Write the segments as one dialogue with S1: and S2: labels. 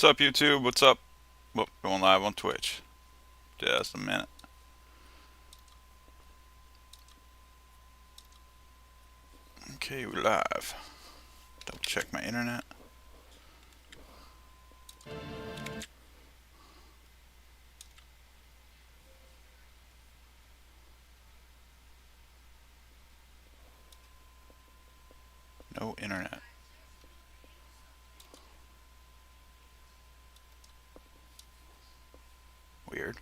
S1: What's up, YouTube? What's up? Whoop, going live on Twitch. Just a minute. Okay, we're live. Double check my internet. No internet. Weird.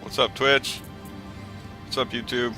S1: What's up, Twitch? What's up, YouTube?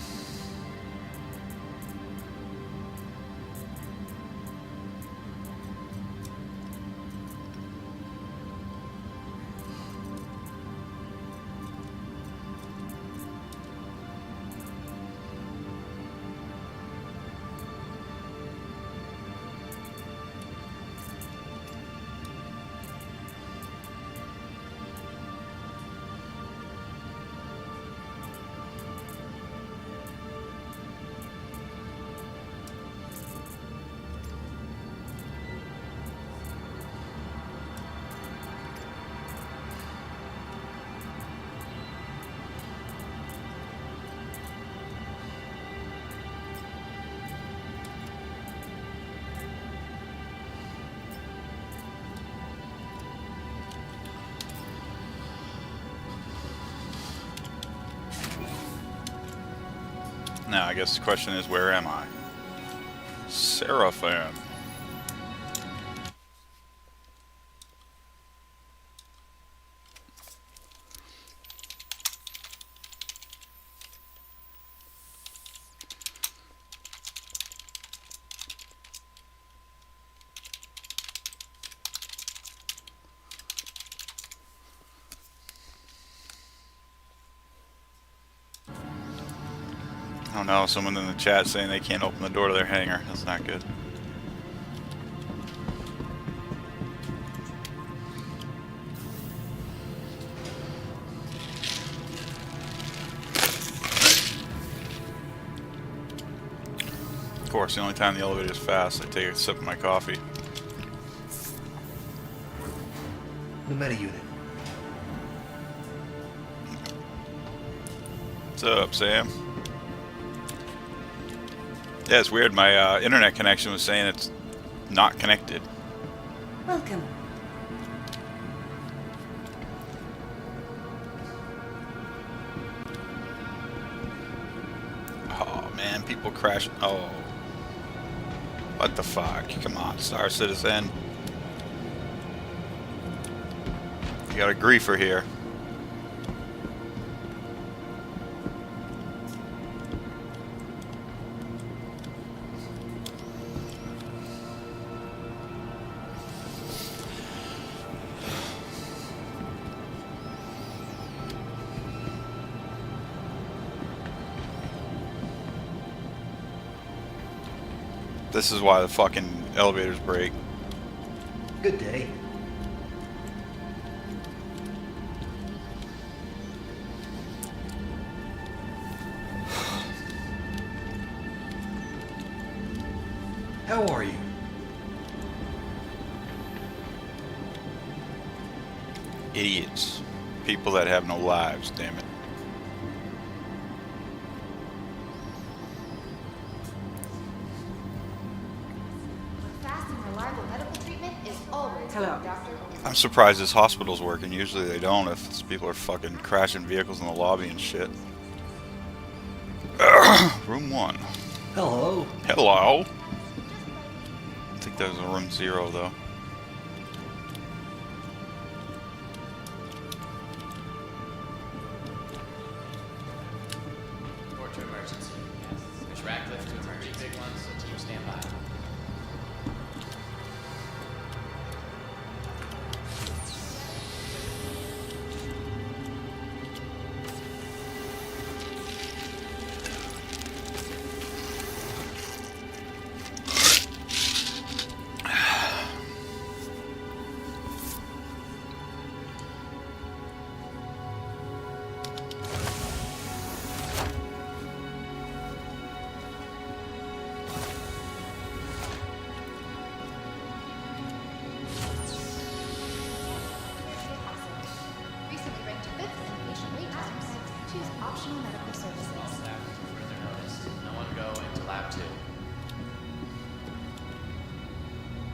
S1: Now, I guess the question is, where am I? Seraphim. Oh no, someone in the chat saying they can't open the door to their hangar. That's not good. Of course, the only time the elevator is fast, I take a sip of my coffee.
S2: The meta unit.
S1: What's up, Sam? Yeah, it's weird. My internet connection was saying it's not connected.
S3: Welcome.
S1: Oh man, people crash. Oh, what the fuck? Come on, Star Citizen. You got a griefer here. This is why the fucking elevators break.
S2: Good day. How are you?
S1: Idiots. People that have no lives, damn it.
S3: Fast and reliable medical treatment is always Doctor.
S1: I'm surprised this hospital's working. Usually they don't if these people are fucking crashing vehicles in the lobby and shit. Room 1.
S2: Hello.
S1: Hello. I think that was a room 0 though.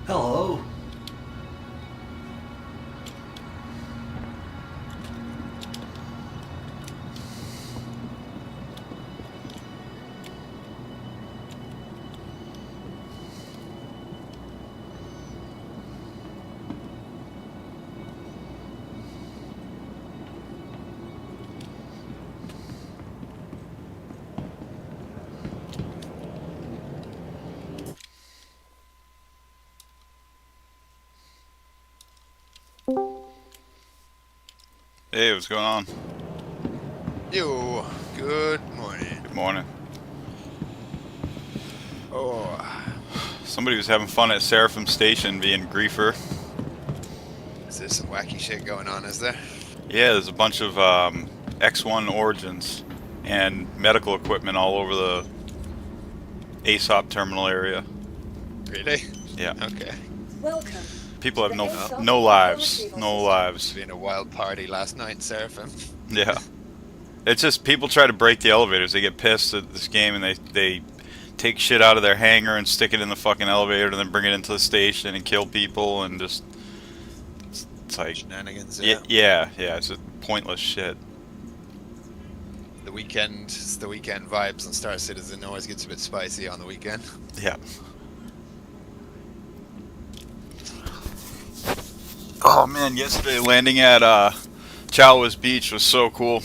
S2: Hello.
S1: Hey, what's going on?
S4: Yo, good morning.
S1: Good morning.
S4: Oh,
S1: Somebody was having fun at Seraphim Station being griefer.
S4: is there some wacky shit going on, is there?
S1: Yeah, there's a bunch of X1 origins and medical equipment all over the ASOP terminal area.
S4: Really?
S1: Yeah.
S4: Okay.
S5: Welcome.
S1: People have
S5: The
S1: no
S5: ASOP
S1: no lives.
S5: retrieval
S1: No
S5: system.
S1: lives.
S4: It's been a wild party last night in Seraphim.
S1: Yeah. It's just people try to break the elevators. They get pissed at this game and they take shit out of their hangar and stick it in the fucking elevator and then bring it into the station and kill people and just it's like
S4: Shenanigans,
S1: yeah, it's just pointless shit.
S4: It's the weekend vibes on Star Citizen always gets a bit spicy on the weekend.
S1: Yeah. Oh man, yesterday landing at Chalwas Beach was so cool.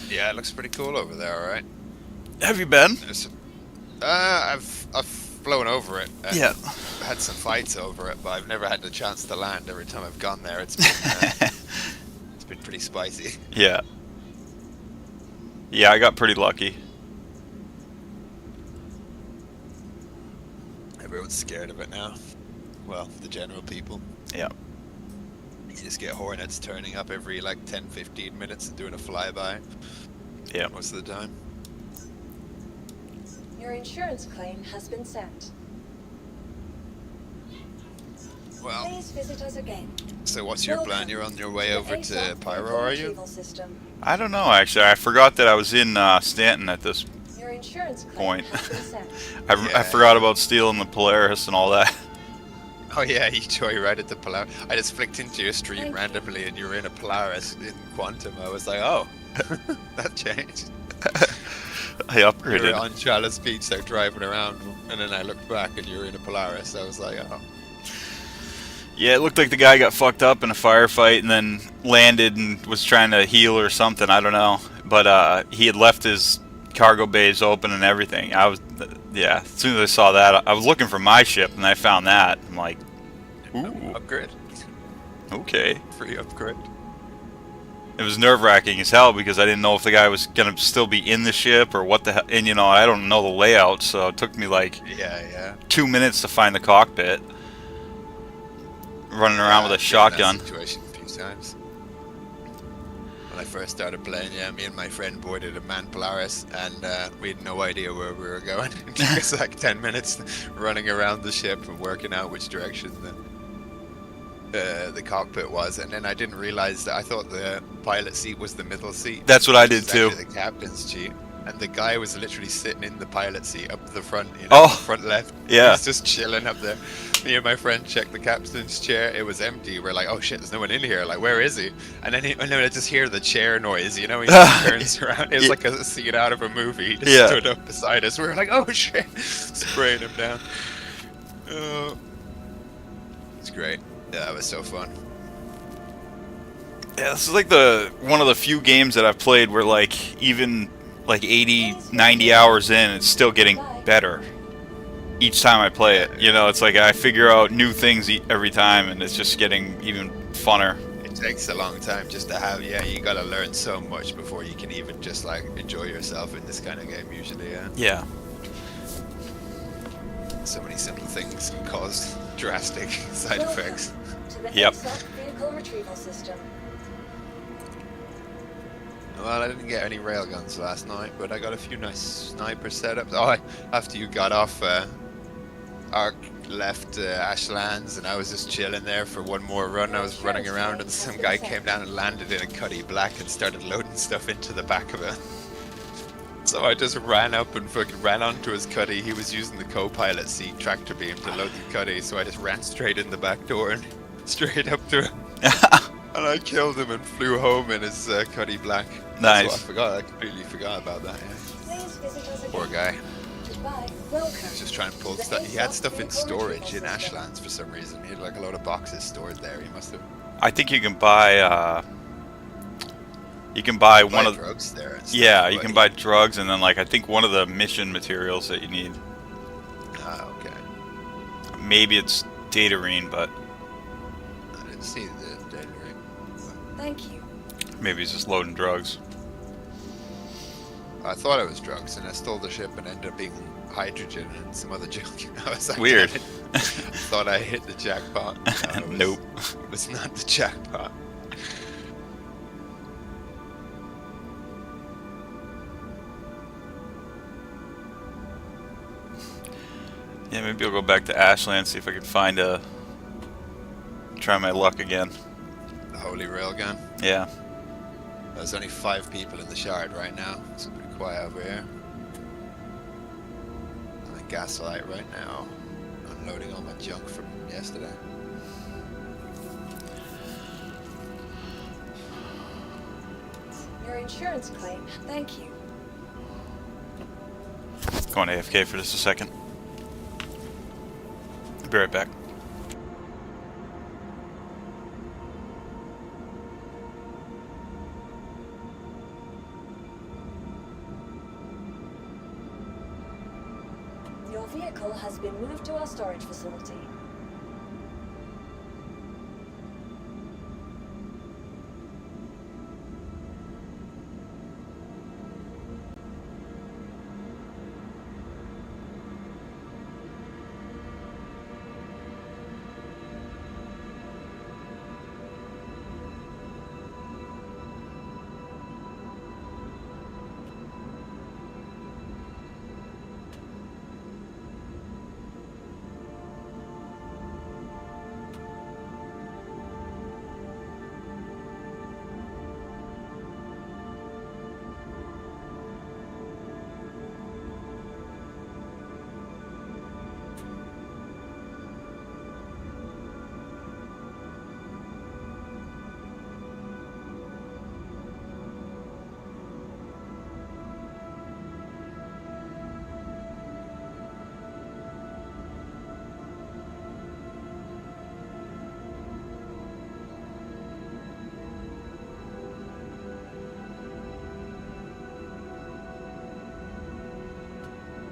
S4: Yeah, it looks pretty cool over there, alright?
S1: Have you been?
S4: I've flown over it. And
S1: Yeah.
S4: had some fights over it, but I've never had the chance to land. Every time I've gone there, it's been pretty spicy.
S1: Yeah. Yeah, I got pretty lucky.
S4: Everyone's scared of it now. Well, the general people.
S1: Yeah.
S4: You just get hornets turning up every like 10-15 minutes and doing a flyby.
S1: Yeah.
S4: Most of the time.
S5: Your insurance claim has been sent.
S4: Well,
S5: Please visit us again.
S4: so what's your plan? You're on your way over to Pyro, are you?
S5: System.
S1: I don't know actually. I forgot that I was in Stanton at this
S5: Your insurance claim
S1: point.
S5: has been sent.
S1: I
S4: Yeah.
S1: forgot about stealing the Polaris and all that.
S4: Oh yeah, you joyrided the Polaris. I just flicked into your stream
S5: Thank you.
S4: randomly and you were in a Polaris in Quantum. I was like, oh, that changed.
S1: I
S4: You were
S1: upgraded.
S4: on Charlotte's Beach, like driving around, and then I looked back and you were in a Polaris. I was like, oh.
S1: Yeah, it looked like the guy got fucked up in a firefight and then landed and was trying to heal or something. I don't know, but he had left his cargo bays open and everything. Yeah. As soon as I saw that, I was looking for my ship and I found that. I'm like, ooh,
S4: Upgrade.
S1: okay.
S4: Free upgrade.
S1: It was nerve-wracking as hell because I didn't know if the guy was gonna still be in the ship or what the hell. And I don't know the layout, so it took me like
S4: Yeah.
S1: 2 minutes to find the cockpit. Running around with a
S4: I've been in
S1: shotgun.
S4: that situation a few times. When I first started playing, yeah, me and my friend boarded a manned Polaris, and we had no idea where we were going. It took us like 10 minutes running around the ship and working out which direction the cockpit was, and then I didn't realize that I thought the pilot seat was the middle seat.
S1: That's what I
S4: which
S1: did
S4: is
S1: too.
S4: actually the captain's seat. And the guy was literally sitting in the pilot seat up the front,
S1: Oh,
S4: front left.
S1: yeah.
S4: He was just chilling up there. Me and my friend checked the captain's chair. It was empty. We're like, oh shit, there's no one in here. Like, where is he? And then I just hear the chair noise, he just turns around. It was like a scene out of a movie. He just stood up beside us. We were like, oh shit. Spraying him down. It's great. Yeah, it was so fun.
S1: Yeah, this is like one of the few games that I've played where like even like 80, 90 hours in, it's still getting better each time I play it. It's like I figure out new things every time, and it's just getting even funner.
S4: It takes a long time just to have, you gotta learn so much before you can even just like enjoy yourself in this kind of game usually,
S1: Yeah.
S4: So many simple things can cause drastic side effects.
S5: To the
S1: Yep.
S5: ASOP vehicle retrieval system.
S4: Well, I didn't get any railguns last night, but I got a few nice sniper setups. Oh, after you got off, Ark left Ashlands, and I was just chilling there for one more run. I was running around, and some guy came down and landed in a Cuddy Black and started loading stuff into the back of it. So I just ran up and fucking ran onto his cuddy. He was using the co-pilot seat tractor beam to load the cuddy, so I just ran straight in the back door and straight up to him. And I killed him and flew home in his cuddy black. That's what I
S1: Nice.
S4: forgot. I completely forgot about that. Yeah.
S5: Please visit us again.
S4: Poor guy.
S5: Goodbye. Welcome.
S4: He was just trying to pull stuff. He had stuff in storage in Ashlands for some reason. He had like a load of boxes stored there. He must have.
S1: I think you can buy. You can buy one of.
S4: drugs there. And stuff,
S1: Yeah, you
S4: but
S1: can buy drugs and then like I think one of the mission materials that you need.
S4: Ah, okay.
S1: Maybe it's Datarine, but
S4: I didn't see the data ring.
S5: Thank you.
S1: maybe he's just loading drugs.
S4: I thought it was drugs, and I stole the ship and ended up being hydrogen and some other junk. I was like,
S1: Weird.
S4: thought I hit the jackpot. No, it was,
S1: Nope.
S4: It was not the jackpot.
S1: Yeah, maybe I'll go back to Ashland, see if I can find a. Try my luck again.
S4: The Holy Railgun.
S1: Yeah.
S4: There's only 5 people in the shard right now. It's pretty quiet over here. I'm at Gaslight right now, unloading all my junk from yesterday.
S5: Your insurance claim. Thank you.
S1: Going AFK for just a second. Be right back.
S5: Your vehicle has been moved to our storage facility.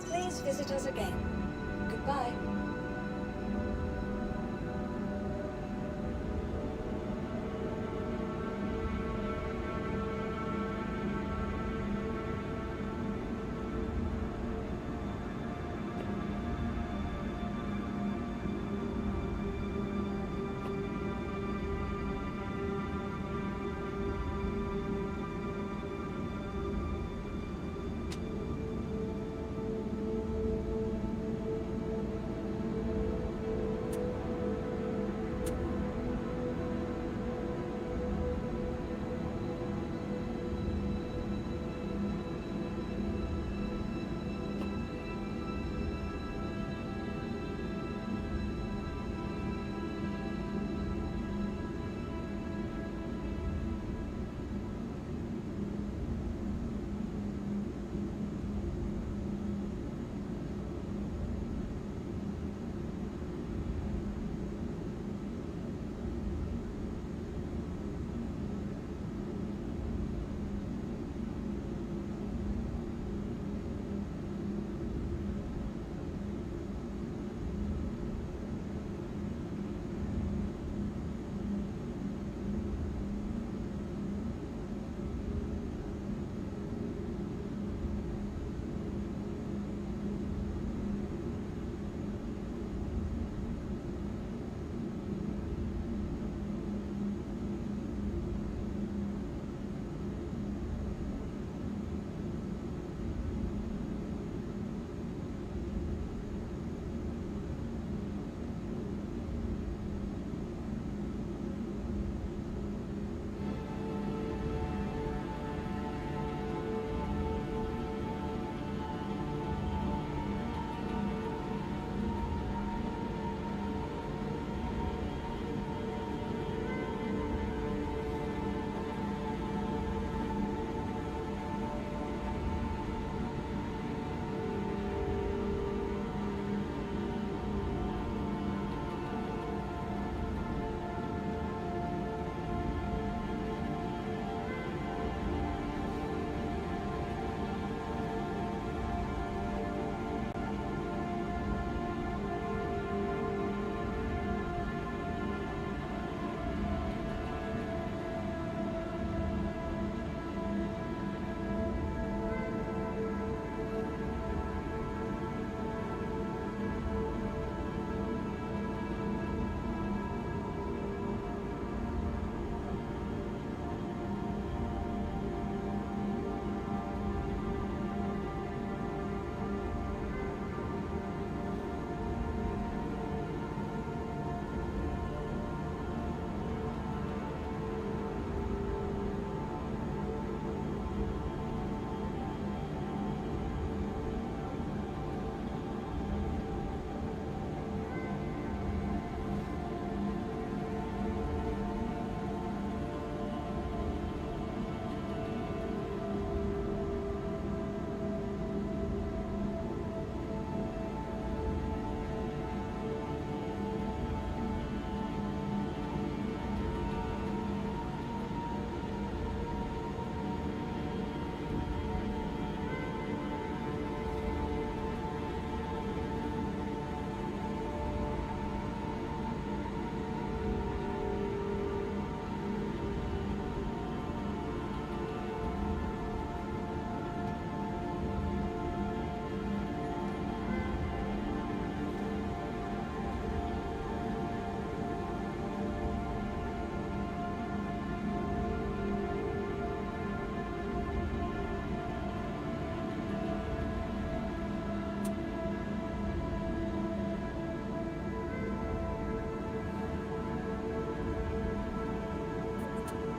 S5: Please visit us again. Goodbye.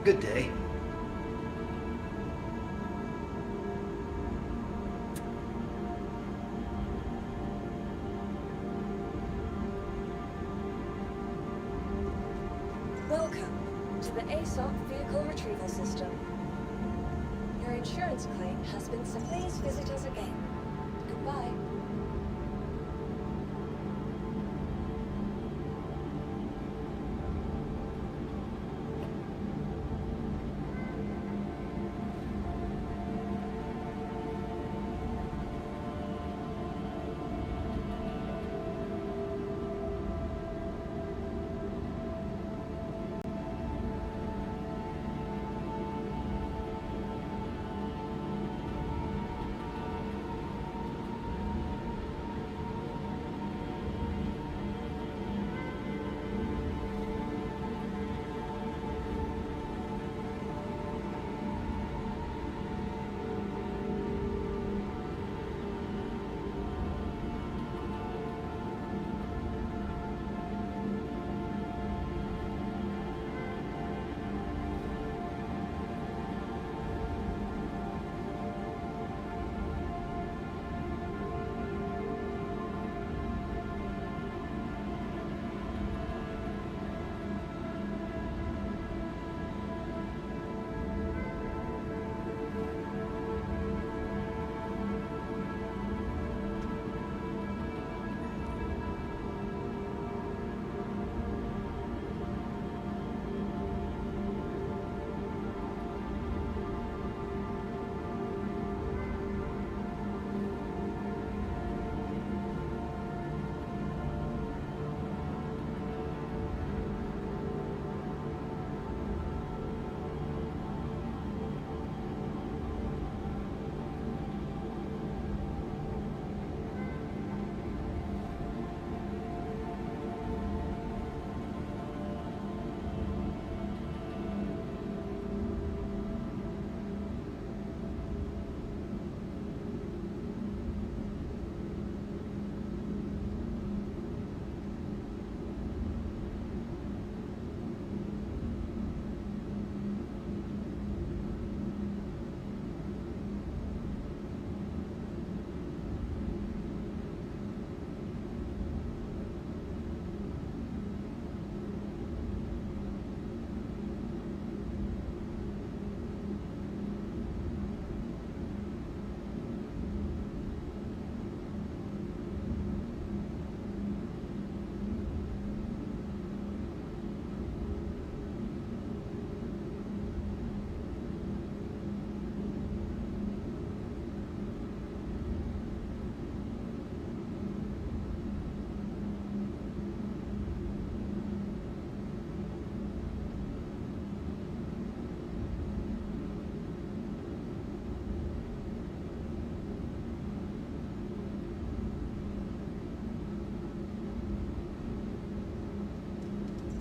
S2: Good day.
S5: Welcome to the ASOP Vehicle Retrieval System. Your insurance claim has been sent. Please visit us again. Goodbye.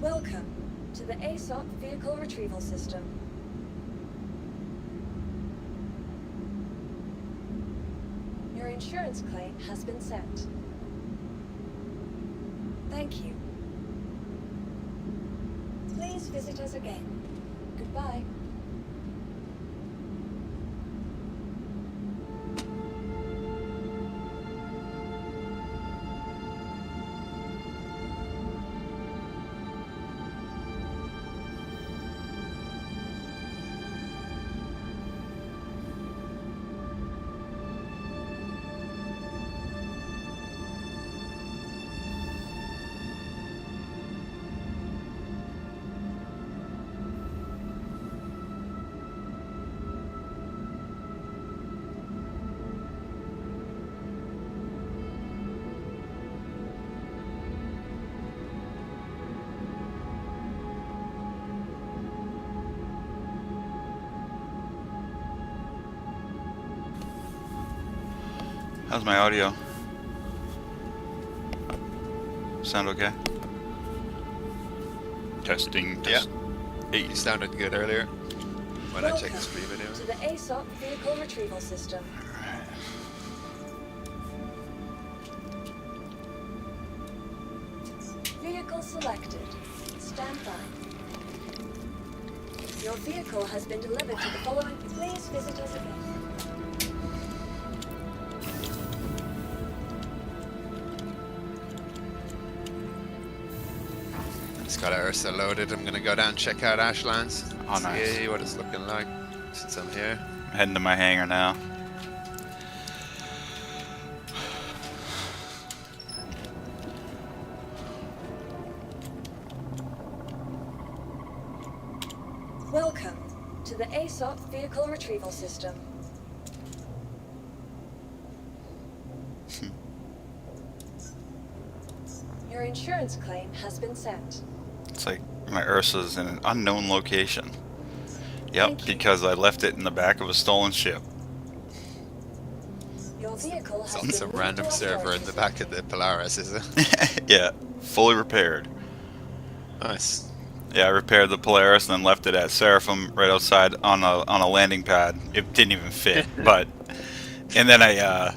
S5: Welcome to the ASOP Vehicle Retrieval System. Your insurance claim has been sent. Thank you. Please visit us again. Goodbye.
S1: How's my audio? Sound okay? Testing.
S4: Yeah.
S1: Hey.
S4: You sounded good earlier when I checked the stream
S5: To
S4: anyway.
S5: the ASOP Vehicle Retrieval System. Vehicle selected. Stand by. Your vehicle has been delivered to the following. Please visit us again.
S4: Just got Ursa loaded. I'm gonna go down and check out Ashlands.
S1: Oh, nice.
S4: See what it's looking like since I'm here.
S1: I'm heading to my hangar now.
S5: Welcome to the ASOP Vehicle Retrieval System. Your insurance claim has been sent.
S1: It's like my Ursa's in an unknown location. Yep,
S5: Thank you.
S1: because I left it in the back of a stolen ship.
S5: Your vehicle has
S4: It's on
S5: been
S4: some
S5: moved
S4: random
S5: to
S4: server in
S5: authorities.
S4: the back of the Polaris, is it?
S1: Yeah, fully repaired.
S4: Nice.
S1: Yeah, I repaired the Polaris and then left it at Seraphim right outside on a landing pad. It didn't even fit, but and then I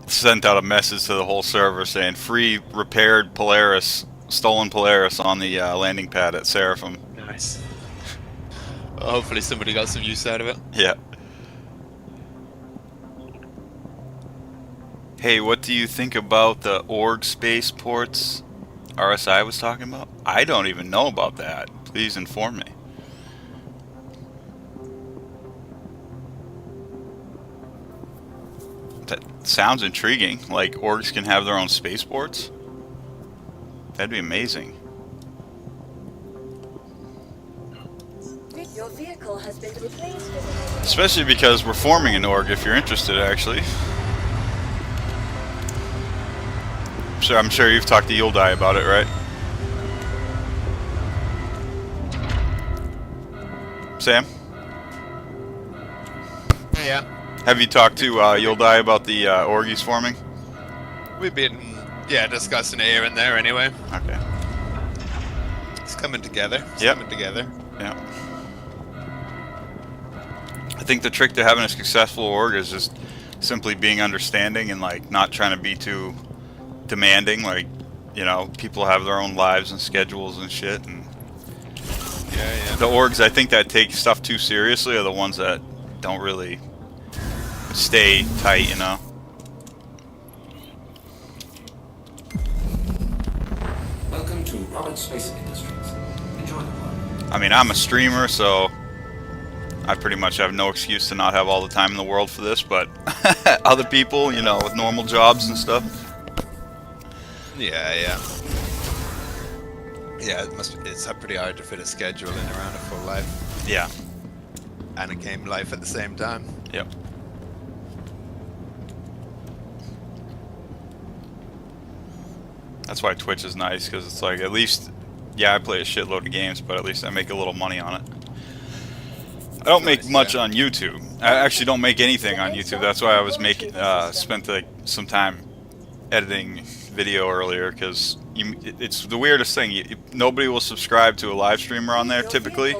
S1: sent out a message to the whole server saying free repaired Polaris, stolen Polaris on the landing pad at Seraphim.
S4: Nice. Well, hopefully somebody got some use out of it.
S1: Yeah. Hey, what do you think about the org spaceports RSI was talking about? I don't even know about that. Please inform me. That sounds intriguing. Like orgs can have their own spaceports? That'd be amazing.
S5: Your vehicle has been. Please visit us.
S1: Especially because we're forming an org if you're interested, actually. I'm sure you've talked to Yuldai about it, right? Sam?
S4: Yeah.
S1: Have you talked to Yuldai about the org he's forming?
S4: We've been, discussing it here and there anyway.
S1: Okay.
S4: It's coming together. It's
S1: Yep.
S4: coming together.
S1: Yeah. I think the trick to having a successful org is just simply being understanding and like not trying to be too demanding. Like, you know, people have their own lives and schedules and shit, and
S4: Yeah.
S1: the orgs I think that take stuff too seriously are the ones that don't really stay tight, you know.
S6: Welcome to Robert Space Industries. Enjoy the ride.
S1: I mean, I'm a streamer, so I pretty much have no excuse to not have all the time in the world for this, but other people, you know, with normal jobs and stuff.
S4: Yeah. Yeah, it's pretty hard to fit a schedule in around a full life
S1: Yeah.
S4: and a game life at the same time.
S1: Yep. That's why Twitch is nice, because it's like, at least, yeah, I play a shitload of games, but at least I make a little money on it. I don't make much on YouTube. I actually don't make anything on YouTube. That's why I was making, spent like some time editing video earlier, because it's the weirdest thing. Nobody will subscribe to a live streamer on there typically,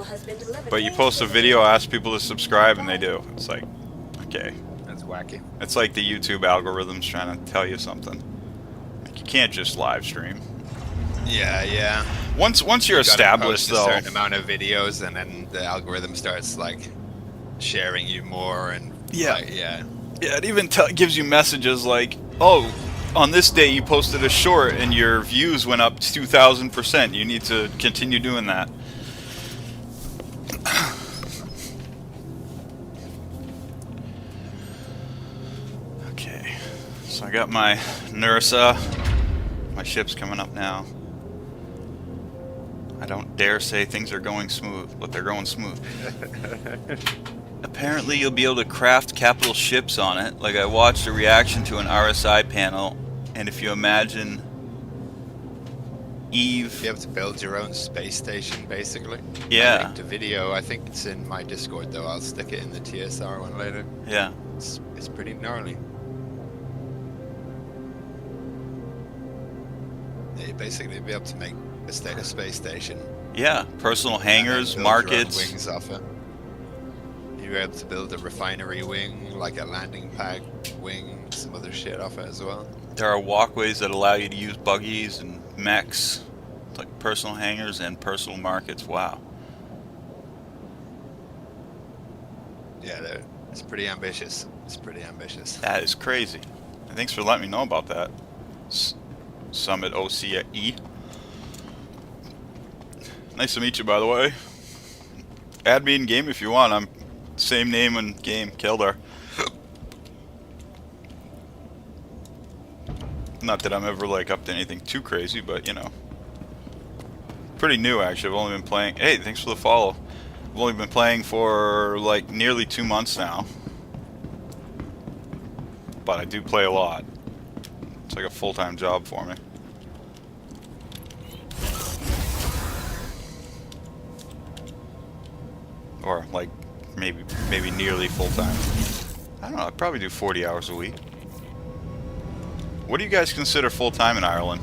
S1: but you post a video, ask people to subscribe, and they do. It's like, okay.
S4: That's wacky.
S1: It's like the YouTube algorithm's trying to tell you something. Like, you can't just live stream.
S4: Yeah.
S1: Once you're
S4: You gotta
S1: established,
S4: post
S1: though.
S4: a certain amount of videos, and then the algorithm starts like sharing you more, and
S1: Yeah.
S4: yeah.
S1: Yeah, it even gives you messages like, oh, on this day you posted a short and your views went up 2,000%. You need to continue doing that. Okay, so I got my Nursa. My ship's coming up now. I don't dare say things are going smooth, but they're going smooth. Apparently you'll be able to craft capital ships on it. Like, I watched a reaction to an RSI panel, and if you imagine Eve...
S4: Be able to build your own space station, basically.
S1: Yeah.
S4: I linked a video. I think it's in my Discord, though. I'll stick it in the TSR one later.
S1: Yeah.
S4: It's pretty gnarly. Yeah, you basically be able to make a space station.
S1: Yeah, personal hangars,
S4: and then build your own
S1: markets.
S4: wings off it. You're able to build a refinery wing, like a landing pad wing, some other shit off it as well.
S1: There are walkways that allow you to use buggies and mechs. It's like personal hangars and personal markets. Wow.
S4: Yeah, it's pretty ambitious. It's pretty ambitious.
S1: That is crazy. Thanks for letting me know about that. Summit OCE. Nice to meet you, by the way. Add me in game if you want. I'm same name in game, Keldar. Not that I'm ever like up to anything too crazy, but you know, pretty new actually. I've only been playing. Hey, thanks for the follow. I've only been playing for like nearly 2 months now, but I do play a lot. It's like a full-time job for me. Or like maybe nearly full-time. I don't know. I probably do 40 hours a week. What do you guys consider full-time in Ireland?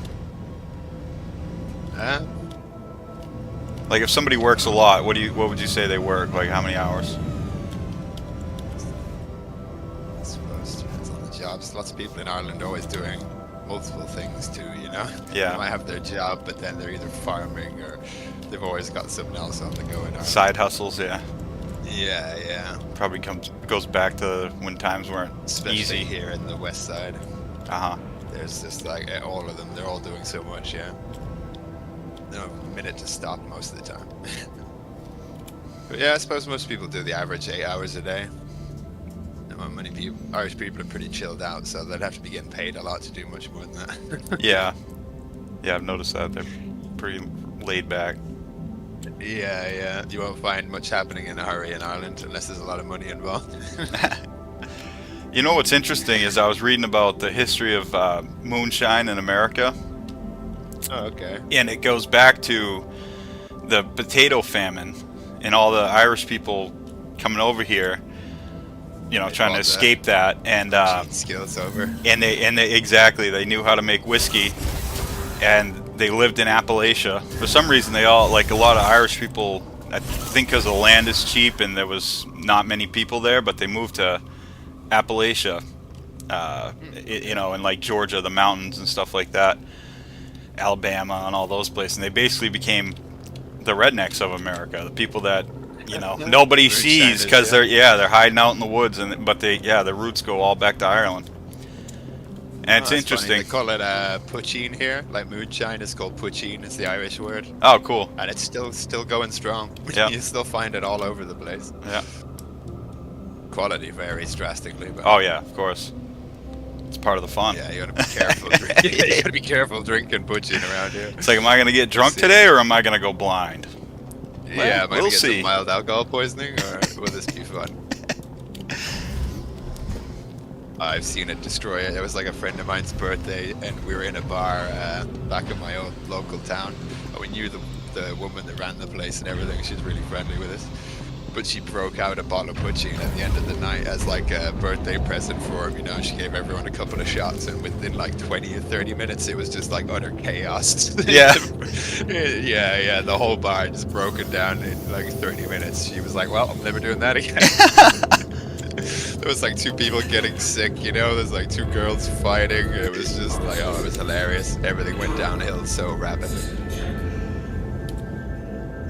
S1: Like if somebody works a lot, what would you say they work? Like how many hours?
S4: I suppose it depends on the jobs. Lots of people in Ireland are always doing multiple things too, you know?
S1: Yeah.
S4: They might have their job, but then they're either farming or they've always got something else on the go in Ireland.
S1: Side hustles, yeah.
S4: Yeah.
S1: Probably goes back to when times weren't
S4: Especially
S1: easy.
S4: here in the west side.
S1: Uh-huh.
S4: There's just like all of them. They're all doing so much, yeah. No minute to stop most of the time. But yeah, I suppose most people do the average 8 hours a day. Many people, Irish people are pretty chilled out, so they'd have to be getting paid a lot to do much more than that.
S1: Yeah. Yeah, I've noticed that. They're pretty laid back.
S4: Yeah. You won't find much happening in a hurry in Ireland unless there's a lot of money involved.
S1: You know what's interesting is I was reading about the history of moonshine in America.
S4: Oh, okay.
S1: And it goes back to the potato famine and all the Irish people coming over here, you know,
S4: They
S1: trying to
S4: bought
S1: escape that. And
S4: skills over.
S1: and they exactly, they knew how to make whiskey, and they lived in Appalachia. For some reason, they all, like a lot of Irish people, I think because the land is cheap and there was not many people there, but they moved to Appalachia, you know, in like Georgia, the mountains and stuff like that, Alabama and all those places, and they basically became the rednecks of America, the people that, you know, nobody sees because they're hiding out in the woods, and but their roots go all back to Ireland. And it's
S4: That's
S1: interesting.
S4: funny. They call it poachine here, like moonshine is called poachine. It's the Irish word,
S1: Oh, cool.
S4: and it's still going strong.
S1: Yeah.
S4: You still find it all over the place.
S1: Yeah.
S4: Quality varies drastically, but
S1: Oh yeah, of course. It's part of the fun.
S4: yeah, you gotta be careful. You gotta be careful drinking poaching around here.
S1: It's like, am I gonna get drunk today or am I gonna go blind?
S4: Yeah, am I
S1: we'll
S4: gonna get
S1: see.
S4: some mild alcohol poisoning, or will this be fun? I've seen it destroy it. It was like a friend of mine's birthday, and we were in a bar back in my old local town. And we knew the woman that ran the place and everything. She was really friendly with us. But she broke out a bottle of poaching at the end of the night as like a birthday present for him, you know. She gave everyone a couple of shots, and within like 20 or 30 minutes, it was just like utter chaos.
S1: Yeah.
S4: yeah. The whole bar just broken down in like 30 minutes. She was like, "Well, I'm never doing that again." There was like 2 people getting sick, you know. There's like 2 girls fighting. It was just like, oh, it was hilarious. Everything went downhill so rapidly.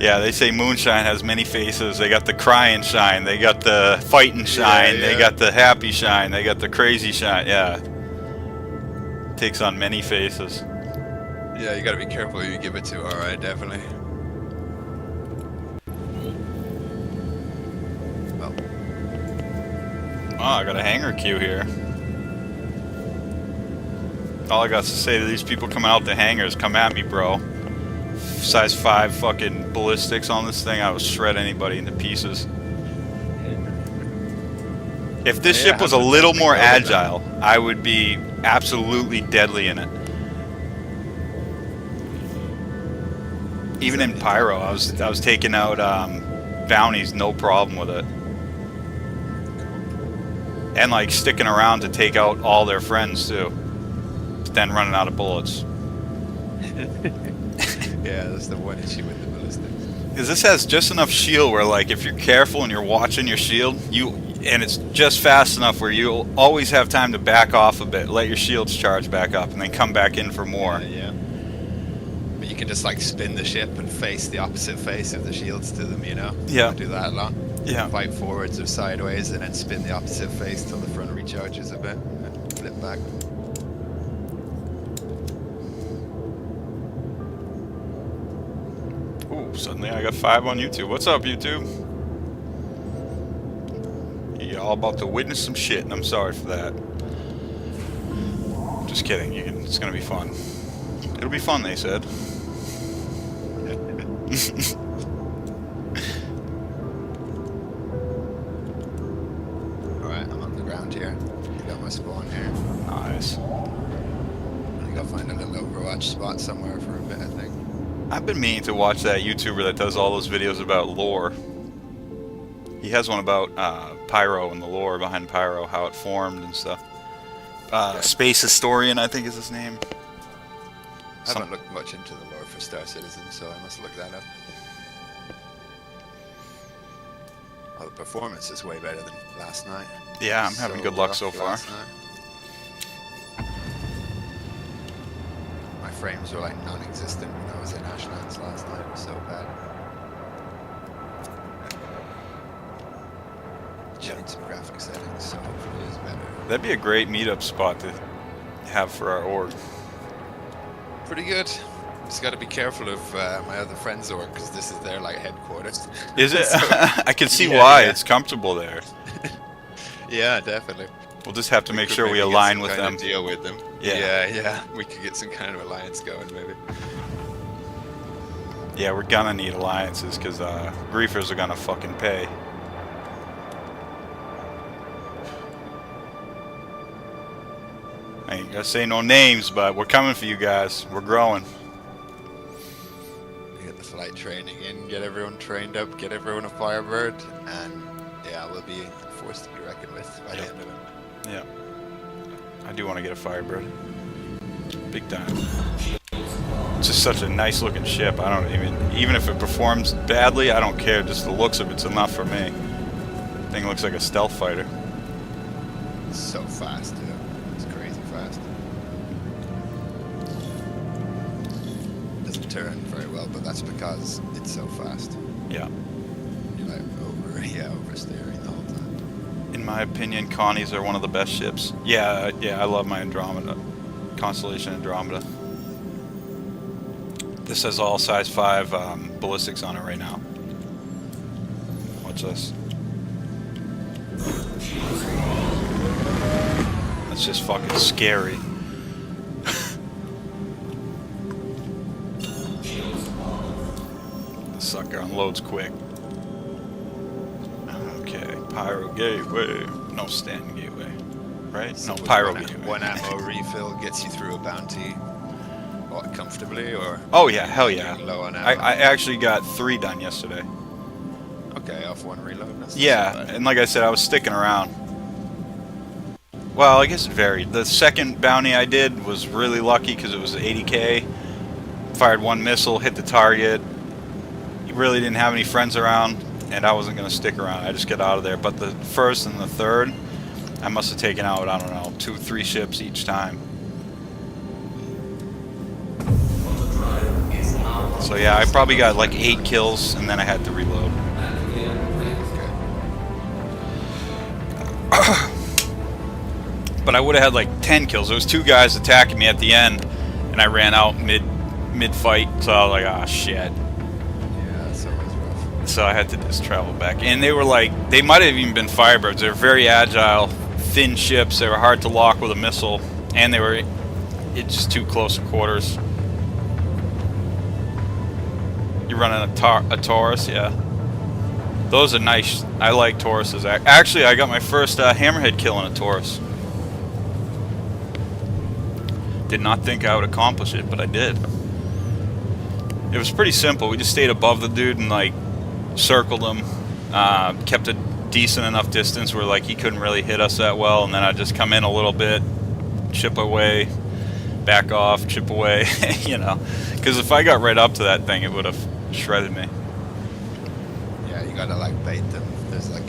S1: Yeah, they say moonshine has many faces. They got the crying shine, they got the fighting shine, they got the happy shine, they got the crazy shine. Yeah. Takes on many faces.
S4: Yeah, you gotta be careful who you give it to. All right, definitely. Well,
S1: Oh, I got a hanger queue here. All I got to say to these people coming out the hangars, come at me, bro. Size 5 fucking ballistics on this thing, I would shred anybody into pieces. If this ship was a little more agile, I would be absolutely deadly in it. Even in Pyro, I was taking out bounties, no problem with it. And like sticking around to take out all their friends too. But then running out of bullets.
S4: yeah, that's the one issue with the ballistics.
S1: Because this has just enough shield where, like, if you're careful and you're watching your shield, and it's just fast enough where you'll always have time to back off a bit, let your shields charge back up, and then come back in for more.
S4: Yeah. But you can just like spin the ship and face the opposite face of the shields to them, you know.
S1: Yeah.
S4: I do that a lot.
S1: Yeah.
S4: fight forwards or sideways, and then spin the opposite face till the front recharges a bit, and flip back.
S1: Ooh, suddenly I got 5 on YouTube. What's up, YouTube? You're all about to witness some shit, and I'm sorry for that. Just kidding. It's gonna be fun. It'll be fun, they said.
S4: Alright, I'm on the ground here. I got my spawn here.
S1: Nice.
S4: I think I'll find a little Overwatch spot somewhere for a bit, I think.
S1: I've been meaning to watch that YouTuber that does all those videos about lore. He has one about Pyro and the lore behind Pyro, how it formed and stuff. Space Historian, I think is his name.
S4: I haven't looked much into the lore for Star Citizen, so I must look that up. Oh, the performance is way better than last night.
S1: Yeah, I'm having good luck so far.
S4: last night. My frames were like non-existent when I was in Ashlands last night. It was so bad. Changed some graphic settings, so hopefully it's better.
S1: That'd be a great meetup spot to have for our org.
S4: Pretty good. Just got to be careful of my other friends' org, because this is their like headquarters.
S1: Is it?
S4: So,
S1: I can see
S4: yeah,
S1: why.
S4: yeah.
S1: It's comfortable there.
S4: Yeah, definitely.
S1: We'll just have to make
S4: could
S1: sure we
S4: maybe get
S1: align
S4: some
S1: with
S4: kind
S1: them.
S4: of deal with them.
S1: Yeah.
S4: Yeah. We could get some kind of alliance going, maybe.
S1: Yeah, we're gonna need alliances because griefers are gonna fucking pay. I ain't gonna say no names, but we're coming for you guys. We're growing.
S4: Get the flight training in, get everyone trained up, get everyone a Firebird, and yeah, we'll be a force to be reckoned with by the end of it.
S1: Yeah. I do want to get a Firebird. Big time. It's just such a nice looking ship. I don't even if it performs badly, I don't care. Just the looks of it's enough for me. Thing looks like a stealth fighter.
S4: It's so fast, dude. It's crazy fast. Doesn't turn very well, but that's because it's so fast.
S1: Yeah.
S4: You're like oversteering the whole time.
S1: In my opinion, Connies are one of the best ships. Yeah, I love my Andromeda. Constellation Andromeda. This has all size 5 ballistics on it right now. Watch this. That's just fucking scary. The sucker unloads quick. Okay, Pyro Gateway. No stand gateway. Right?
S4: So
S1: No,
S4: with
S1: Pyro
S4: one,
S1: Gateway.
S4: one ammo refill gets you through a bounty comfortably, or
S1: Oh yeah, hell yeah.
S4: you're low on ammo?
S1: I actually got 3 done yesterday.
S4: Okay, off one reload. That's not
S1: Yeah,
S4: so bad.
S1: and like I said, I was sticking around. Well, I guess it varied. The second bounty I did was really lucky because it was 80k. Fired 1 missile, hit the target. You really didn't have any friends around, and I wasn't going to stick around. I just got out of there. But the first and the third, I must have taken out, I don't know, 2-3 ships each time. So yeah, I probably got like 8 kills, and then I had to reload. But I would have had like 10 kills. There was 2 guys attacking me at the end, and I ran out mid-fight, so I was like, ah, shit.
S4: Yeah, that's always rough.
S1: So I had to just travel back. And they were like, they might have even been Firebirds. They were very agile, thin ships. They were hard to lock with a missile, and they were just too close quarters. You're running a Taurus, yeah. Those are nice. I like Tauruses. Actually, I got my first Hammerhead kill in a Taurus. Did not think I would accomplish it, but I did. It was pretty simple. We just stayed above the dude and like circled him, kept a decent enough distance where like he couldn't really hit us that well, and then I'd just come in a little bit, chip away, back off, chip away, you know. Because if I got right up to that thing, it would have shredded me.
S4: Yeah, you gotta like bait them. There's like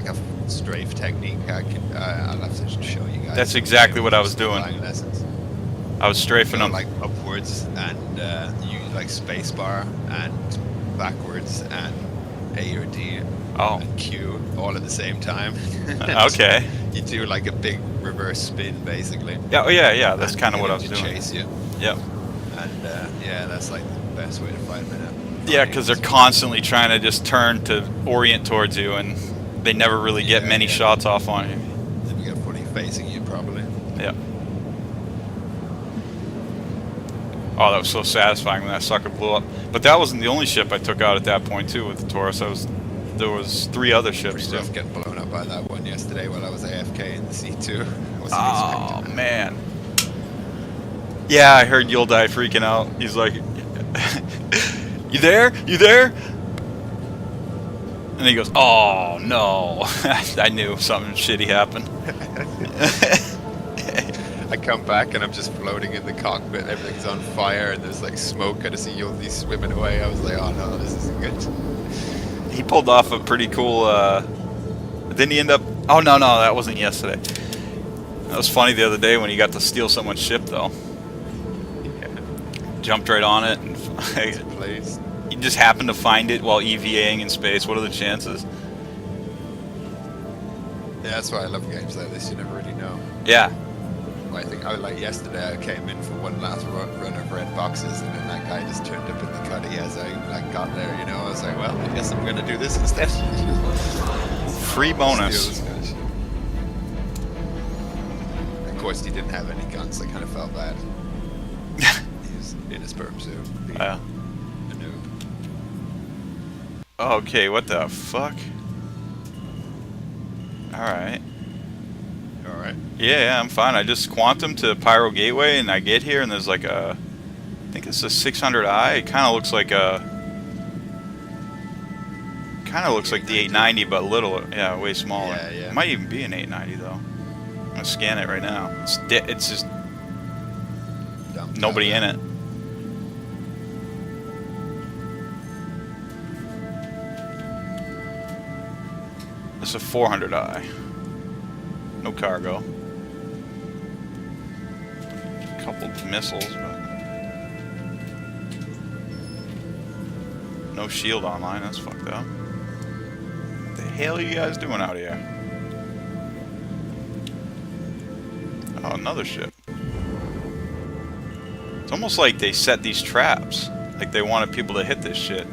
S4: a strafe technique. I'll have to show you guys.
S1: That's exactly what I was doing.
S4: Flying lessons.
S1: I was strafing
S4: Go,
S1: them.
S4: like upwards and use like spacebar and backwards and A or D
S1: Oh,
S4: and Q all at the same time.
S1: okay.
S4: You do like a big reverse spin, basically.
S1: Yeah, oh yeah, yeah. That's
S4: and
S1: kind of
S4: get
S1: what I
S4: him
S1: was
S4: to
S1: doing.
S4: chase you.
S1: Yep.
S4: And yeah, that's like the best way to fight him in it.
S1: Yeah, because they're constantly trying to just turn to orient towards you, and they never really get
S4: Yeah,
S1: many
S4: yeah.
S1: shots off on you.
S4: Then we get fully facing you, probably.
S1: Yep. Oh, that was so satisfying when that sucker blew up. But that wasn't the only ship I took out at that point too with the Taurus. There was 3 other ships
S4: Pretty
S1: too.
S4: rough getting blown up by that one yesterday while I was AFK in the C2. I wasn't
S1: Oh
S4: expecting that.
S1: man. Yeah, I heard You'll Die freaking out. He's like, "You there? You there?" And he goes, "Oh no!" I knew something shitty happened.
S4: I come back and I'm just floating in the cockpit. Everything's on fire and there's like smoke. I just see Yuldi swimming away. I was like, oh no, this isn't good.
S1: He pulled off a pretty cool. Didn't he end up? Oh no, that wasn't yesterday. That was funny the other day when he got to steal someone's ship though.
S4: Yeah,
S1: Jumped right on it, and
S4: please.
S1: he just happened to find it while EVAing in space. What are the chances?
S4: Yeah, that's why I love games like this. You never really know.
S1: Yeah.
S4: I think like yesterday I came in for one last run of red boxes and then that guy just turned up in the cuddy as I like got there, you know. I was like, well, I guess I'm gonna do this instead.
S1: Free bonus.
S4: Steal this guy's shit. Of course he didn't have any guns, I kind of felt bad. He was in a sperm suit. being
S1: Yeah.
S4: a noob.
S1: Okay, what the fuck? Alright.
S4: Alright.
S1: Yeah, I'm fine. I just quantum to Pyro Gateway and I get here and there's like a... I think it's a 600i. It kind of looks like a... Kind of looks like the 890 but little, yeah, way smaller.
S4: Yeah, yeah.
S1: It might even be an 890 though. I'm gonna scan it right now. It's just
S4: Dumped
S1: nobody
S4: out
S1: in it. It's a 400i. No cargo. A couple missiles, but no shield online. That's fucked up. What the hell are you guys doing out here? Oh, another ship. It's almost like they set these traps. Like they wanted people to hit this shit.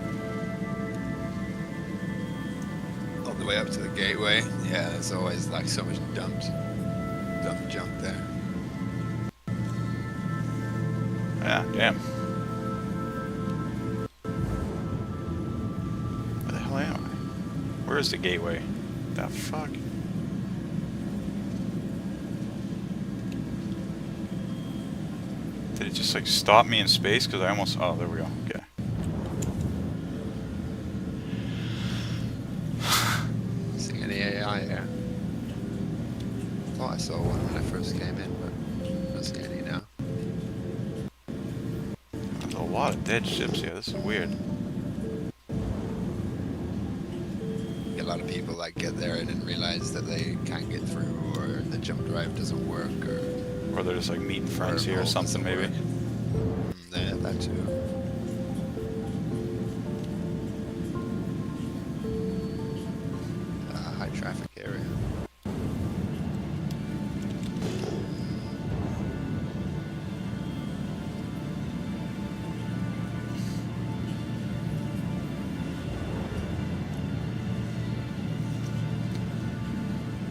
S4: all the way up to the gateway. Yeah, there's always like so much dumped junk there.
S1: Yeah, damn. Where the hell am I? Where is the gateway? The fuck? Did it just like stop me in space? Because I almost... Oh, there we go. Okay.
S4: See any AI here? Thought I saw one when I first came in, but I don't see any now.
S1: There's a lot of dead ships here. This is weird.
S4: A lot of people like get there and didn't realize that they can't get through, or the jump drive doesn't work,
S1: Or they're just like meeting friends here or something maybe.
S4: Yeah, that too. High traffic area.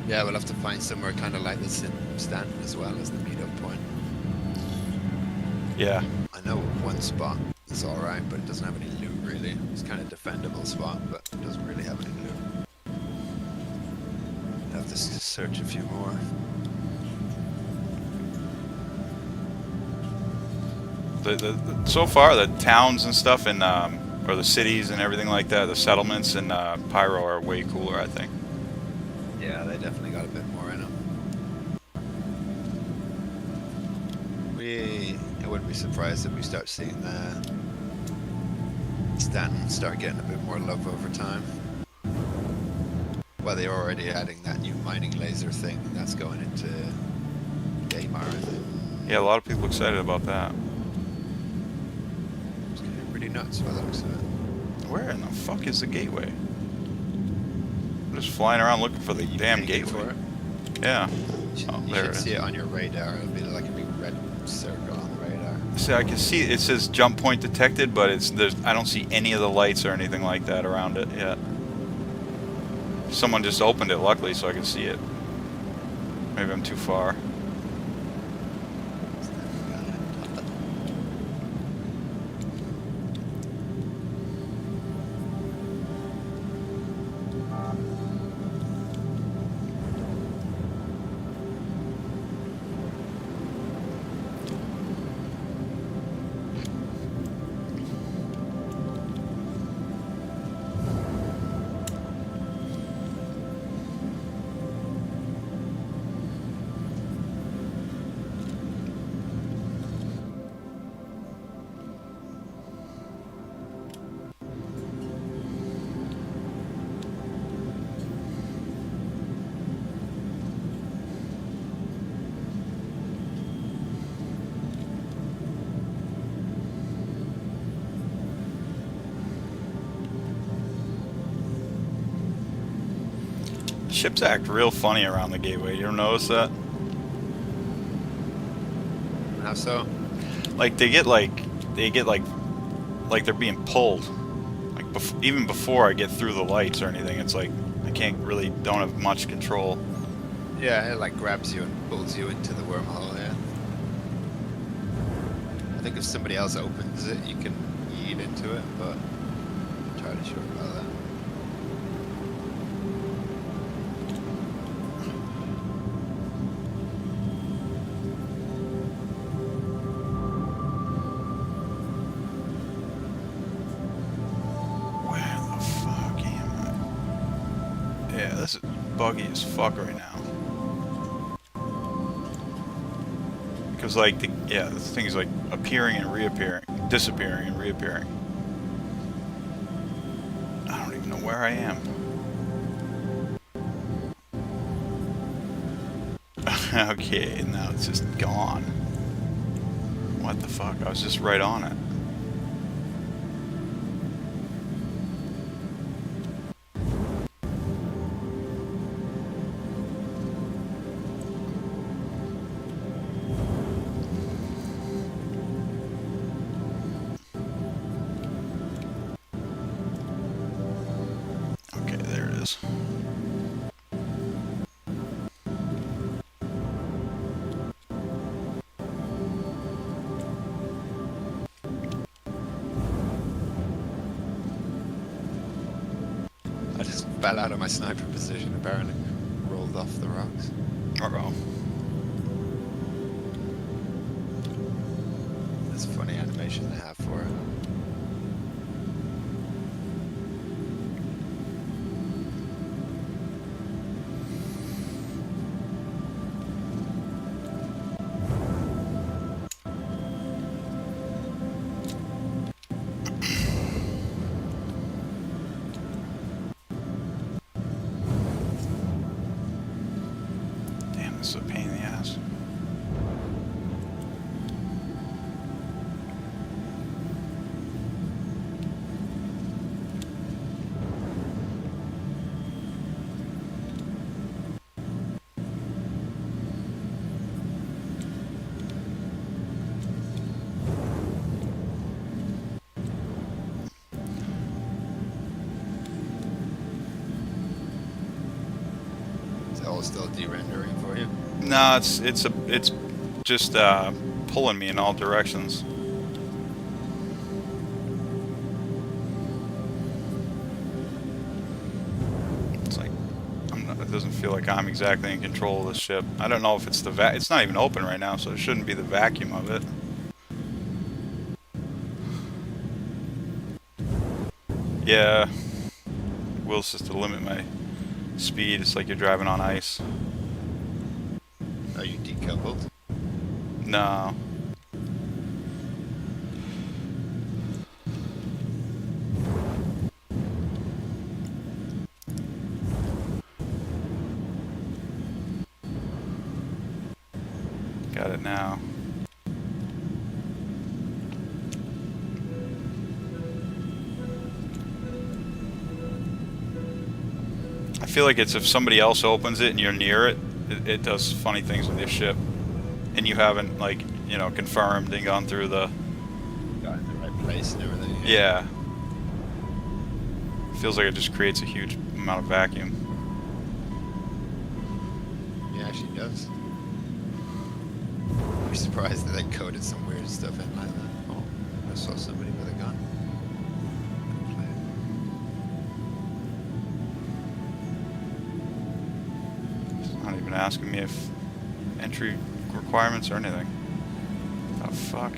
S4: Yeah, we'll have to find somewhere kind of like this in Stanton as well as the meetup point.
S1: Yeah.
S4: I know one spot is alright, but it doesn't have any loot really. It's kind of defendable spot, but it doesn't really have any loot. I'll have to search a few more.
S1: So far, the towns and stuff in, or the cities and everything like that, the settlements in Pyro are way cooler, I think.
S4: Yeah, they definitely got a bit more in them. I wouldn't be surprised if we start seeing the Stanton start getting a bit more love over time. Well, they're already adding that new mining laser thing that's going into Daymar, I think.
S1: Yeah, a lot of people excited about that.
S4: It's getting pretty nuts by the looks of it.
S1: Where in the fuck is the gateway? I'm just flying around looking for the damn
S4: Thank you
S1: gateway.
S4: for it.
S1: Yeah.
S4: You
S1: Oh,
S4: you
S1: there
S4: should
S1: it is.
S4: see it on your radar. It'll be like a big red circle on the radar.
S1: See, I can see it says jump point detected, but I don't see any of the lights or anything like that around it yet. Someone just opened it, luckily, so I can see it. Maybe I'm too far. Ships act real funny around the gateway. You ever notice that?
S4: How so?
S1: Like they get like they're being pulled. Like even before I get through the lights or anything, it's like I don't have much control.
S4: Yeah, it like grabs you and pulls you into the wormhole, yeah. I think if somebody else opens it, you can yeet into it, but I'm entirely sure about that.
S1: Where the fuck am I? Yeah, this is buggy as fuck right now. Because like the thing's like appearing and reappearing, disappearing and reappearing. I don't even know where I am. Okay, now it's just gone. What the fuck? I was just right on it. Okay, there it is.
S4: I just fell out of my sniper position apparently. Rolled off the rocks.
S1: Uh-oh.
S4: That's a funny animation they have for it.
S1: Damn, this is a pain in the ass.
S4: Is it all still de-rendering for you?
S1: No, it's just pulling me in all directions. It's like it doesn't feel like I'm exactly in control of the ship. I don't know if it's the it's not even open right now, so it shouldn't be the vacuum of it. Yeah, wheels just to limit my speed. It's like you're driving on ice.
S4: Are you decoupled?
S1: No. Got it now. I feel like it's if somebody else opens it and you're near it, it does funny things with your ship, and you haven't like confirmed and gone through the.
S4: Got in the right place and everything.
S1: Yeah. Feels like it just creates a huge amount of vacuum.
S4: Yeah, she does. I'm surprised that they coded some weird stuff in like that. Oh, I saw somebody with a gun.
S1: It's not even asking me if entry requirements or anything. Oh fuck.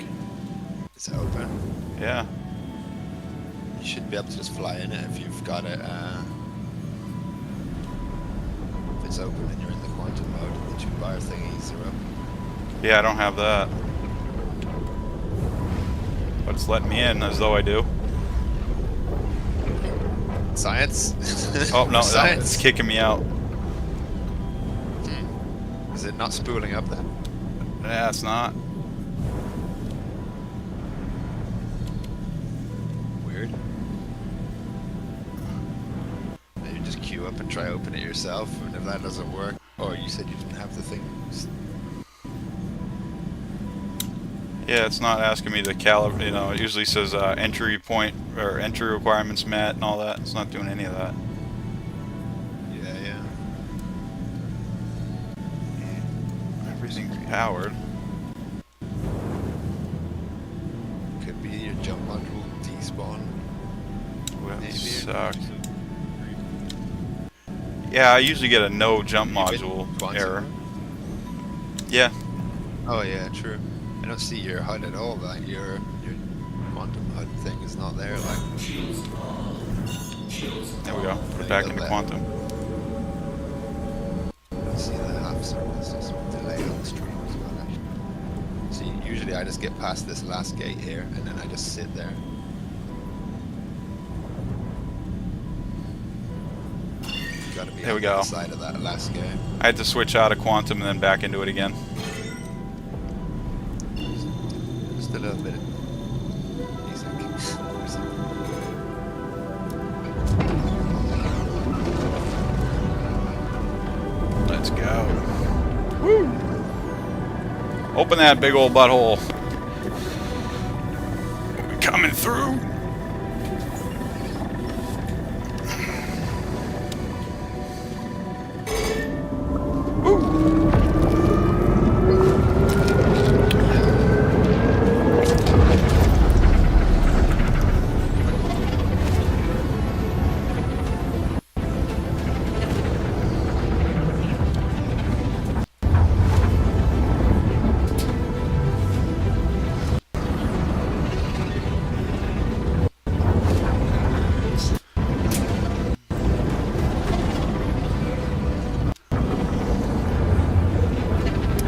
S4: It's open.
S1: Yeah.
S4: You should be able to just fly in it if you've got it. If it's open and you're in the quantum mode, the two bar thingies are up.
S1: Yeah, I don't have that. But it's letting me in as though I do.
S4: Science?
S1: Oh no,
S4: Science.
S1: it's kicking me out.
S4: Is it not spooling up then?
S1: Yeah, it's not.
S4: Weird. Maybe just queue up and try open it yourself, and if that doesn't work, or you said you didn't have the thing.
S1: Yeah, it's not asking me to calibrate. It usually says entry point or entry requirements met and all that. It's not doing any of that.
S4: Yeah.
S1: Everything's powered.
S4: Could be your jump module despawn.
S1: Well,
S4: Maybe.
S1: suck. Yeah, I usually get a no jump
S4: You went
S1: module
S4: quantum
S1: error.
S4: mode?
S1: Yeah.
S4: Oh yeah, true. I don't see your HUD at all. Like your quantum HUD thing is not there. Like
S1: There we go. Put it back into quantum.
S4: I don't see the half circle. It's just delay on the stream as well. Actually. See, usually I just get past this last gate here, and then I just sit there. You gotta be
S1: There
S4: on
S1: we
S4: the
S1: go.
S4: other side of that last gate.
S1: I had to switch out of quantum and then back into it again.
S4: Just a little bit of music.
S1: Let's go. Woo! Open that big old butthole. We're coming through.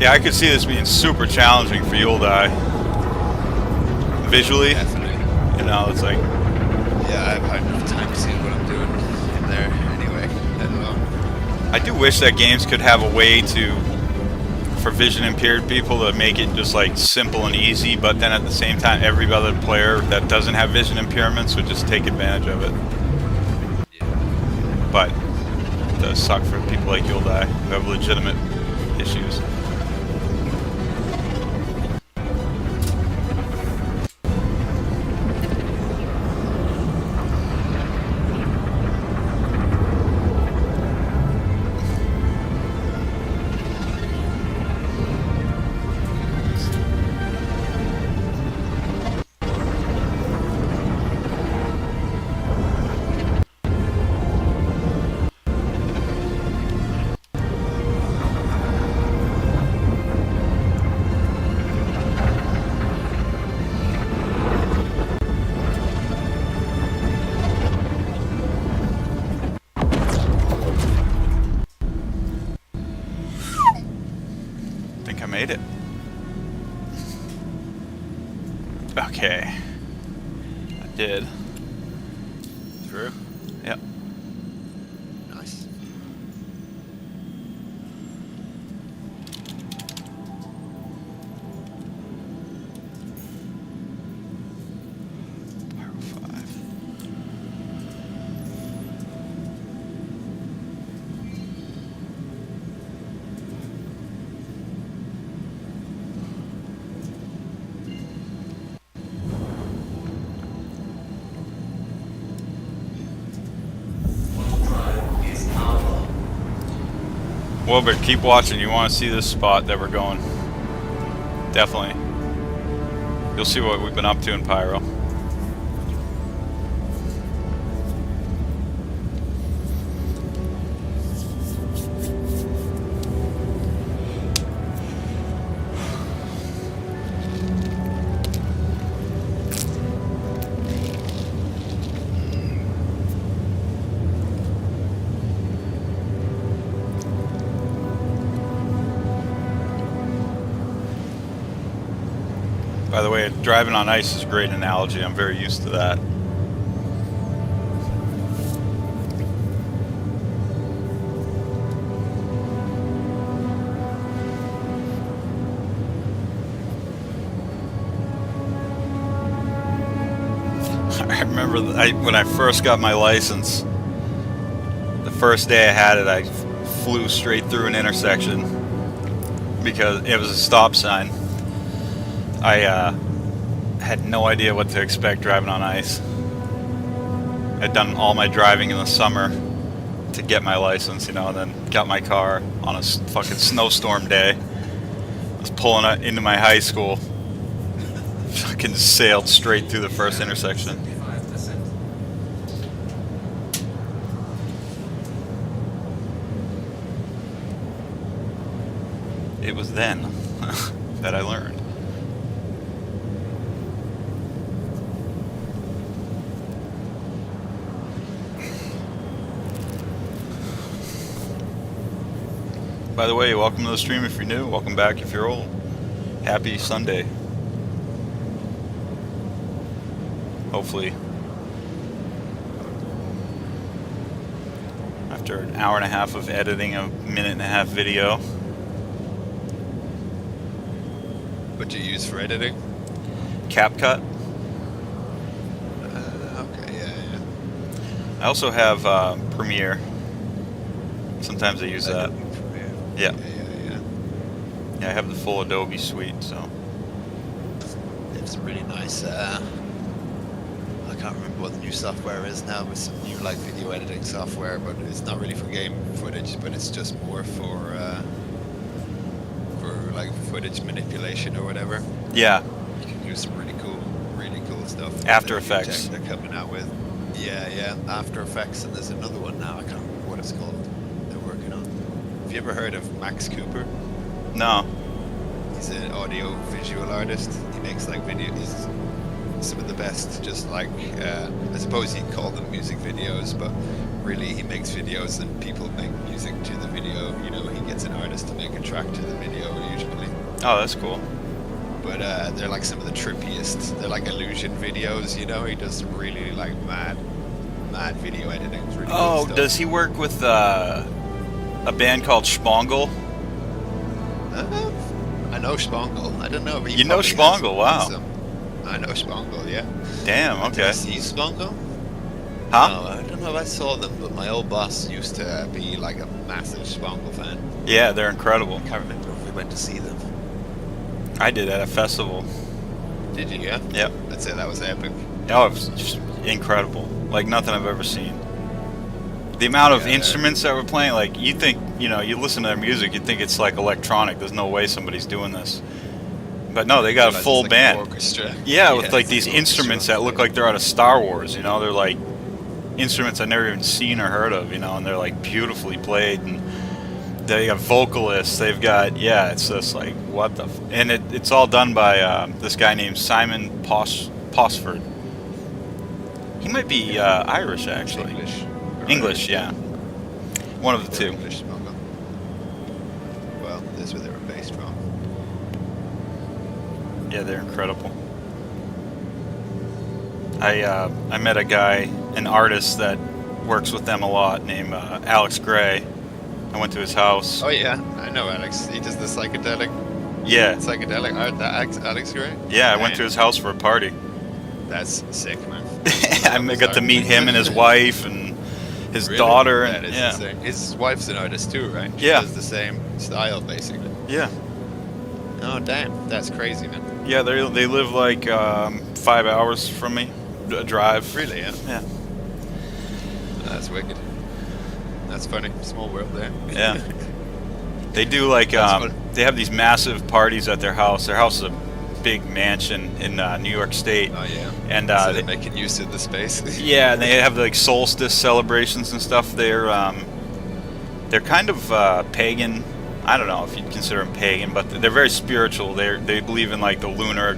S1: Yeah, I could see this being super challenging for You'll Die. Visually,
S4: Definitely.
S1: it's like,
S4: Yeah, I've had enough time to see what I'm doing in there anyway. Let alone.
S1: I do wish that games could have a way for vision impaired people to make it just like simple and easy, but then at the same time, every other player that doesn't have vision impairments would just take advantage of it. But it does suck for people like You'll Die who have legitimate issues. I made it. Okay. I did.
S4: True.
S1: Yep.
S4: Nice.
S1: Pyro 5. Well, but keep watching. You want to see this spot that we're going. Definitely. You'll see what we've been up to in Pyro. By the way, driving on ice is a great analogy. I'm very used to that. I remember when I first got my license, the first day I had it, I flew straight through an intersection because it was a stop sign. I had no idea what to expect driving on ice. I'd done all my driving in the summer to get my license, you know, and then got my car on a fucking snowstorm day. I was pulling into my high school. Fucking sailed straight through the first intersection.
S6: 75%.
S1: It was then that I learned. By the way, welcome to the stream if you're new. Welcome back if you're old. Happy Sunday. Hopefully, after an hour and a half of editing a minute and a half video.
S4: What do you use for editing?
S1: CapCut.
S4: Okay, yeah.
S1: I also have Premiere. Sometimes I use that. Yeah. Yeah, I have the full Adobe suite, so.
S7: It's a really nice, I can't remember what the new software is now, but some new like video editing software, but it's not really for game footage, but it's just more for like footage manipulation or whatever.
S1: Yeah.
S7: You can do some really cool stuff.
S1: After
S7: The new tech
S1: Effects.
S7: they're coming out with. Yeah, After Effects, and there's another one now, I can't remember what it's called, they're working on. Have you ever heard of Max Cooper?
S1: No.
S7: He's an audio visual artist. He makes like videos, some of the best, just like, I suppose you'd call them music videos, but really he makes videos and people make music to the video. You know, he gets an artist to make a track to the video usually.
S1: Oh, that's cool.
S7: But they're like some of the trippiest, they're like illusion videos, you know, he does some really like mad video editing. It's really cool stuff.
S1: Does he work with a band called Spongle?
S7: I know Spongle. I don't know. But
S1: You know Spongle, wow.
S7: I know Spongle, yeah.
S1: Damn,
S7: Did I
S1: okay.
S7: see Spongle?
S1: Huh?
S7: No, I don't know if I saw them, but my old boss used to be like a massive Spongle fan.
S1: Yeah, they're incredible.
S7: I can't remember if we went to see them.
S1: I did at a festival.
S7: Did you, yeah?
S1: Yep.
S7: I'd say that was epic.
S1: Oh, it was just incredible. Like nothing I've ever seen. The amount of
S7: Yeah,
S1: instruments that were playing, like you think, you know, you listen to their music, you think it's like electronic. There's no way somebody's doing this. But no, they got a
S7: Like,
S1: full
S7: it's like
S1: band.
S7: an orchestra.
S1: Yeah, with like
S7: it's
S1: these
S7: an
S1: instruments that
S7: orchestra.
S1: look like they're out of Star Wars, you know, they're like instruments I've never even seen or heard of, you know, and they're like beautifully played, and they got vocalists, they've got, yeah, it's just like, what the, and it's all done by this guy named Simon Posford. He might be Irish, actually. English, yeah. One of the two.
S7: English Spongle. Well, that's where they were based from.
S1: Yeah, they're incredible. I met a guy, an artist that works with them a lot, named Alex Gray. I went to his house.
S4: Oh yeah, I know Alex. He does the psychedelic
S1: Yeah,
S4: art. Alex Gray.
S1: yeah. I went
S4: Man,
S1: to his house for a party.
S4: That's sick, man.
S1: I got to meet him and his wife and his
S4: Really?
S1: daughter,
S4: That
S1: and
S4: is
S1: yeah,
S4: insane. His wife's an artist too, right? She
S1: Yeah.
S4: does the same style, basically.
S1: yeah,
S4: Oh damn, that's crazy, man.
S1: yeah. They live like 5 hours from me, a drive.
S4: Really? Yeah.
S1: Yeah,
S4: That's wicked. That's funny. Small world there.
S1: yeah. They do like
S4: That's what-
S1: they have these massive parties at their house. Their house is a big mansion in New York State.
S7: Oh yeah.
S1: And
S7: So
S1: they,
S7: they're making use of the space.
S1: yeah, and they have like solstice celebrations and stuff. They're kind of pagan. I don't know if you'd consider them pagan, but they're very spiritual. They believe in like the lunar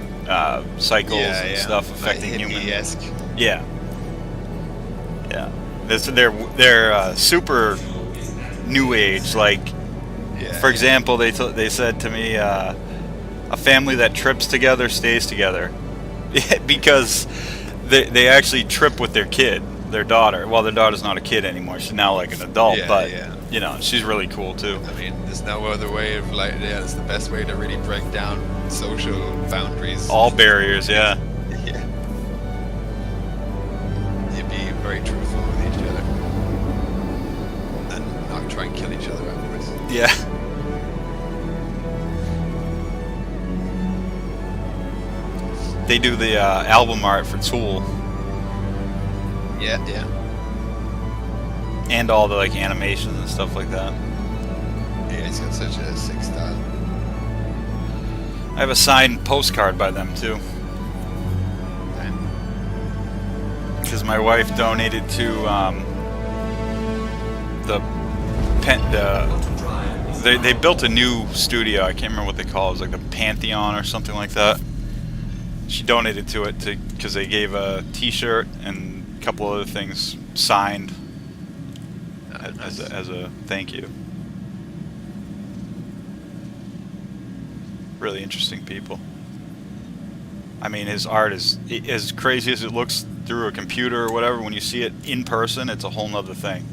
S1: cycles and stuff affecting
S7: like
S1: humans.
S7: hippie-esque.
S1: Yeah, yeah. They're super new age. Like,
S7: Yeah.
S1: for example, they said to me, a family that trips together stays together, because they actually trip with their kid, their daughter. Well, their daughter's not a kid anymore; she's now like an adult.
S7: Yeah,
S1: but
S7: yeah.
S1: you know, she's really cool too.
S7: I mean, there's no other way of like, yeah, it's the best way to really break down social boundaries.
S1: All barriers, yeah.
S7: Yeah. You'd be very truthful with each other. And not try and kill each other afterwards.
S1: Yeah. They do the album art for Tool
S7: Yeah, yeah.
S1: and all the like animations and stuff like that.
S7: Yeah, it's got such a sick style.
S1: I have a signed postcard by them too,
S7: Damn.
S1: because my wife donated to they built a new studio. I can't remember what they call it. It was like the Pantheon or something like that. She donated to it because they gave a T-shirt and a couple other things signed as a thank you. Really interesting people. I mean, his art is as crazy as it looks through a computer or whatever. When you see it in person, it's a whole nother thing.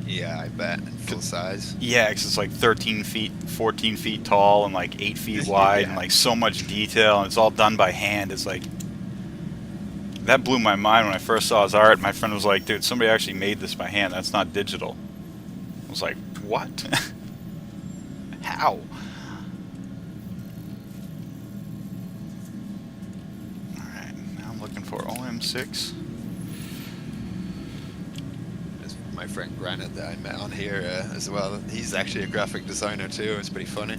S7: Yeah, I bet. And full size.
S1: Yeah, 'cause it's like 13 feet, 14 feet tall, and like 8 feet wide, and like so much detail, and it's all done by hand. It's like, that blew my mind when I first saw his art. My friend was like, dude, somebody actually made this by hand. That's not digital. I was like, what? How? Alright, now I'm looking for OM6.
S7: There's my friend Granite that I met on here as well. He's actually a graphic designer too. It's pretty funny.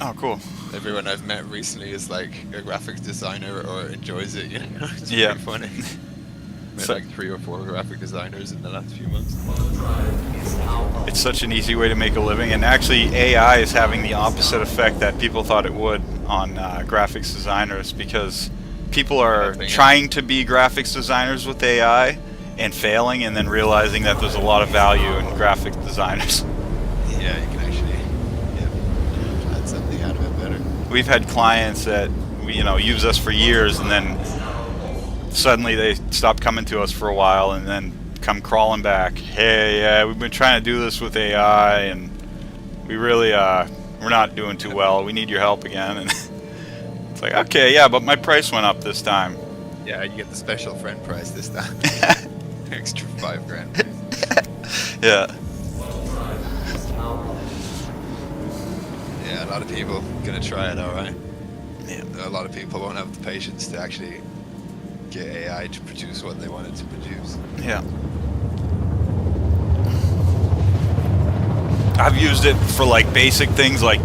S1: Oh, cool.
S7: Everyone I've met recently is like a graphic designer or enjoys it, you know? It's
S1: Yeah.
S7: pretty funny. Met
S1: So-
S7: like 3 or 4 graphic designers in the last few months.
S1: It's such an easy way to make a living, and actually AI is having the opposite effect that people thought it would on graphics designers, because people are trying to be graphics designers with AI and failing, and then realizing that there's a lot of value in graphic designers.
S7: Yeah, you can actually add something out of it better.
S1: We've had clients that use us for years, and then suddenly they stop coming to us for a while, and then come crawling back. Hey, yeah, we've been trying to do this with AI, and we really we're not doing too well. We need your help again. And it's like, okay, yeah, but my price went up this time.
S7: Yeah, you get the special friend price this time. Extra $5,000.
S1: Yeah.
S7: Yeah, a lot of people gonna try it, alright.
S1: Yeah.
S7: A lot of people won't have the patience to actually get AI to produce what they wanted to produce.
S1: Yeah. I've used it for like basic things like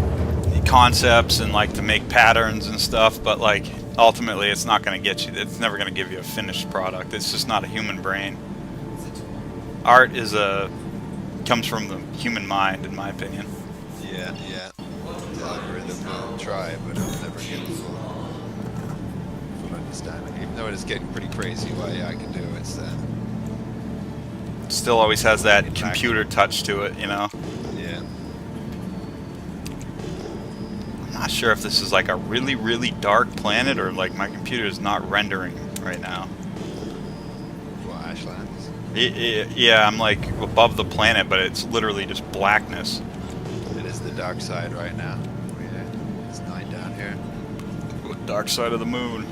S1: concepts and like to make patterns and stuff, but like ultimately it's not going to get you, it's never going to give you a finished product. It's just not a human brain. Art comes from the human mind, in my opinion.
S7: Yeah, yeah. The algorithm will try, but it'll never get the full understanding. Even though it is getting pretty crazy what AI can do, it's
S1: Still always has that computer touch to it, you know?
S7: yeah.
S1: I'm not sure if this is like a really, really dark planet, or like my computer is not rendering right now.
S7: What, Ashlands?
S1: Yeah, I'm like above the planet, but it's literally just blackness.
S7: It is the dark side right now. Yeah, it's 9 down here.
S1: Dark side of the moon.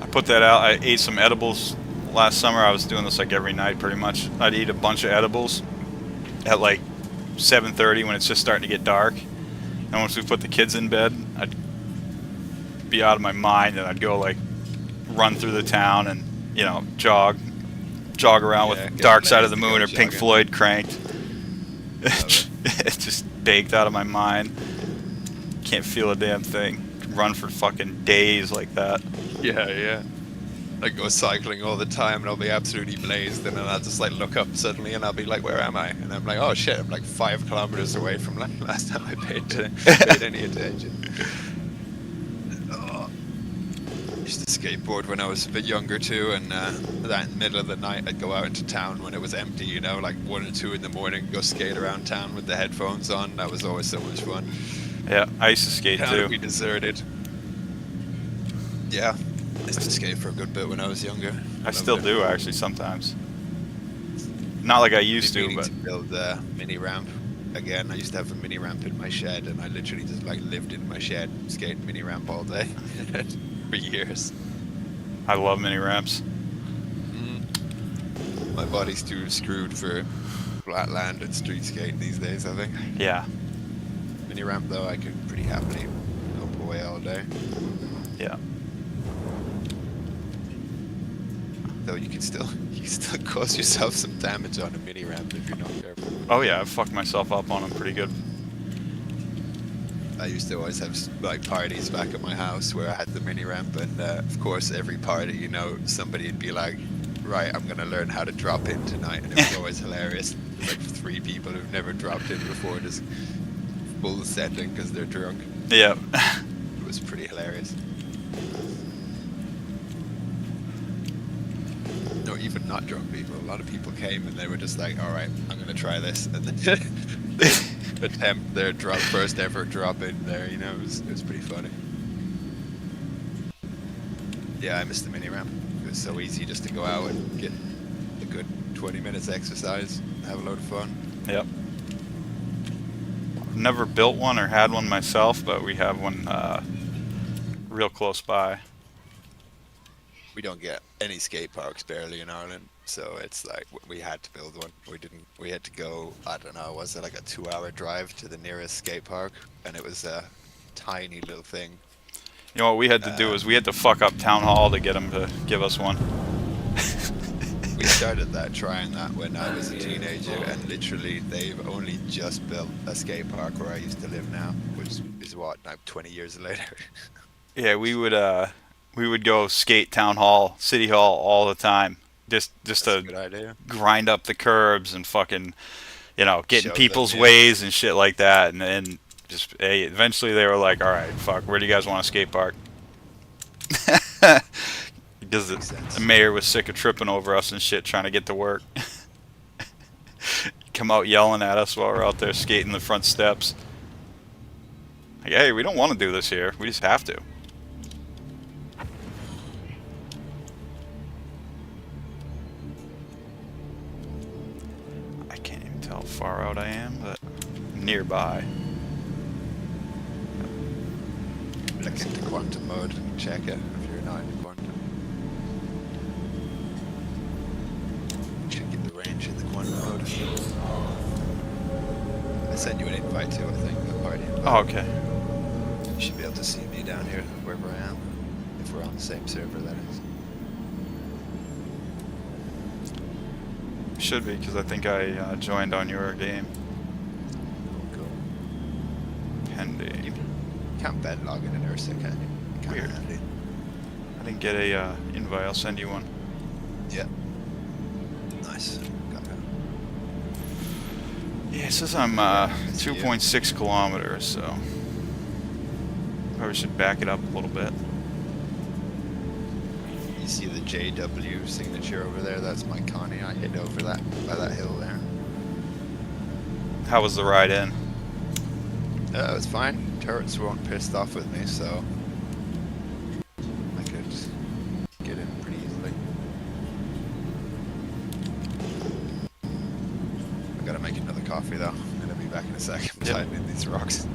S1: I put that out. I ate some edibles last summer. I was doing this like every night pretty much. I'd eat a bunch of edibles at like 7:30 when it's just starting to get dark. And once we put the kids in bed, I'd be out of my mind, and I'd go like run through the town and jog around
S7: Yeah,
S1: with
S7: get
S1: Dark
S7: the
S1: Side of the
S7: ladies to
S1: Moon
S7: go
S1: or Pink
S7: jogging.
S1: Floyd cranked.
S7: Love
S1: It's just baked out of my mind. Can't feel a damn thing. Run for fucking days like that.
S7: Yeah, yeah. I go cycling all the time and I'll be absolutely blazed, and then I'll just like look up suddenly and I'll be like, where am I? And I'm like, oh shit, I'm like 5 kilometers away from last time I paid any attention. Oh. I used to skateboard when I was a bit younger too, and that in the middle of the night I'd go out into town when it was empty, you know, like 1 or 2 in the morning, go skate around town with the headphones on. That was always so much fun.
S1: Yeah, I used to skate
S7: Town would
S1: too.
S7: be deserted. Yeah, I used to skate for a good bit when I was younger.
S1: I still do actually sometimes. Not like I used to, but
S7: to build a mini ramp again. I used to have a mini ramp in my shed, and I literally just like lived in my shed, skating mini ramp all day for years.
S1: I love mini ramps.
S7: My body's too screwed for flat land and street skating these days, I think.
S1: Yeah,
S7: Mini ramp though, I could pretty happily up away all day.
S1: yeah.
S7: Though you can still cause yourself some damage on a mini ramp if you're not careful.
S1: Oh yeah, I fucked myself up on them pretty good.
S7: I used to always have like parties back at my house where I had the mini ramp, and of course every party, you know, somebody would be like, right, I'm gonna learn how to drop in tonight, and it was always hilarious. Like 3 people who've never dropped in before just full sending because they're drunk.
S1: Yeah.
S7: It was pretty hilarious. No, even not drunk people. A lot of people came and they were just like, all right, I'm gonna try this, and then they attempt their first ever drop in there. You know, it was pretty funny. Yeah, I missed the mini ramp. It was so easy just to go out and get a good 20 minutes exercise, have a load of fun.
S1: Yep. Never built one or had one myself, but we have one real close by.
S7: We don't get any skate parks barely in Ireland, so it's like we had to build one. We had to go, I don't know, was it like a 2-hour drive to the nearest skate park, and it was a tiny little thing.
S1: You know what we had to do is we had to fuck up town hall to get them to give us one.
S7: We started trying that when I was a teenager, and literally they've only just built a skate park where I used to live now, which is what, now 20 years later.
S1: Yeah, we would go skate town hall, city hall all the time, just
S7: That's a
S1: to
S7: good idea.
S1: grind up the curbs and fucking, you know, get in
S7: Show
S1: people's
S7: them, yeah.
S1: ways and shit like that. And just hey, eventually they were like, all right, fuck, where do you guys want a skate park? Because
S7: Makes sense.
S1: the mayor was sick of tripping over us and shit trying to get to work. Come out yelling at us while we're out there skating the front steps. Like, hey, we don't want to do this here. We just have to. I can't even tell how far out I am, but I'm nearby.
S7: Look into quantum mode and check it if you're not in quantum. Should get the range in the quantum mode. I sent you an invite too, I think, a party invite.
S1: Oh, okay.
S7: You should be able to see me down here wherever I am, if we're on the same server, that is.
S1: Should be, because I think I joined on your game.
S7: Cool.
S1: Pending.
S7: You can't bed log in Ursa, can you? Can't
S1: Weird.
S7: have it.
S1: I didn't get a invite. I'll send you one.
S7: Yeah. Nice. Got it.
S1: Yeah, it says I'm 2.6 kilometers, so probably should back it up a little bit.
S7: You see the JW signature over there? That's my Connie. I hid over that by that hill there.
S1: How was the ride in?
S7: It was fine. Turrets weren't pissed off with me, so I could get in pretty easily. I gotta make another coffee though. I'm gonna be back in a second. I'm
S1: Yep.
S7: tightening these rocks.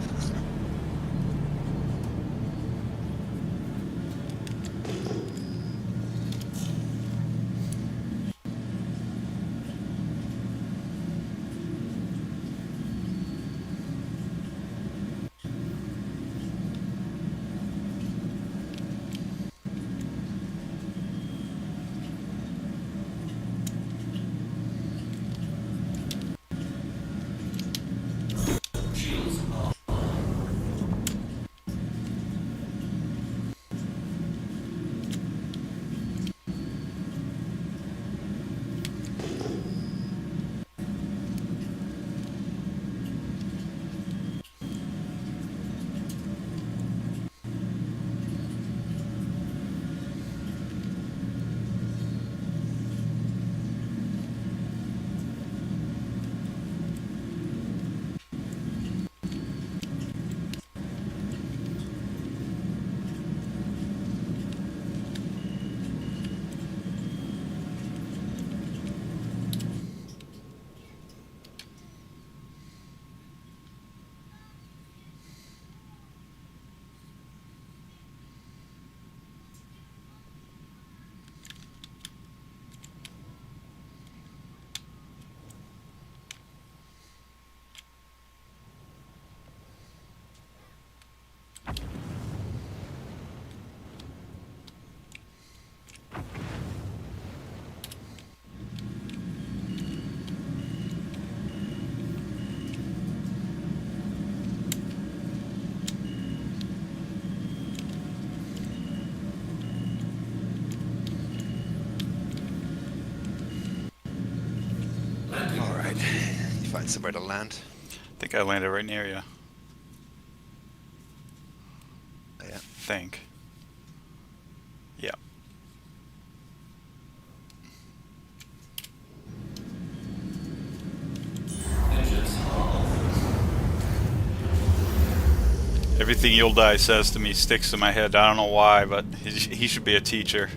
S7: find somewhere to land.
S1: I think I landed right near you.
S7: Yeah.
S1: Think. Yeah. Everything You'll Die says to me sticks to my head. I don't know why, but he should be a teacher.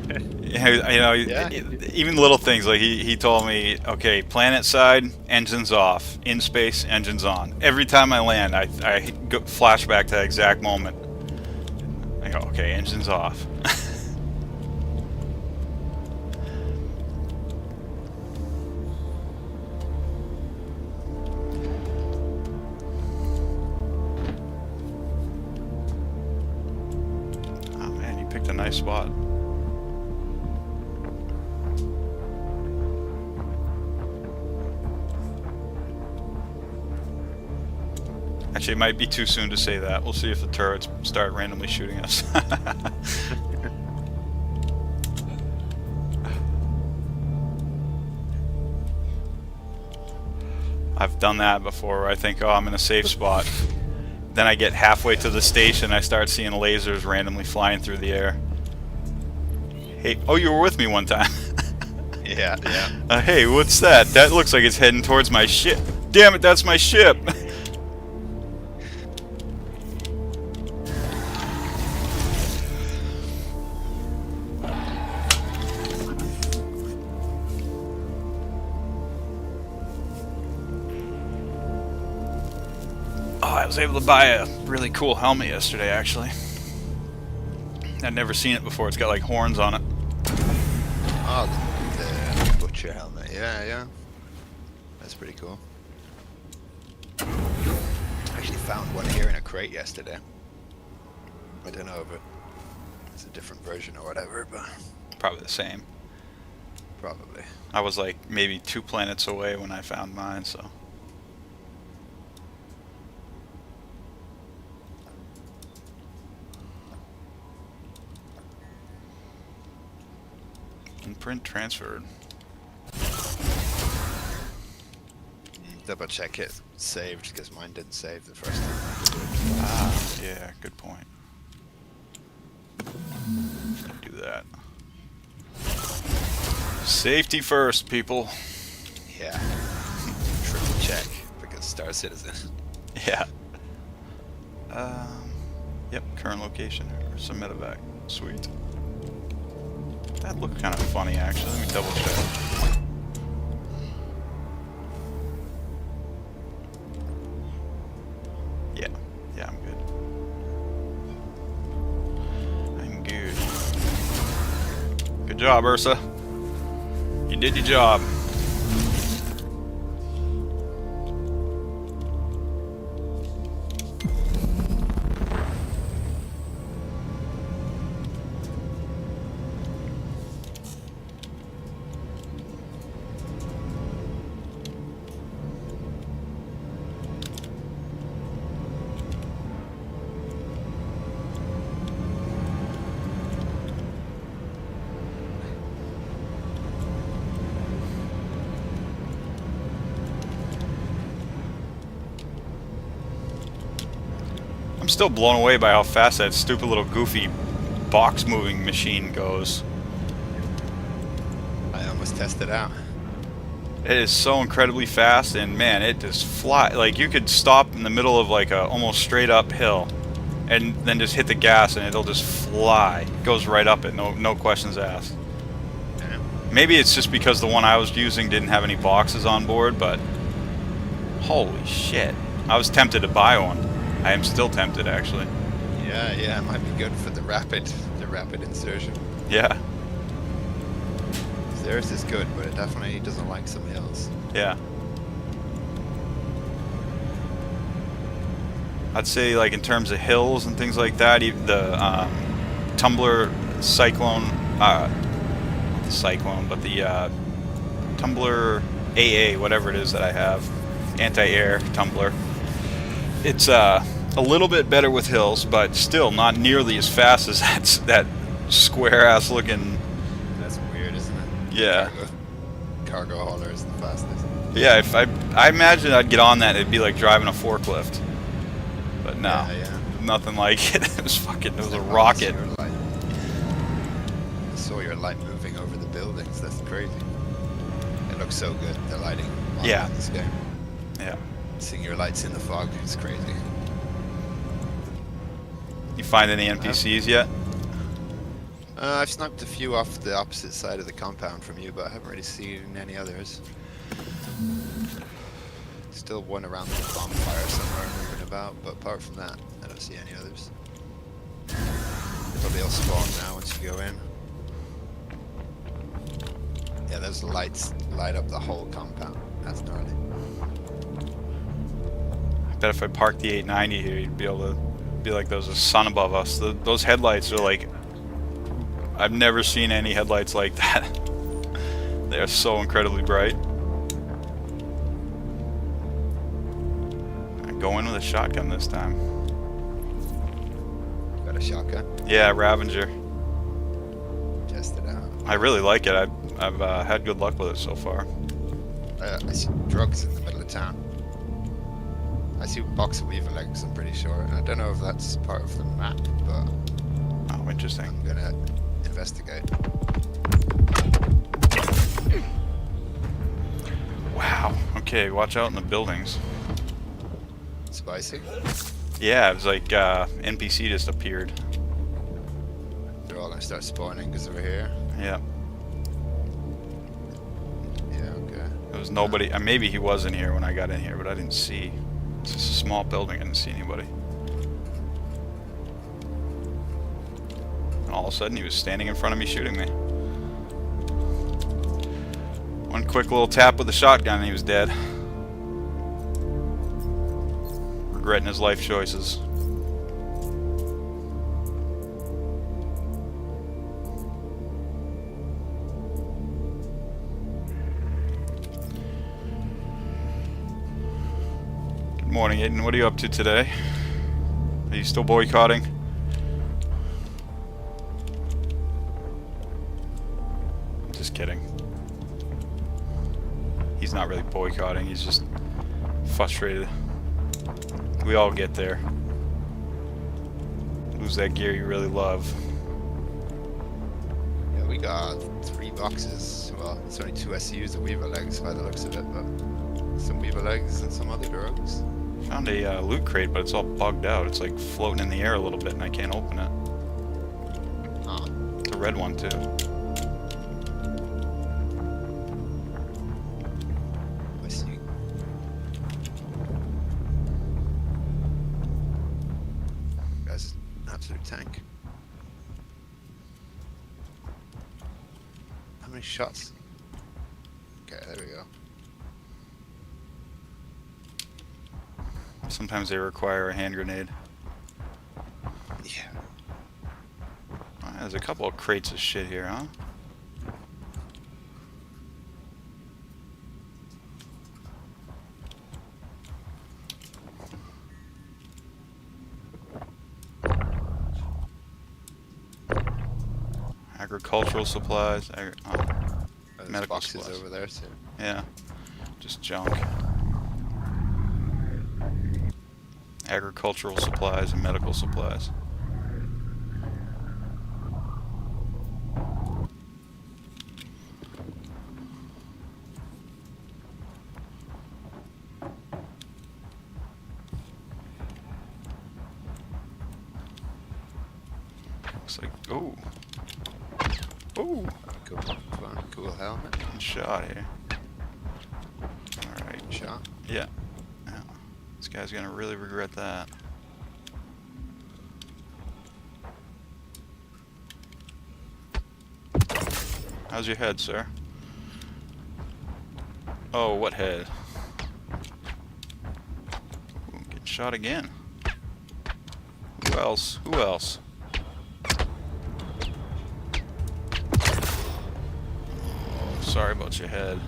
S1: You know,
S7: Yeah.
S1: even little things like he told me, okay, planet side, engines off. In space, engines on. Every time I land, I go flash back to that exact moment. I go, okay, engines off. Oh man, you picked a nice spot. Actually, it might be too soon to say that. We'll see if the turrets start randomly shooting us. I've done that before where I think, oh, I'm in a safe spot. Then I get halfway to the station, I start seeing lasers randomly flying through the air. Hey, oh, you were with me one time.
S7: Yeah, yeah.
S1: Hey, what's that? That looks like it's heading towards my ship. Damn it, that's my ship! I was able to buy a really cool helmet yesterday, actually. I'd never seen it before. It's got like horns on it.
S7: Oh, the butcher helmet. Yeah, yeah. That's pretty cool. I actually found one here in a crate yesterday. I don't know if it's a different version or whatever, but
S1: Probably the same.
S7: probably.
S1: I was like maybe 2 planets away when I found mine, so. Imprint transferred.
S7: Double check it saved because mine didn't save the first time.
S1: Ah, yeah, good point. Do that. Safety first, people.
S7: Yeah. Triple check because Star Citizen.
S1: Yeah. Yep, current location or some medevac. Sweet. That looked kind of funny, actually. Let me double check. Yeah. Yeah, I'm good. I'm good. Good job, Ursa. You did your job. I'm still blown away by how fast that stupid little goofy box moving machine goes.
S7: I almost tested out.
S1: It is so incredibly fast, and man, it just fly. Like you could stop in the middle of like a almost straight up hill, and then just hit the gas, and it'll just fly. It goes right up it, no questions asked.
S7: Yeah.
S1: Maybe it's just because the one I was using didn't have any boxes on board, but holy shit, I was tempted to buy one. I am still tempted, actually.
S7: Yeah, yeah, it might be good for the rapid insertion.
S1: Yeah,
S7: Theirs is good, but it definitely doesn't like some hills.
S1: yeah. I'd say, like, in terms of hills and things like that, the Tumbler Cyclone, not the Cyclone, but the Tumbler AA, whatever it is that I have, anti-air tumbler. It's a little bit better with hills, but still not nearly as fast as that square-ass looking.
S7: That's weird, isn't it?
S1: Yeah.
S7: Cargo hauler is the fastest.
S1: Yeah, if I imagine I'd get on that, it'd be like driving a forklift. But no,
S7: Yeah.
S1: nothing like it. It was fucking, it was a
S7: Oh,
S1: rocket.
S7: I saw your light moving over the buildings. That's crazy. It looks so good. The lighting
S1: Yeah.
S7: on this game.
S1: Yeah.
S7: Seeing your lights in the fog is crazy.
S1: You find any NPCs yet?
S7: I've sniped a few off the opposite side of the compound from you, but I haven't really seen any others. Still one around the bonfire somewhere moving about, but apart from that, I don't see any others. Probably all spawn now once you go in. Yeah, those lights light up the whole compound. That's gnarly.
S1: I bet if I parked the 890 here, you'd be able to be like, there's a sun above us. Those headlights are like, I've never seen any headlights like that. They are so incredibly bright. I go in with a shotgun this time.
S7: Got a shotgun.
S1: Yeah, Ravager.
S7: Test it out.
S1: I really like it. I've had good luck with it so far.
S7: I see drugs in the middle of town. I see a box of weaver legs, I'm pretty sure. I don't know if that's part of the map, but
S1: Oh, interesting.
S7: I'm gonna investigate.
S1: Wow. Okay, watch out in the buildings.
S7: Spicy.
S1: Yeah, it was like NPC just appeared.
S7: They're all gonna start spawning because we're here.
S1: Yeah.
S7: Yeah, okay.
S1: There was nobody. Maybe he was in here when I got in here, but I didn't see. It's just a small building. I didn't see anybody. And all of a sudden, he was standing in front of me shooting me. One quick little tap with the shotgun, and he was dead. Regretting his life choices. Good morning, Aiden. What are you up to today? Are you still boycotting? Just kidding. He's not really boycotting, he's just frustrated. We all get there. Lose that gear you really love.
S7: Yeah, we got 3 boxes. Well, it's only 2 SUs of weaver legs by the looks of it, but some weaver legs and some other drugs.
S1: Found a loot crate, but it's all bugged out. It's like floating in the air a little bit and I can't open it.
S7: Oh,
S1: It's a red one too.
S7: I see. Guy's an absolute tank. How many shots? Okay, there we go.
S1: Sometimes they require a hand grenade.
S7: Yeah.
S1: There's a couple of crates of shit here, huh? Agricultural supplies.
S7: There's
S1: Medical
S7: boxes
S1: supplies.
S7: over there too.
S1: Yeah, just junk. Agricultural supplies and medical supplies. Looks like, oh,
S7: Cool helmet.
S1: good shot here. All right,
S7: Shot.
S1: yeah. This guy's gonna really regret that. How's your head, sir? Oh, what head? Ooh, getting shot again. Who else? Who else? Oh, sorry about your head.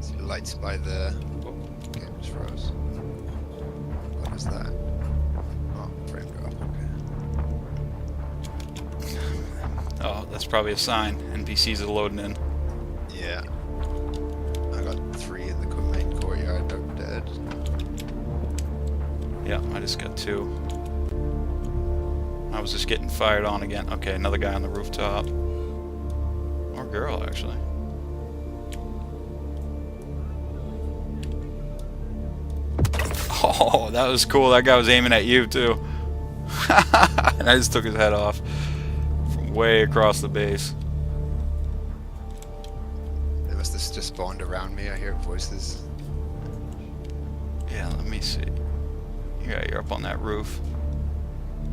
S7: See the lights by the. Oh, okay, it just froze. What was that?
S1: Oh, that's probably a sign. NPCs are loading in.
S7: Yeah. I got 3 in the main courtyard. They're dead.
S1: Yeah, I just got 2. I was just getting fired on again. Okay, another guy on the rooftop. Or girl, actually. Oh, that was cool. That guy was aiming at you, too. And I just took his head off from way across the base.
S7: They must have just spawned around me. I hear voices.
S1: Yeah, let me see. Yeah, you're up on that roof.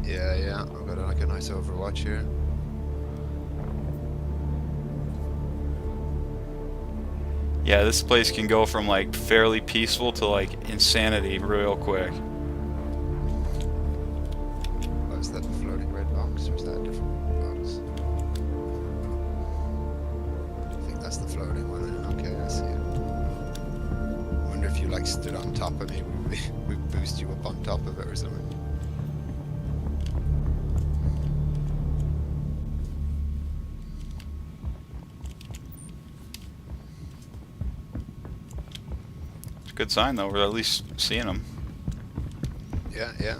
S7: Yeah, yeah. I've got like a nice overwatch here.
S1: Yeah, this place can go from like fairly peaceful to like insanity real quick.
S7: Oh, is that the floating red box or is that a different box? I think that's the floating one. Okay, I see it. I wonder if you like stood on top of me, we boost you up on top of it or something.
S1: It's a good sign though, we're at least seeing them.
S7: Yeah, yeah.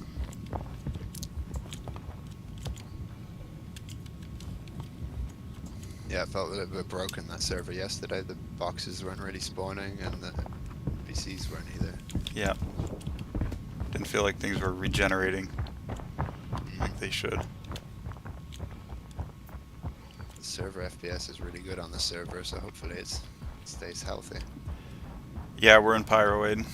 S7: Yeah, it felt a little bit broken, that server yesterday. The boxes weren't really spawning and the PCs weren't either.
S1: Yeah. Didn't feel like things were regenerating like they should.
S7: The server FPS is really good on the server, so hopefully it stays healthy.
S1: Yeah, we're in Pyroid.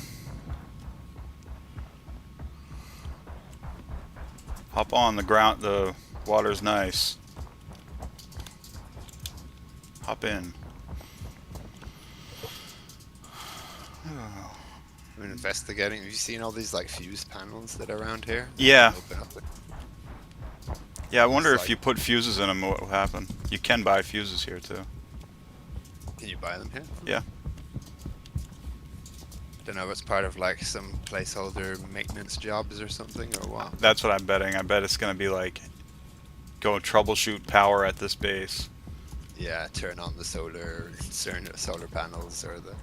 S1: Hop on the ground, the water's nice. Hop in.
S7: I'm investigating. Have you seen all these like fuse panels that are around here?
S1: Yeah.
S7: Open up
S1: Yeah, I wonder
S7: It's
S1: if
S7: like-
S1: you put fuses in them, what will happen. You can buy fuses here too.
S7: Can you buy them here?
S1: Yeah.
S7: Don't know if it's part of like some placeholder maintenance jobs or something or what.
S1: That's what I'm betting. I bet it's gonna be like, go troubleshoot power at this base.
S7: Yeah, turn on the solar panels or the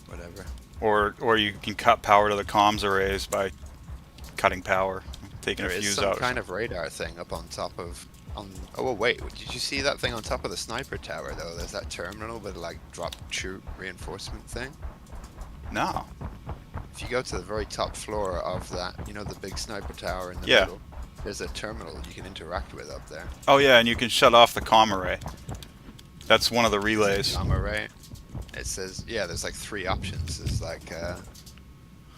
S7: whatever.
S1: Or you can cut power to the comms arrays by cutting power, taking
S7: There
S1: a
S7: is
S1: fuse
S7: some
S1: out.
S7: kind of radar thing up on top of. Oh well, wait, did you see that thing on top of the sniper tower though? There's that terminal with like drop troop reinforcement thing.
S1: No.
S7: If you go to the very top floor of that, you know, the big sniper tower in the
S1: Yeah.
S7: middle, there's a terminal you can interact with up there.
S1: Oh yeah, and you can shut off the comm array. That's one of the relays.
S7: Array. It says, yeah, there's like 3 options. There's like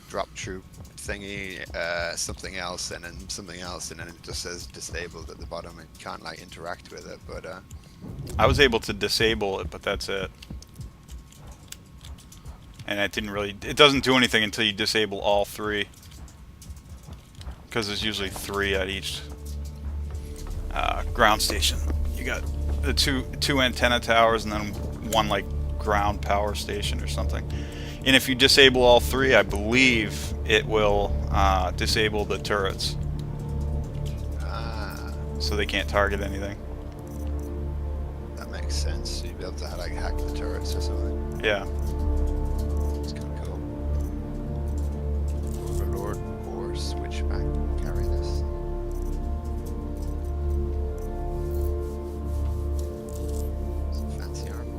S7: drop troop thingy, something else, and then something else, and then it just says disabled at the bottom. And you can't like interact with it, but
S1: I was able to disable it, but that's it. And it doesn't do anything until you disable all 3. Because there's usually 3 at each ground station. You got the two antenna towers and then 1 like ground power station or something. And if you disable all 3, I believe it will disable the turrets. So they can't target anything.
S7: that makes sense. So you'd be able to like hack the turrets or something.
S1: Yeah.
S7: It's kind of cool. Overlord or switchback carry this. Some fancy armor.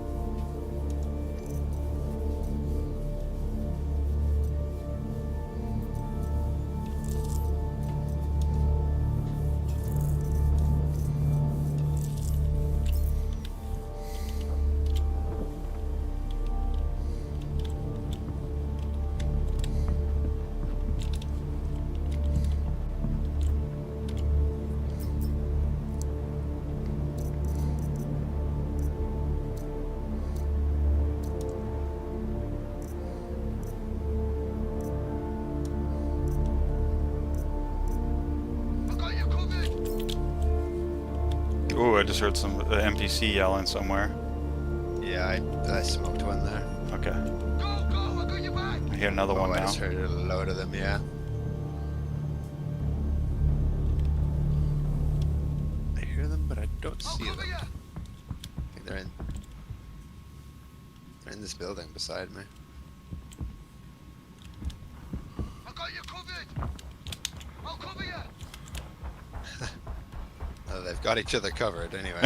S1: Ooh, I just heard some NPC yelling somewhere.
S7: Yeah, I smoked one there.
S1: Okay. I hear another one
S7: I
S1: now.
S7: just heard a load of them, yeah.
S4: don't see them. I think they're in this building beside me.
S8: I got you covered. I'll cover you.
S4: Oh, they've got each other covered anyway.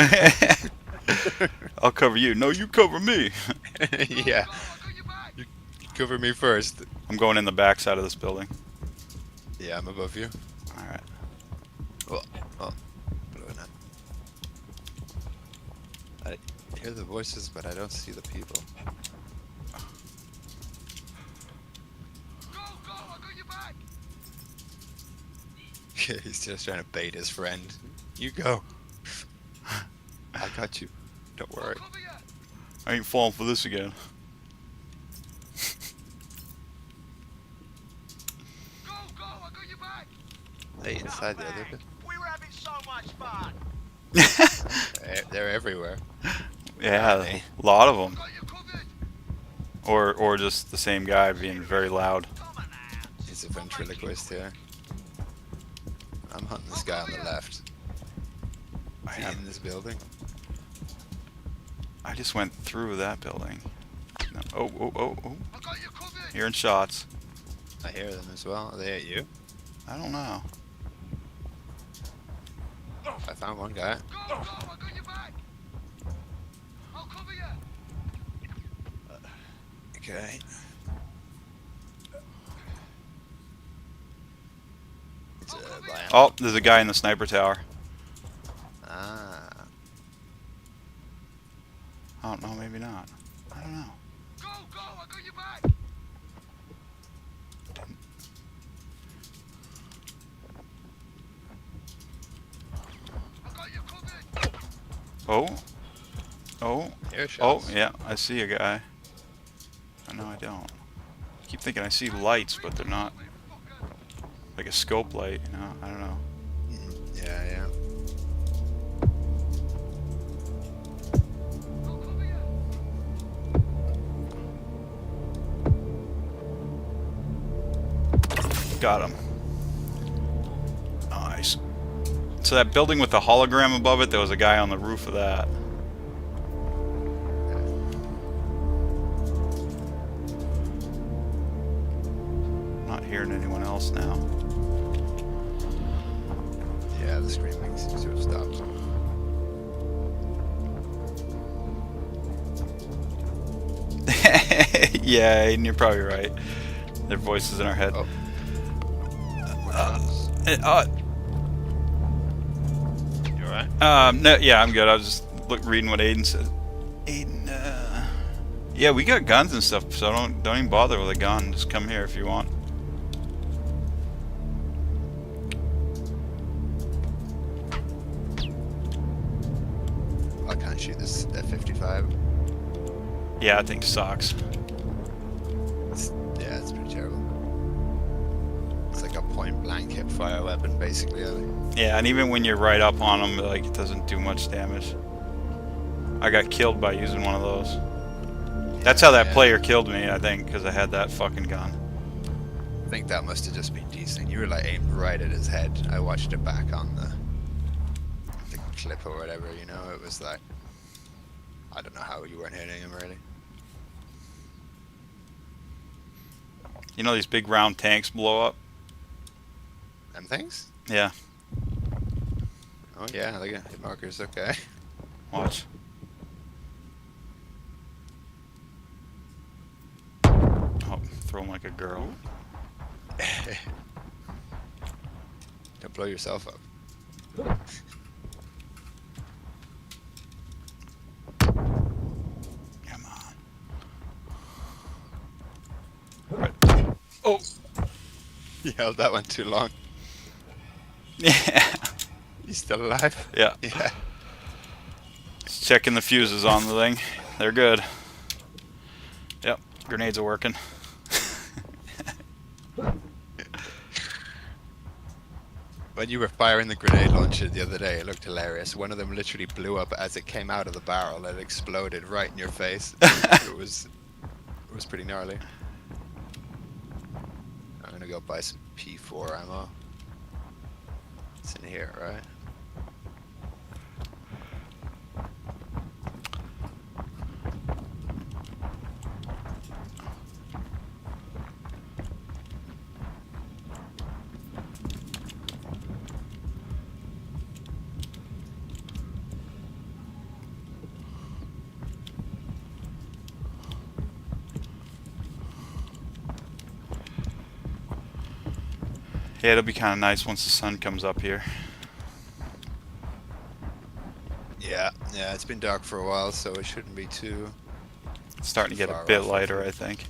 S1: I'll cover you. No, you cover me.
S4: Yeah. You cover me first.
S1: I'm going in the back side of this building.
S4: Yeah, I'm above you.
S1: Alright.
S4: Oh, blowing up. I hear the voices, but I don't see the people.
S8: Go, I got your back.
S4: He's just trying to bait his friend. You go. I got you. Don't worry.
S8: Cover you.
S1: I ain't falling for this again.
S8: Go, I got your back.
S4: They inside the other bit.
S8: We were having so much fun.
S4: They're everywhere.
S1: Yeah,
S4: Hey.
S1: a lot of them.
S8: Got you covered.
S1: Or just the same guy being very loud.
S8: Come on now.
S4: He's a ventriloquist here. I'm hunting this guy on the left. Is he in this building?
S1: I just went through that building. No. Oh.
S8: I got you covered.
S1: Hearing shots.
S4: I hear them as well. Are they at you?
S1: I don't know.
S4: I found one guy.
S8: Go, I got your back. I'll cover you.
S4: Okay. It's Lion.
S1: Oh, there's a guy in the sniper tower.
S4: Ah.
S1: I don't know, maybe not. I don't know.
S8: Go, I got your back. I got you covered.
S1: Oh,
S4: Hear shots.
S1: yeah, I see a guy. Oh, no, I don't. I keep thinking I see lights, but they're not. Like a scope light, you know? I don't know.
S4: Yeah.
S8: I'll cover you.
S1: Got him. Nice. So that building with the hologram above it, there was a guy on the roof of that. Not hearing anyone else now.
S4: Yeah, the screaming seems to have stopped.
S1: Yeah, and you're probably right. Their voices in our head.
S4: Oh. You alright?
S1: No, yeah, I'm good. I was just reading what Aiden said. Aiden, yeah, we got guns and stuff, so don't even bother with a gun. Just come here if you want.
S4: I can't shoot this F-55.
S1: Yeah, I think sucks.
S4: Yeah, it's pretty terrible. It's like a point-blank hip-fire weapon, basically.
S1: Yeah, and even when you're right up on them, like, it doesn't do much damage. I got killed by using one of those. That's how that player killed me, I think, because I had that fucking gun.
S4: I think that must have just been decent. You were like aimed right at his head. I watched it back on the clip or whatever, you know. It was like, I don't know how you weren't hitting him really.
S1: You know these big round tanks blow up?
S4: Them things?
S1: Yeah,
S4: Oh yeah, look at hit markers. Okay.
S1: watch. Oh, throw him like a girl.
S4: Don't blow yourself up.
S1: Come on. Right. Oh!
S4: You held that one too long.
S1: Yeah.
S4: You still alive?
S1: Yeah.
S4: Yeah.
S1: Just checking the fuses on the thing. They're good. Yep, grenades are working.
S4: When you were firing the grenade launcher the other day, it looked hilarious. One of them literally blew up as it came out of the barrel. It exploded right in your face. It was pretty gnarly. I'm gonna go buy some P4 ammo. It's in here, right?
S1: Yeah, it'll be kind of nice once the sun comes up here.
S7: Yeah, it's been dark for a while, so it shouldn't be too.
S1: It's starting to get a
S7: Far
S1: bit
S7: off,
S1: lighter,
S7: hopefully.
S1: I think.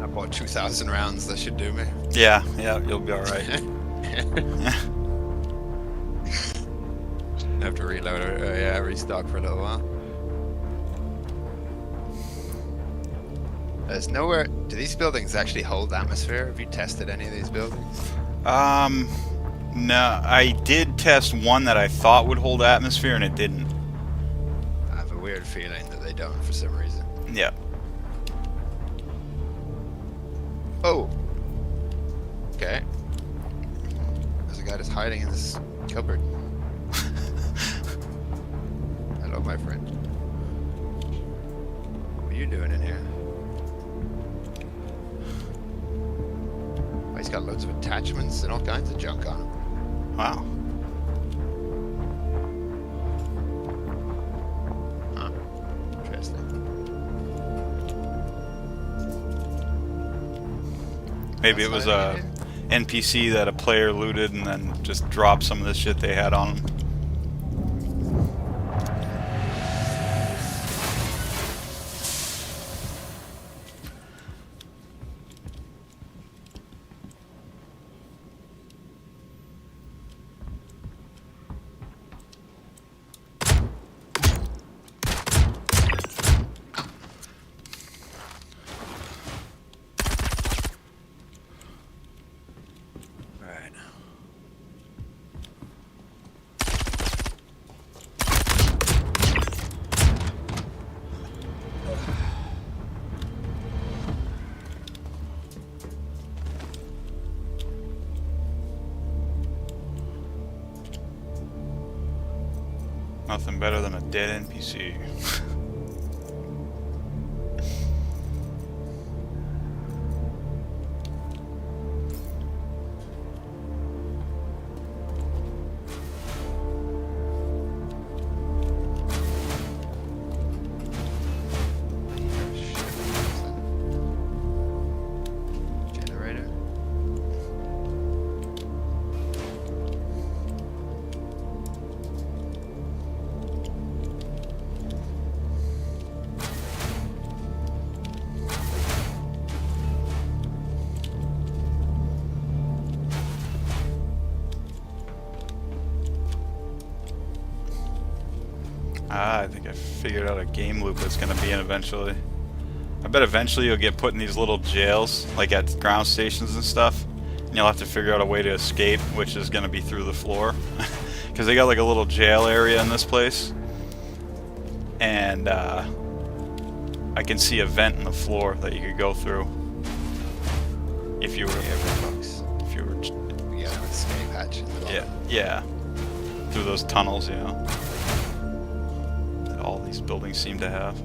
S7: I bought 2,000 rounds. That should do me.
S1: Yeah, you'll be all right.
S7: I have to reload it. Yeah, restock for a little while. There's nowhere. Do these buildings actually hold atmosphere? Have you tested any of these buildings?
S1: No, I did test one that I thought would hold atmosphere, and it didn't.
S7: I have a weird feeling that they don't for some reason.
S1: Yeah.
S7: Oh. Okay. There's a guy just hiding in this cupboard. Hello, my friend. What are you doing in here? Oh, he's got loads of attachments and all kinds of junk on him.
S1: Wow.
S7: Huh. Interesting.
S1: Maybe it was a NPC that a player looted and then just dropped some of the shit they had on them.
S7: Right.
S1: Nothing better than a dead NPC.
S7: Generator.
S1: I think I figured out a game loop that's gonna be in eventually. I bet eventually you'll get put in these little jails, like at ground stations and stuff, and you'll have to figure out a way to escape, which is gonna be through the floor. Because they got like a little jail area in this place, and I can see a vent in the floor that you could go through if you were if you were
S7: We got an escape hatch in the bottom.
S1: yeah through those tunnels, you know, that all these buildings seem to have.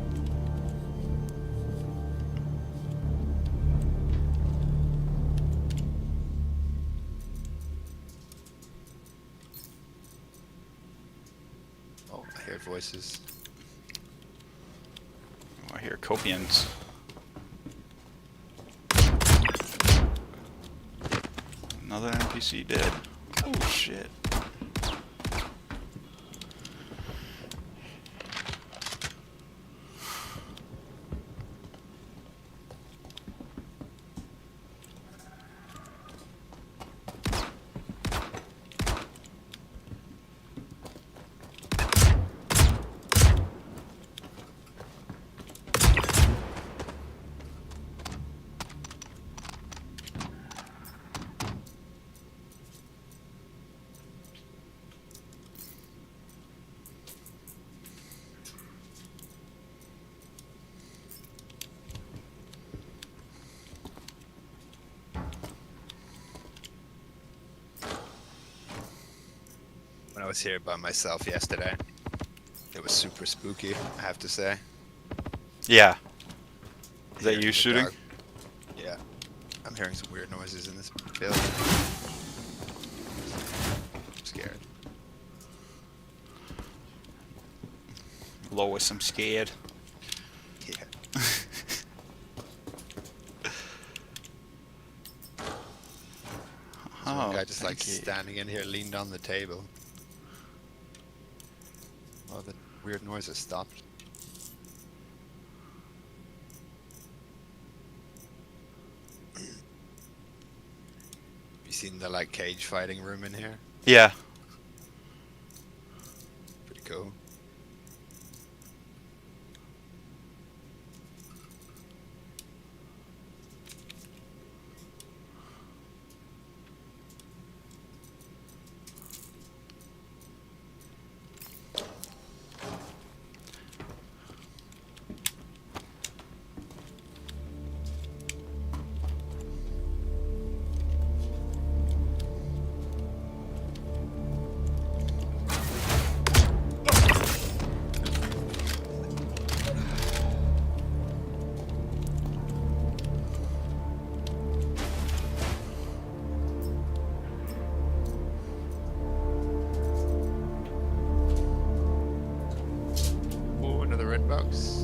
S7: Oh, I hear voices.
S1: I hear Copians. Another NPC dead. Oh shit.
S7: I was here by myself yesterday. It was super spooky, I have to say.
S1: Yeah. Is that
S7: Here in
S1: you
S7: the
S1: shooting?
S7: dark. Yeah. I'm hearing some weird noises in this building. I'm scared.
S1: Lois, I'm scared.
S7: Yeah. There's one
S1: Oh,
S7: guy just like
S1: thank you.
S7: standing in here, leaned on the table. Oh, the weird noises stopped. You seen the like cage fighting room in here?
S1: Yeah.
S7: Pretty cool. Oh, another red box.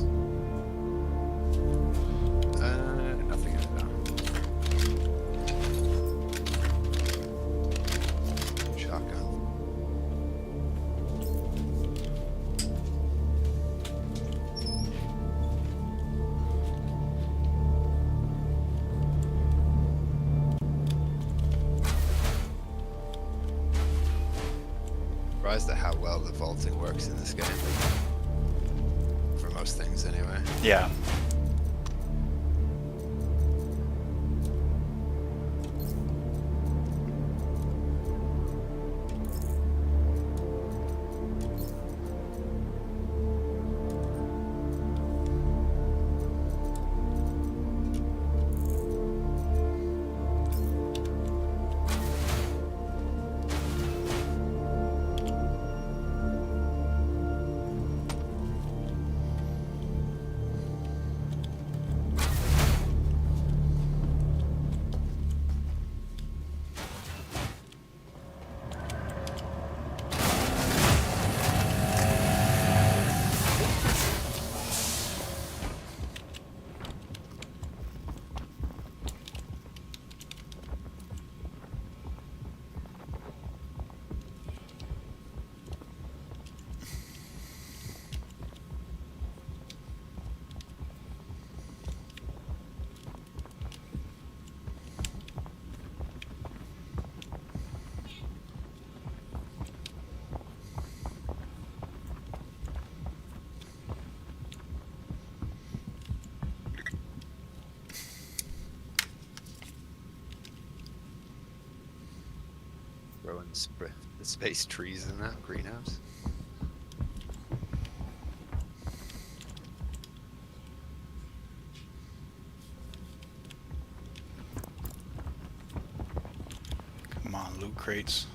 S7: Nothing in it now. Shotgun. Surprised at how well the vaulting works in this game. For most things, anyway.
S1: Yeah.
S7: Growing the space trees in that greenhouse.
S1: Come on, loot crates.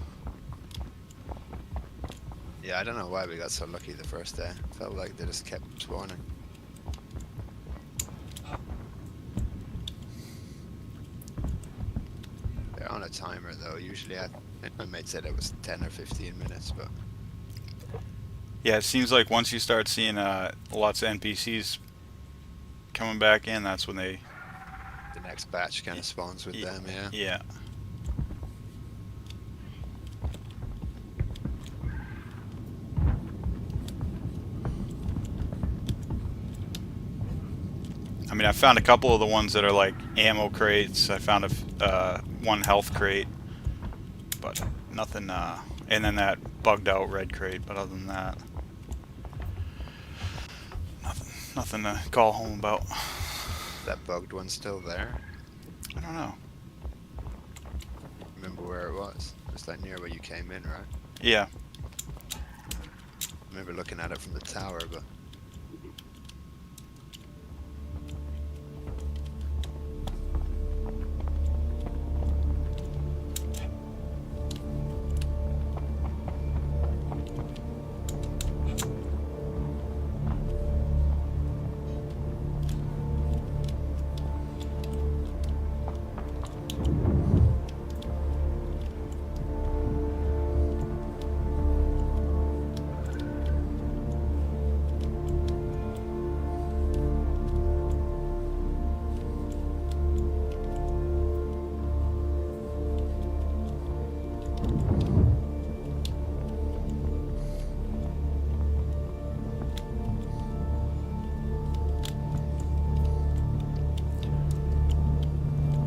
S7: Yeah, I don't know why we got so lucky the first day. Felt like they just kept spawning. They're on a timer though. Usually I think my mate said it was 10 or 15 minutes, but
S1: Yeah, it seems like once you start seeing lots of NPCs coming back in, that's when they...
S7: the next batch kind of spawns with them, yeah.
S1: Yeah. I mean, I found a couple of the ones that are like ammo crates. I found one health crate, but nothing. And then that bugged out red crate. But other than that, nothing to call home about.
S7: That bugged one still there?
S1: I don't know.
S7: Remember where it was? Just like near where you came in, right?
S1: Yeah.
S7: I remember looking at it from the tower, but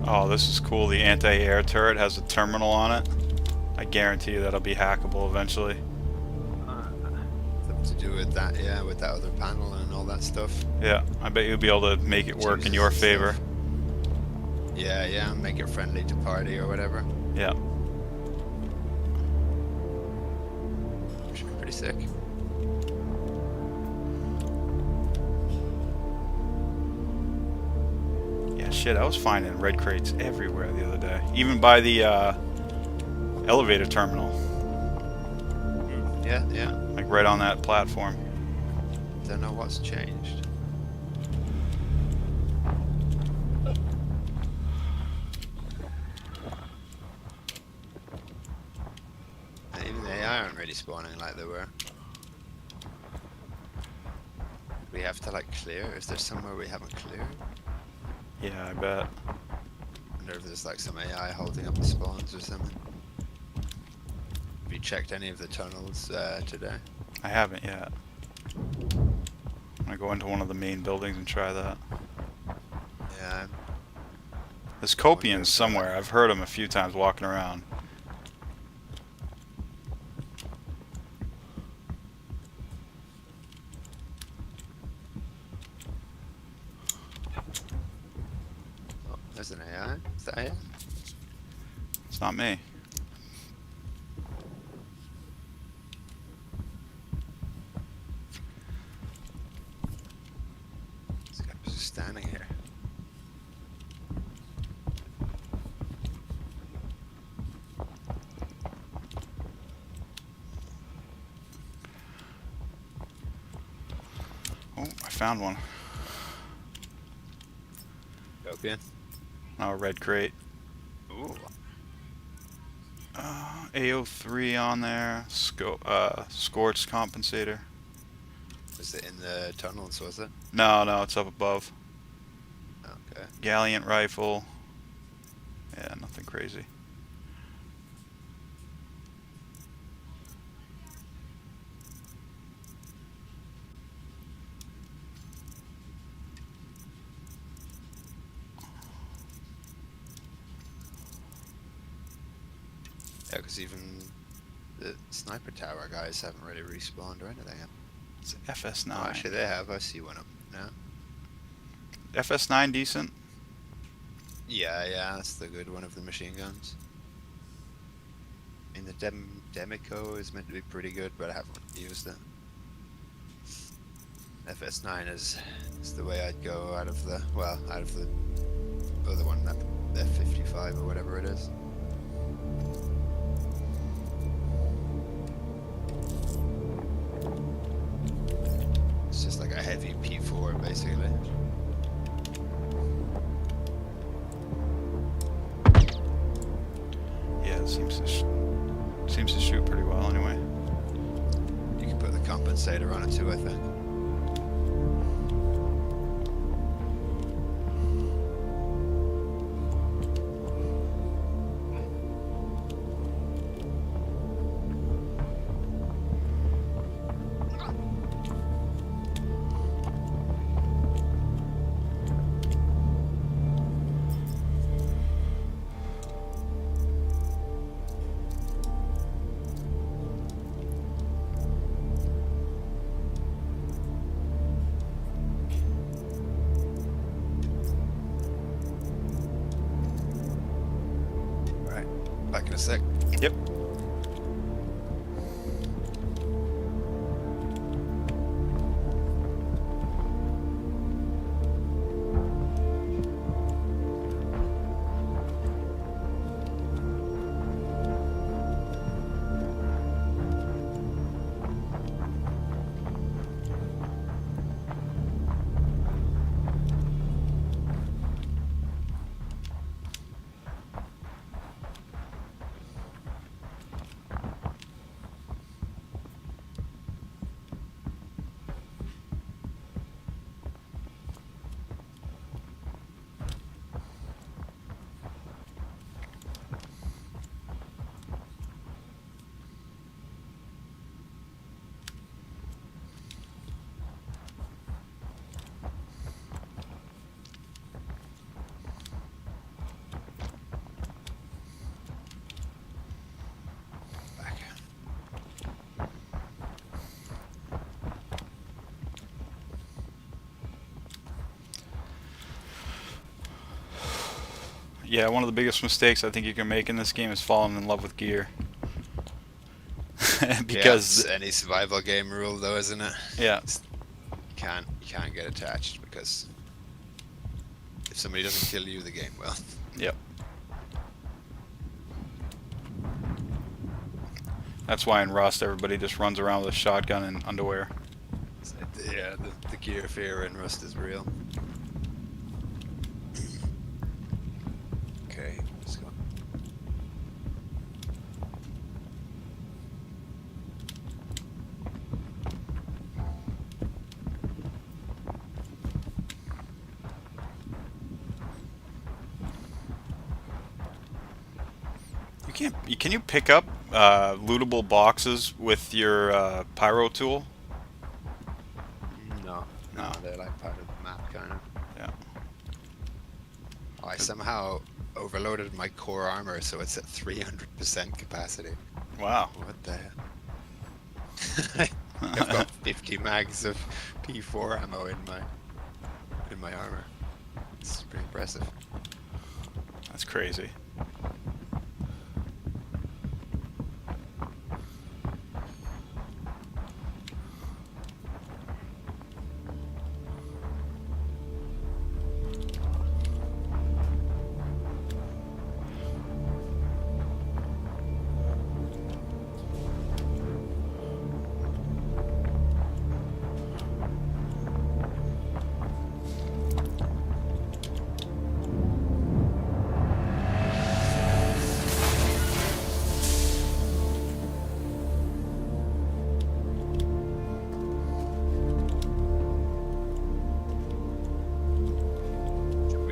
S1: Oh, this is cool. The anti-air turret has a terminal on it. I guarantee you that'll be hackable eventually.
S7: Something to do with that, yeah, with that other panel and all that stuff.
S1: Yeah, I bet you'll be able to make it work in
S7: Chooses
S1: your
S7: and
S1: favor.
S7: stuff. Yeah, yeah, make it friendly to party or whatever.
S1: Yeah.
S7: Should be pretty sick.
S1: Yeah, shit, I was finding red crates everywhere the other day. Even by the elevator terminal.
S7: Yeah, yeah.
S1: Like right on that platform.
S7: Don't know what's changed. And even the AI aren't really spawning like they were. We have to like clear. Is there somewhere we haven't cleared?
S1: Yeah, I bet.
S7: Wonder if there's like some AI holding up the spawns or something. Have you checked any of the tunnels today?
S1: I haven't yet. I'm gonna go into one of the main buildings and try that.
S7: Yeah.
S1: There's Copians somewhere. I've heard them a few times walking around.
S7: Oh, there's an AI. Is that AI?
S1: It's not me.
S7: This guy was just standing here.
S1: Oh, I found one.
S7: Copian.
S1: Oh, a red crate.
S7: Ooh.
S1: AO3 on there. Scorch compensator.
S7: Was it in the tunnels, was it?
S1: No, no, it's up above.
S7: Okay.
S1: Gallant rifle. Yeah, nothing crazy.
S7: Yeah, because even the sniper tower guys haven't really respawned or anything.
S1: It's FS9.
S7: Oh, actually, they have. I see one up now.
S1: FS9 decent?
S7: Yeah, yeah, that's the good one of the machine guns. I mean, the Demico is meant to be pretty good, but I haven't used it. FS9 is the way I'd go out of the, well, out of the other one, that F55 or whatever it is. It's just like a heavy P4, basically.
S1: Yeah, it seems to shoot pretty well anyway.
S7: You can put the compensator on it too, I think. Back in a sec.
S1: Yep. Yeah, one of the biggest mistakes I think you can make in this game is falling in love with gear. Because
S7: yeah, it's any survival game rule though, isn't it?
S1: yeah,
S7: You can't get attached because if somebody doesn't kill you, the game will.
S1: yep. That's why in Rust everybody just runs around with a shotgun and underwear.
S7: Yeah, the gear fear in Rust is real. Okay, let's go.
S1: Can you pick up lootable boxes with your pyro tool?
S7: No,
S1: No.
S7: they're like part of the map, kind of.
S1: Yeah.
S7: Oh, I somehow overloaded my core armor, so it's at 300% capacity.
S1: Wow.
S7: What the hell? I've got 50 mags of P4 ammo in my armor. It's pretty impressive.
S1: That's crazy.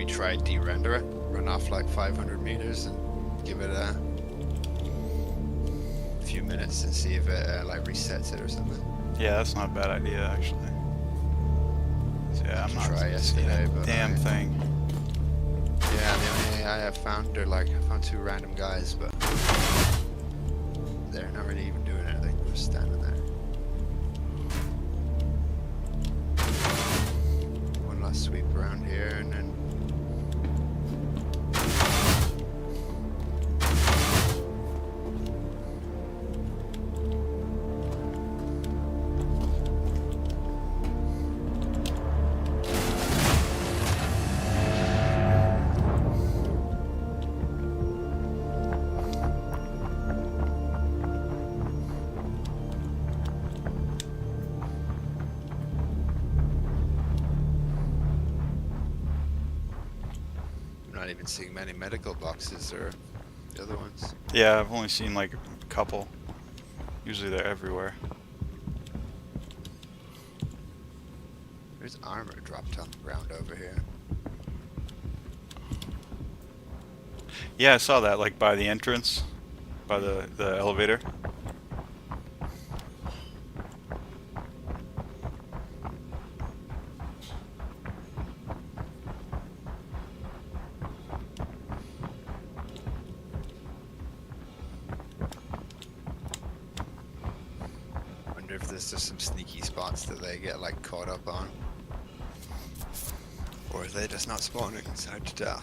S7: Try de-render it, run off like 500 meters and give it a few minutes and see if it like resets it or something.
S1: Yeah, that's not a bad idea actually. So, yeah, I'm not
S7: Try
S1: seeing
S7: yesterday,
S1: a
S7: but
S1: damn thing.
S7: Yeah, the only I have found are like I found 2 random guys, but they're not really even doing anything. They're just standing there. One last sweep around here and then. Not even seeing many medical boxes or the other ones.
S1: Yeah, I've only seen like a couple. Usually they're everywhere.
S7: There's armor dropped on the ground over here.
S1: Yeah, I saw that like by the entrance, by the elevator.
S7: Wonder if there's just some sneaky spots that they get like caught up on. Or are they just not spawning? It's hard to tell.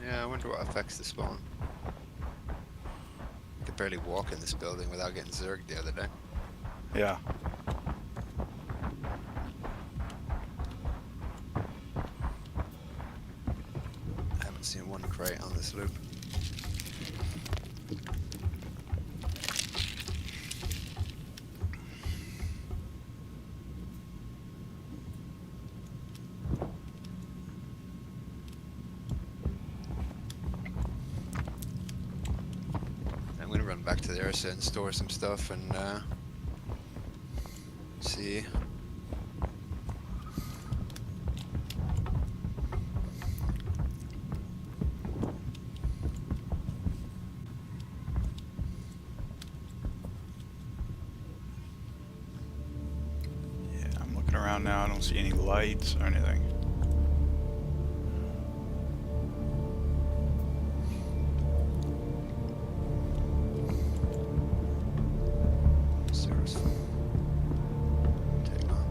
S7: Yeah, I wonder what affects the spawn. I could barely walk in this building without getting zerged the other day.
S1: Yeah.
S7: I haven't seen one crate on this loop. I'm gonna run back to the Ursa and store some stuff and see.
S1: on now. I don't see any lights or anything.
S7: Server's full. Take long.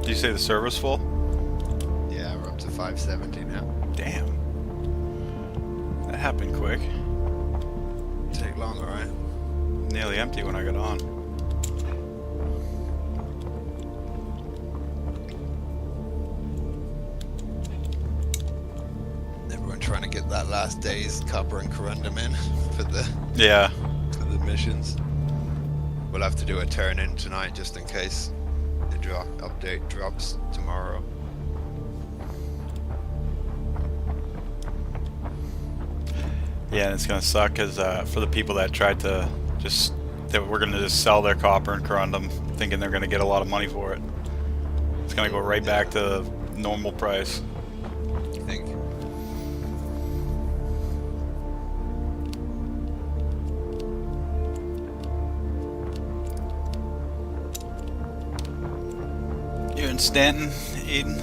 S1: Did you say the server's full?
S7: Yeah, we're up to 570 now.
S1: Damn. That happened quick.
S7: Take long, alright?
S1: Nearly empty when I got on.
S7: Everyone trying to get that last day's copper and corundum in for the
S1: Yeah.
S7: missions. We'll have to do a turn in tonight just in case the update drops tomorrow.
S1: Yeah, and it's gonna suck because for the people that tried to that we're gonna just sell their copper and corundum, thinking they're gonna get a lot of money for it. It's gonna go right back to normal price.
S7: I think.
S1: You're in Stanton, Aiden.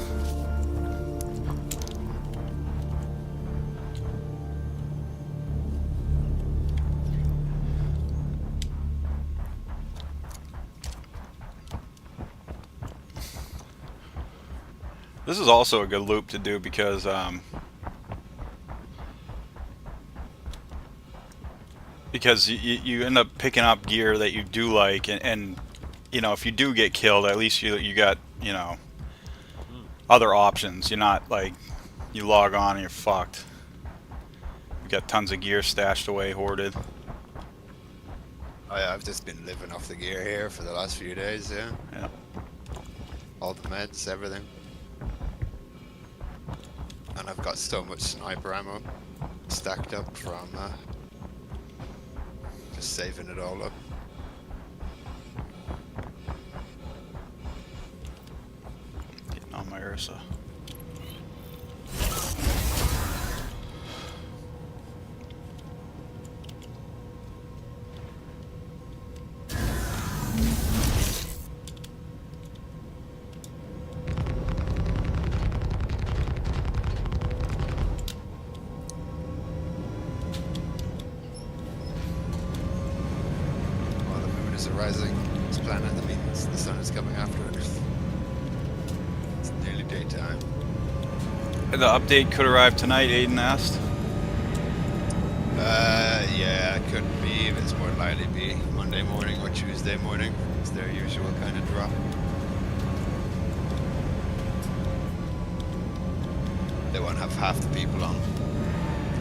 S1: This is also a good loop to do because you end up picking up gear that you do like, and you know, if you do get killed, at least you got, you know, other options. You're not like you log on and you're fucked. You got tons of gear stashed away, hoarded.
S7: Oh yeah, I've just been living off the gear here for the last few days, yeah.
S1: Yeah.
S7: All the meds, everything. And I've got so much sniper ammo stacked up from just saving it all up.
S1: Getting on my Ursa.
S7: While the moon is rising, this planet, that means the sun is coming after it. It's nearly daytime.
S1: The update could arrive tonight, Aiden asked.
S7: Yeah, it could be, but it's more likely to be Monday morning or Tuesday morning. It's their usual kind of drop. They won't have half the people on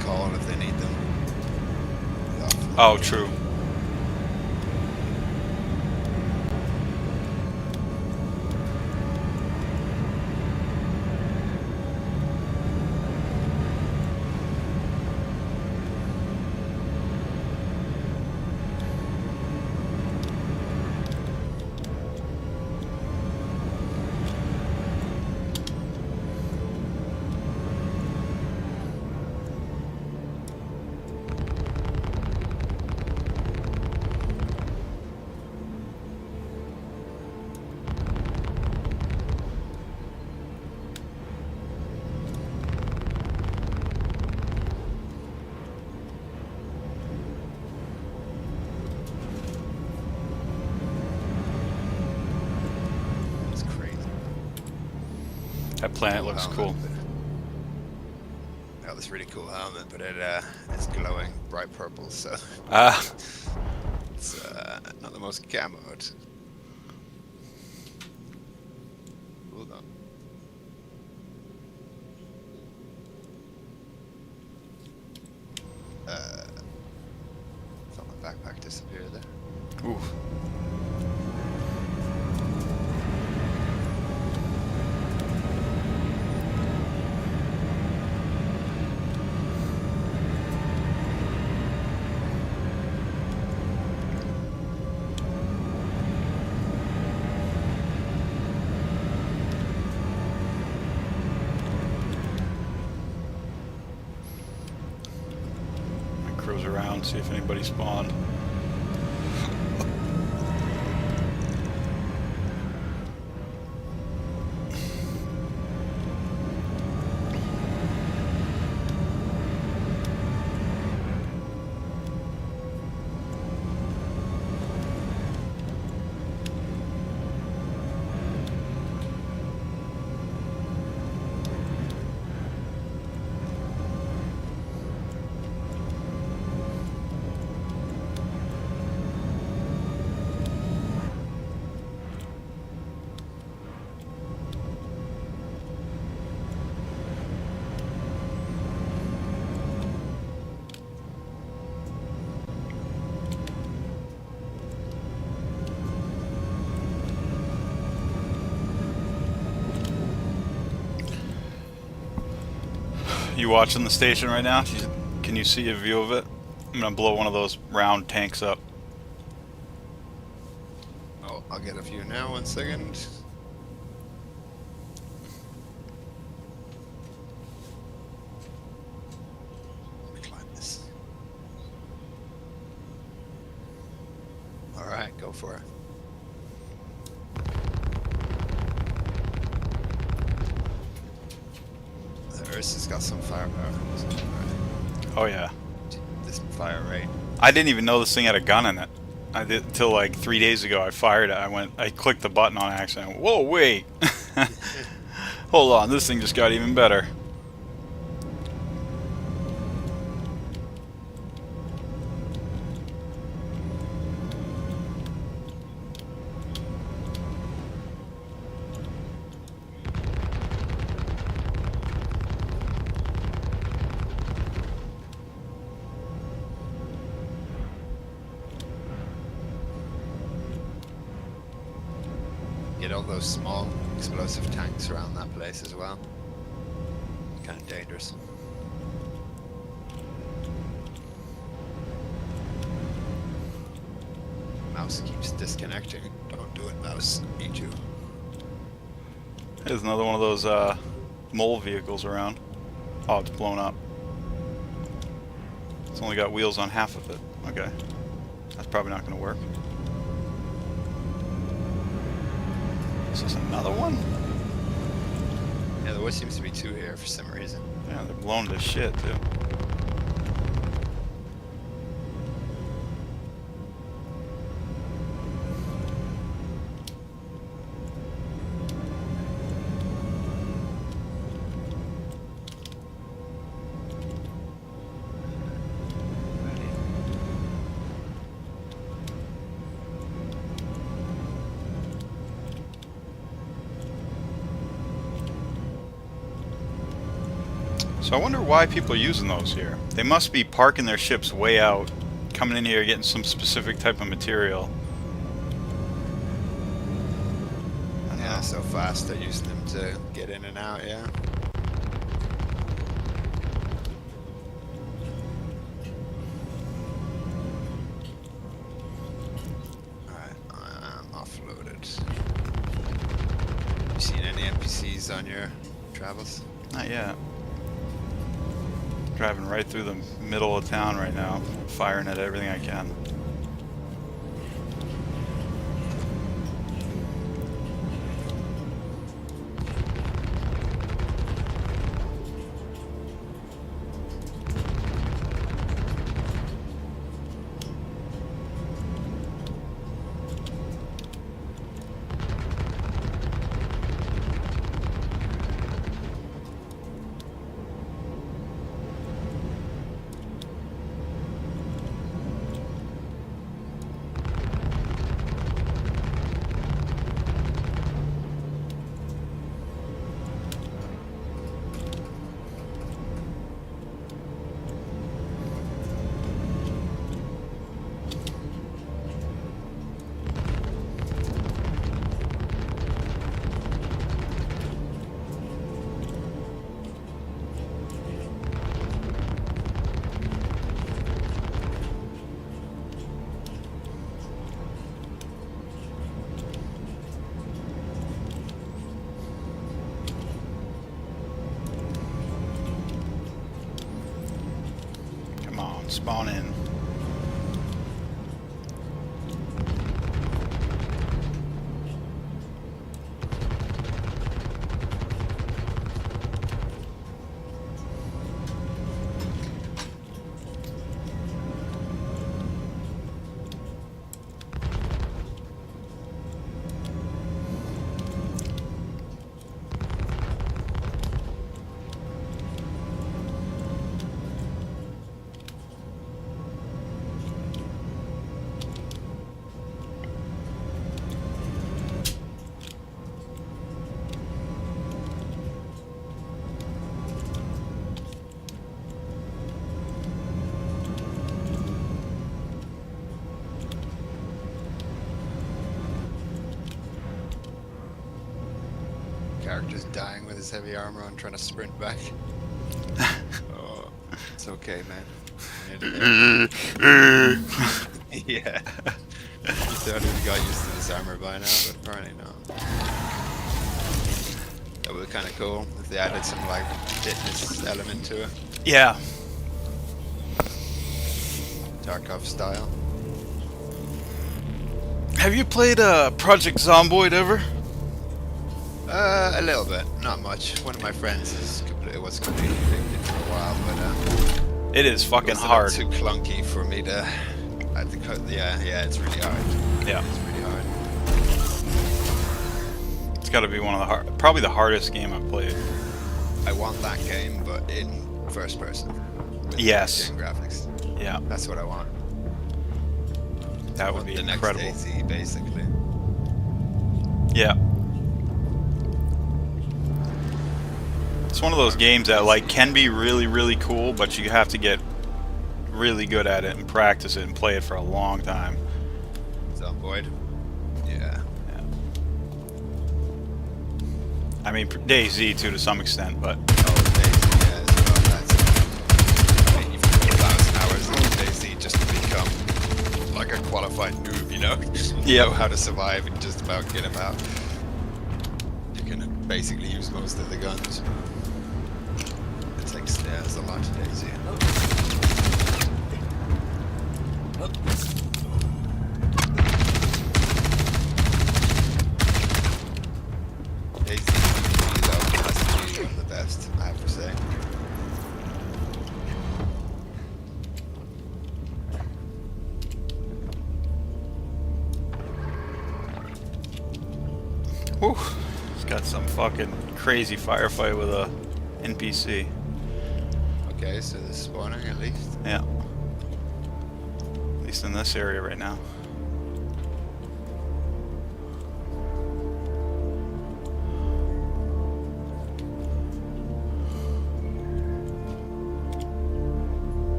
S7: call if they need them.
S1: Oh, true.
S7: It's crazy.
S1: That planet looks cool.
S7: Got this really cool helmet, but it's glowing bright purple, so
S1: Ah,
S7: it's not the most camoed. Hold on. Thought my backpack disappeared there.
S1: ooh. Cruise around, see if anybody spawned. You watching the station right now? Can you see a view of it? I'm gonna blow one of those round tanks up.
S7: Oh, I'll get a few now. 1 second. Let me climb this. All right, go for it. The Rarest has got some firepower. So, all right.
S1: Oh yeah.
S7: This fire rate.
S1: I didn't even know this thing had a gun in it. I did till like 3 days ago. I fired it. I clicked the button on accident. Whoa, wait! Hold on, this thing just got even better.
S7: Get all those small explosive tanks around that place as well. Kind of dangerous. Mouse keeps disconnecting. Don't do it, mouse. Need you.
S1: There's another one of those mole vehicles around. Oh, it's blown up. It's only got wheels on half of it. Okay. That's probably not going to work. Is this another one?
S7: Yeah, there seems to be two here for some reason.
S1: Yeah, they're blown to shit, too. So I wonder why people are using those here. They must be parking their ships way out, coming in here getting some specific type of material. I don't
S7: Yeah,
S1: know.
S7: so fast they're using them to get in and out, yeah. Alright, I'm offloaded. You seen any NPCs on your travels?
S1: Not yet. Driving right through the middle of town right now, firing at everything I can. Come on, spawn in.
S7: Character's dying with his heavy armor on, trying to sprint back. Oh, it's okay, man. Nearly there. Yeah. You thought we got used to this armor by now, but apparently not. That would be kind of cool if they added some like fitness element to it,
S1: Yeah.
S7: Tarkov style.
S1: Have you played Project Zomboid ever?
S7: A little bit, not much. One of my friends was completely addicted for a while, but
S1: It is
S7: it
S1: fucking
S7: was a
S1: hard.
S7: little too clunky for me to. I had to cut. Yeah, it's really hard.
S1: Yeah.
S7: It's really hard.
S1: It's got to be one of the probably the hardest game I've played.
S7: I want that game, but in first person. With
S1: Yes.
S7: next-gen graphics.
S1: Yeah,
S7: That's what I want.
S1: that would be
S7: The
S1: incredible.
S7: next AZ, basically.
S1: Yeah. It's one of those games that like can be really, really cool, but you have to get really good at it and practice it and play it for a long time.
S7: Zomboid. Yeah.
S1: I mean, DayZ too to some extent, but
S7: Oh, DayZ, yeah, as well. That's. I mean, you've got 1,000 hours on DayZ just to become like a qualified noob, you know? You
S1: Yep.
S7: know how to survive and just about get about. You can basically use most of the guns. It takes there's a lot to DayZ. DayZ though has to be one of the best, I have to say.
S1: whew, it's got some fucking crazy firefight with a NPC.
S7: Okay, so the spawning at least.
S1: Yeah. At least in this area right now.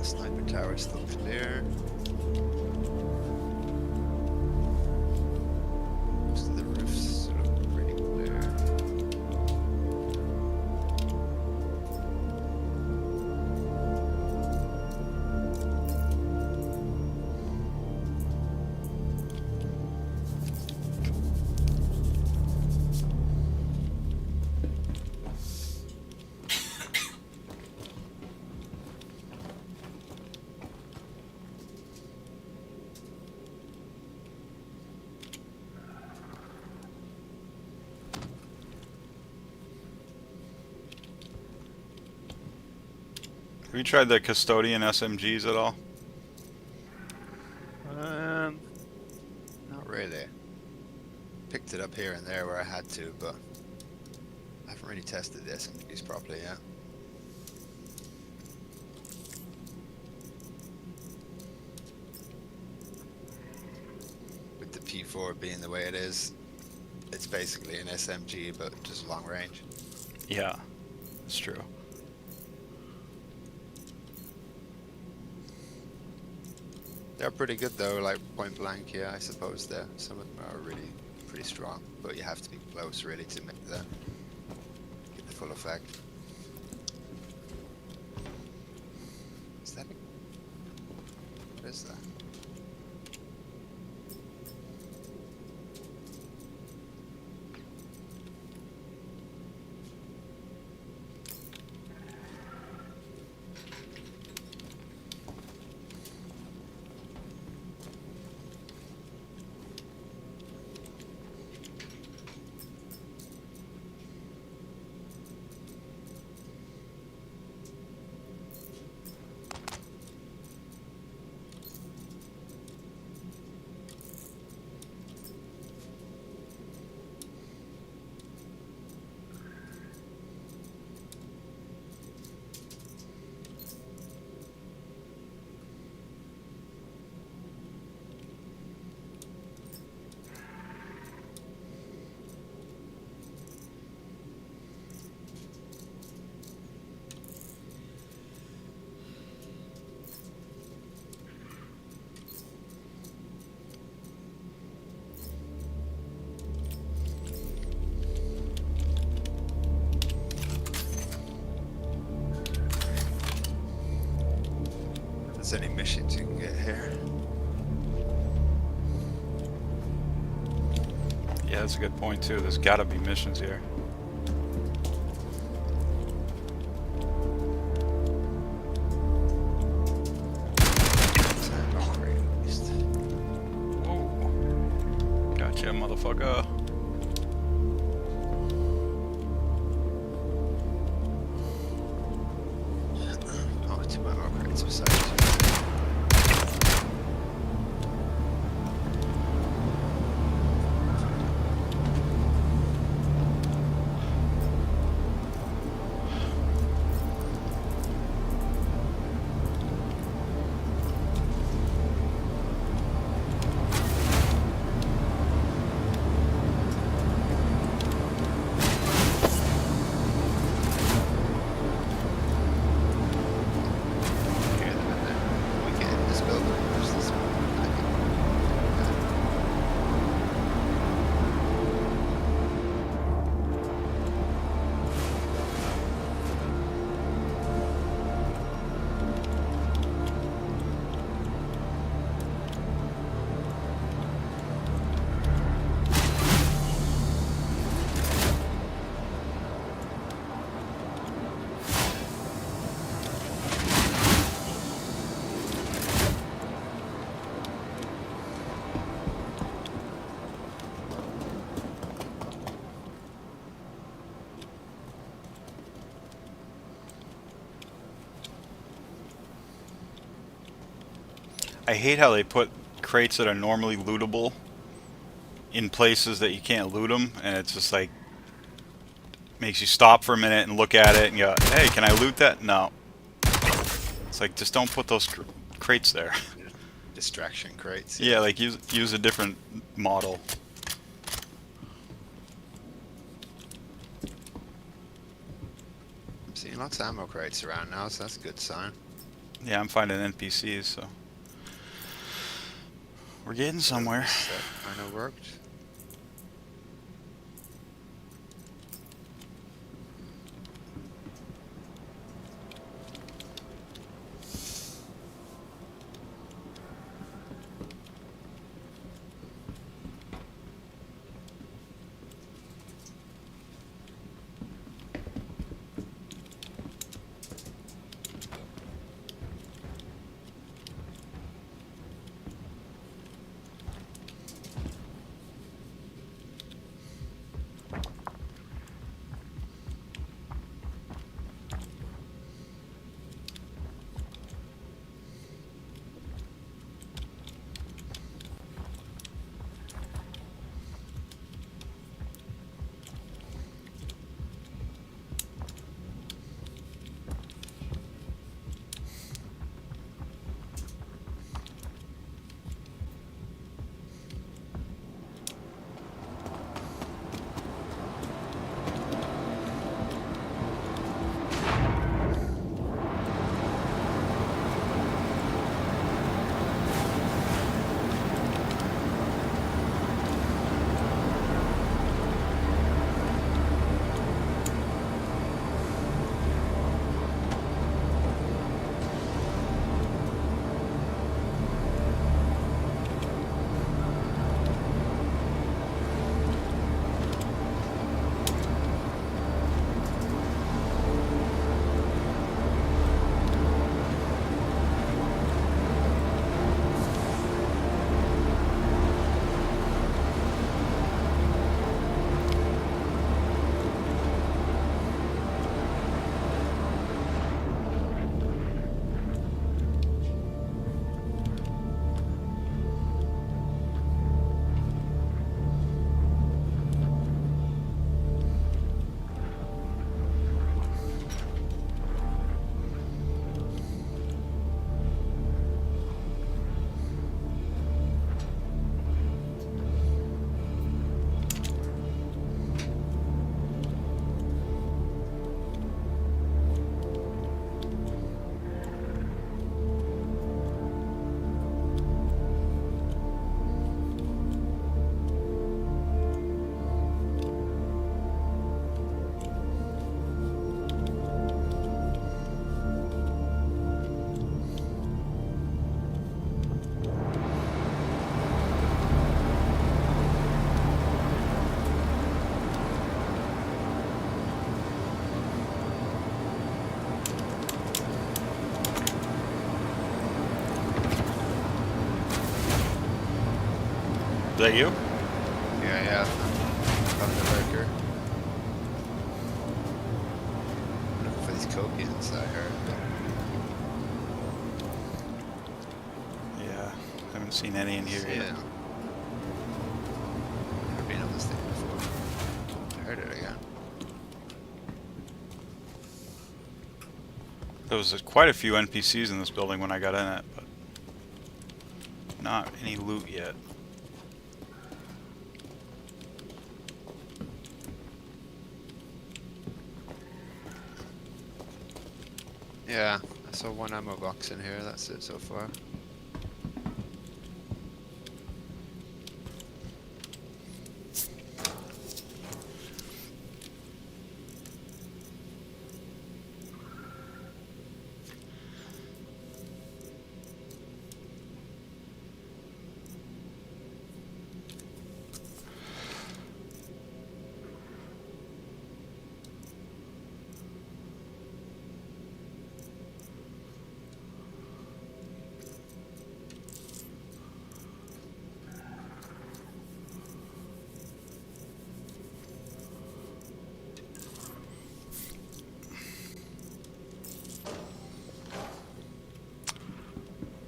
S7: Sniper tower still clear. Most of the roofs look pretty clear.
S1: Have you tried the custodian SMGs at all?
S7: Not really. Picked it up here and there where I had to, but I haven't really tested the SMGs properly yet. With the P4 being the way it is, it's basically an SMG but just long range.
S1: Yeah, it's true.
S7: They're pretty good though, like point blank, yeah, I suppose some of them are really pretty strong, but you have to be close really to make get the full effect. Is that what is that? there's any missions you can get here.
S1: Yeah, that's a good point too. There's got to be missions here.
S7: Ammo crate at least.
S1: Whoa. Gotcha, motherfucker.
S7: Oh, 2 ammo crates besides. Hear them in there. When we get in this building, there's this one.
S1: I hate how they put crates that are normally lootable in places that you can't loot them, and it's just like makes you stop for a minute and look at it and go, "Hey, can I loot that?" No. It's like just don't put those crates there.
S7: Distraction crates.
S1: Yeah, like use a different model.
S7: I'm seeing lots of ammo crates around now, so that's a good sign.
S1: Yeah, I'm finding NPCs, so we're getting somewhere.
S7: That kind of worked.
S1: Is that you?
S4: Yeah. Found the lurker. Looking for these copians, I heard.
S1: Yeah. Haven't seen any in here yet.
S4: Yeah. Never been on this thing before. I heard it again.
S1: There was quite a few NPCs in this building when I got in it, but not any loot yet.
S4: Yeah, I saw one ammo box in here, that's it so far.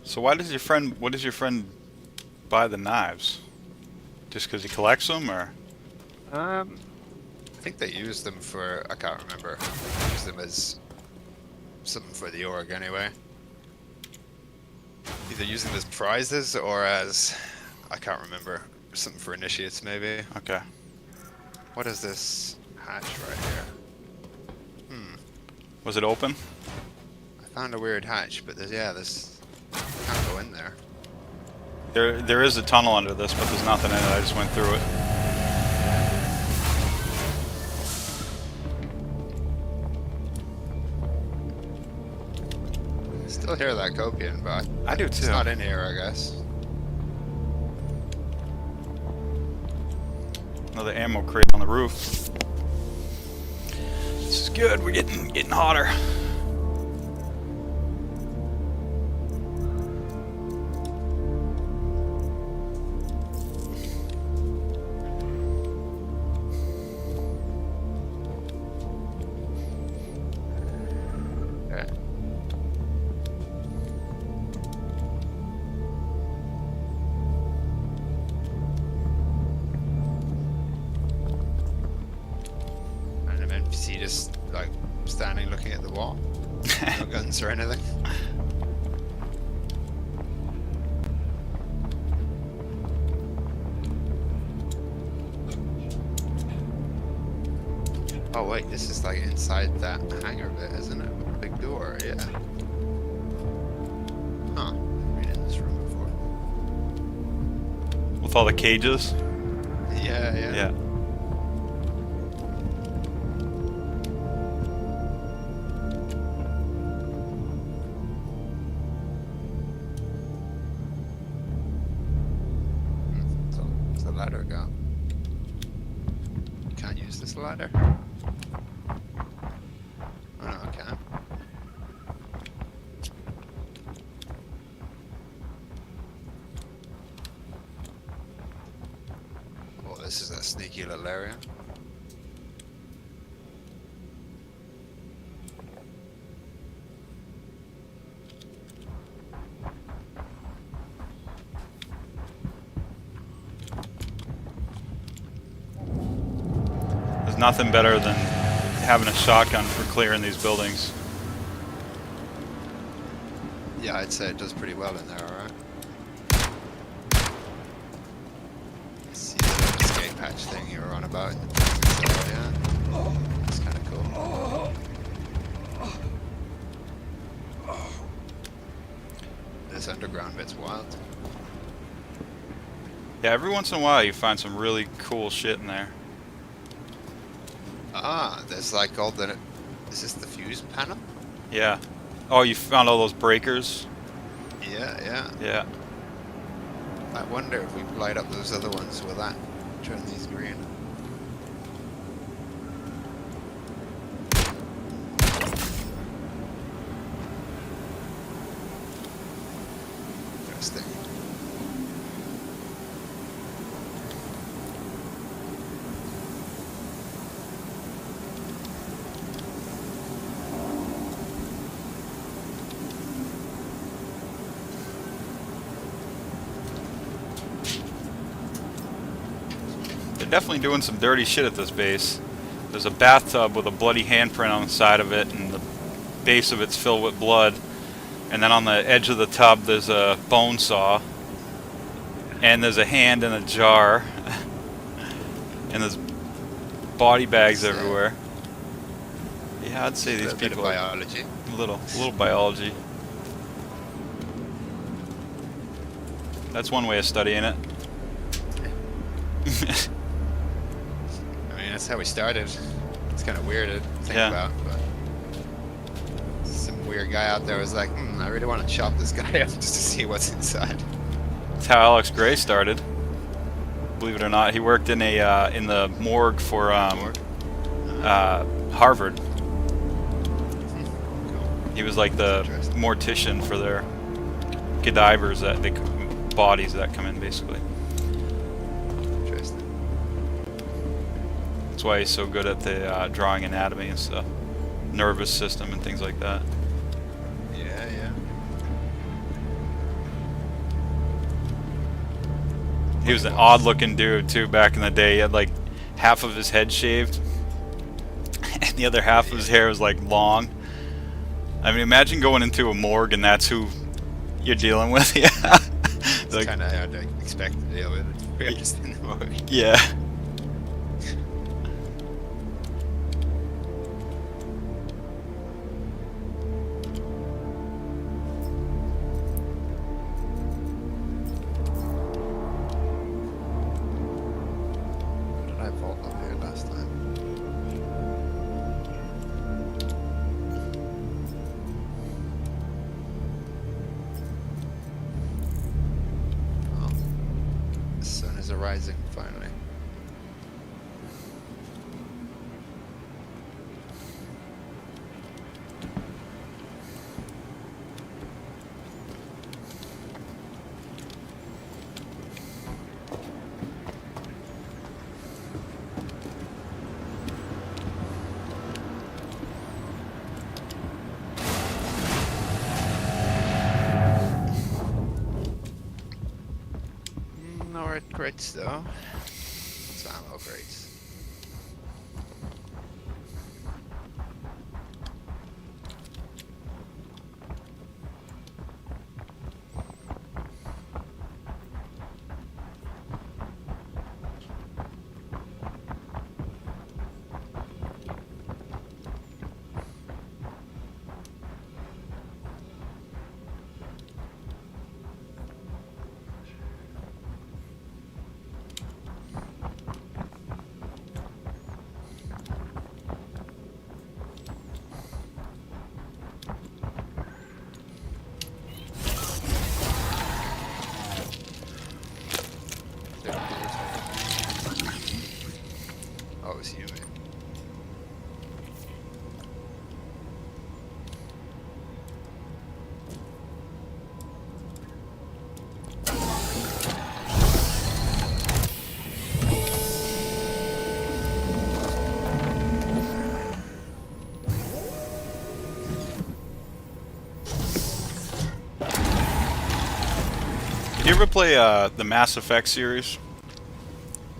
S1: So what does your friend buy the knives? Just because he collects them, or?
S4: I think they use them for, I can't remember, use them as something for the org anyway. Either use them as prizes or as, I can't remember, something for initiates maybe.
S1: Okay.
S4: What is this hatch right here?
S1: Was it open?
S4: I found a weird hatch, but there's can't go in there.
S1: There is a tunnel under this, but there's nothing in it. I just went through it.
S4: I still hear that copian, but
S1: I do
S4: it's
S1: too.
S4: not in here, I guess.
S1: Another ammo crate on the roof. This is good. We're getting hotter.
S4: Okay. Random NPC just like standing looking at the wall. No guns or anything. Oh wait, this is like inside that hangar bit, isn't it? Big door, yeah. Huh. Never been in this room before.
S1: With all the cages.
S4: Yeah.
S1: Yeah.
S4: So, where's the ladder go? Can't use this ladder? Oh no, I can. Oh, this is a sneaky little area.
S1: There's nothing better than having a shotgun for clearing these buildings.
S4: Yeah, I'd say it does pretty well in there, alright. See the escape hatch thing you were on about in the prison cell, yeah. That's kinda cool. This underground bit's wild.
S1: Yeah, every once in a while you find some really cool shit in there.
S4: Ah, there's like all the... Is this the fuse panel?
S1: Yeah. Oh, you found all those breakers?
S4: Yeah.
S1: Yeah.
S4: I wonder if we light up those other ones, will that turn these green? Interesting.
S1: They're definitely doing some dirty shit at this base. There's a bathtub with a bloody handprint on the side of it, and the base of it's filled with blood. And then on the edge of the tub, there's a bone saw. And there's a hand in a jar. And there's body bags everywhere. Yeah, I'd say these people are
S4: biology.
S1: a little biology. That's one way of studying it.
S4: I mean, that's how we started. It's kind of weird to think
S1: Yeah.
S4: about, but some weird guy out there was like, I really want to chop this guy up just to see what's inside.
S1: That's how Alex Gray started. Believe it or not, he worked in the morgue for Harvard. He was like the mortician for their cadavers bodies that come in, basically.
S4: Interesting.
S1: That's why he's so good at the drawing anatomy and stuff, nervous system and things like that.
S4: Yeah.
S1: He was an odd-looking dude too back in the day. He had like half of his head shaved, and the other half of his hair was like long. I mean, imagine going into a morgue and that's who you're dealing with. Yeah,
S4: It's
S1: like,
S4: kind of hard to expect to deal with it. We're just in the morgue.
S1: yeah.
S4: What did I vault up here last time? Oh, the sun is arising finally. No red crates though. It's ammo crates. Oh, it's you, man.
S1: Did you ever play the Mass Effect series?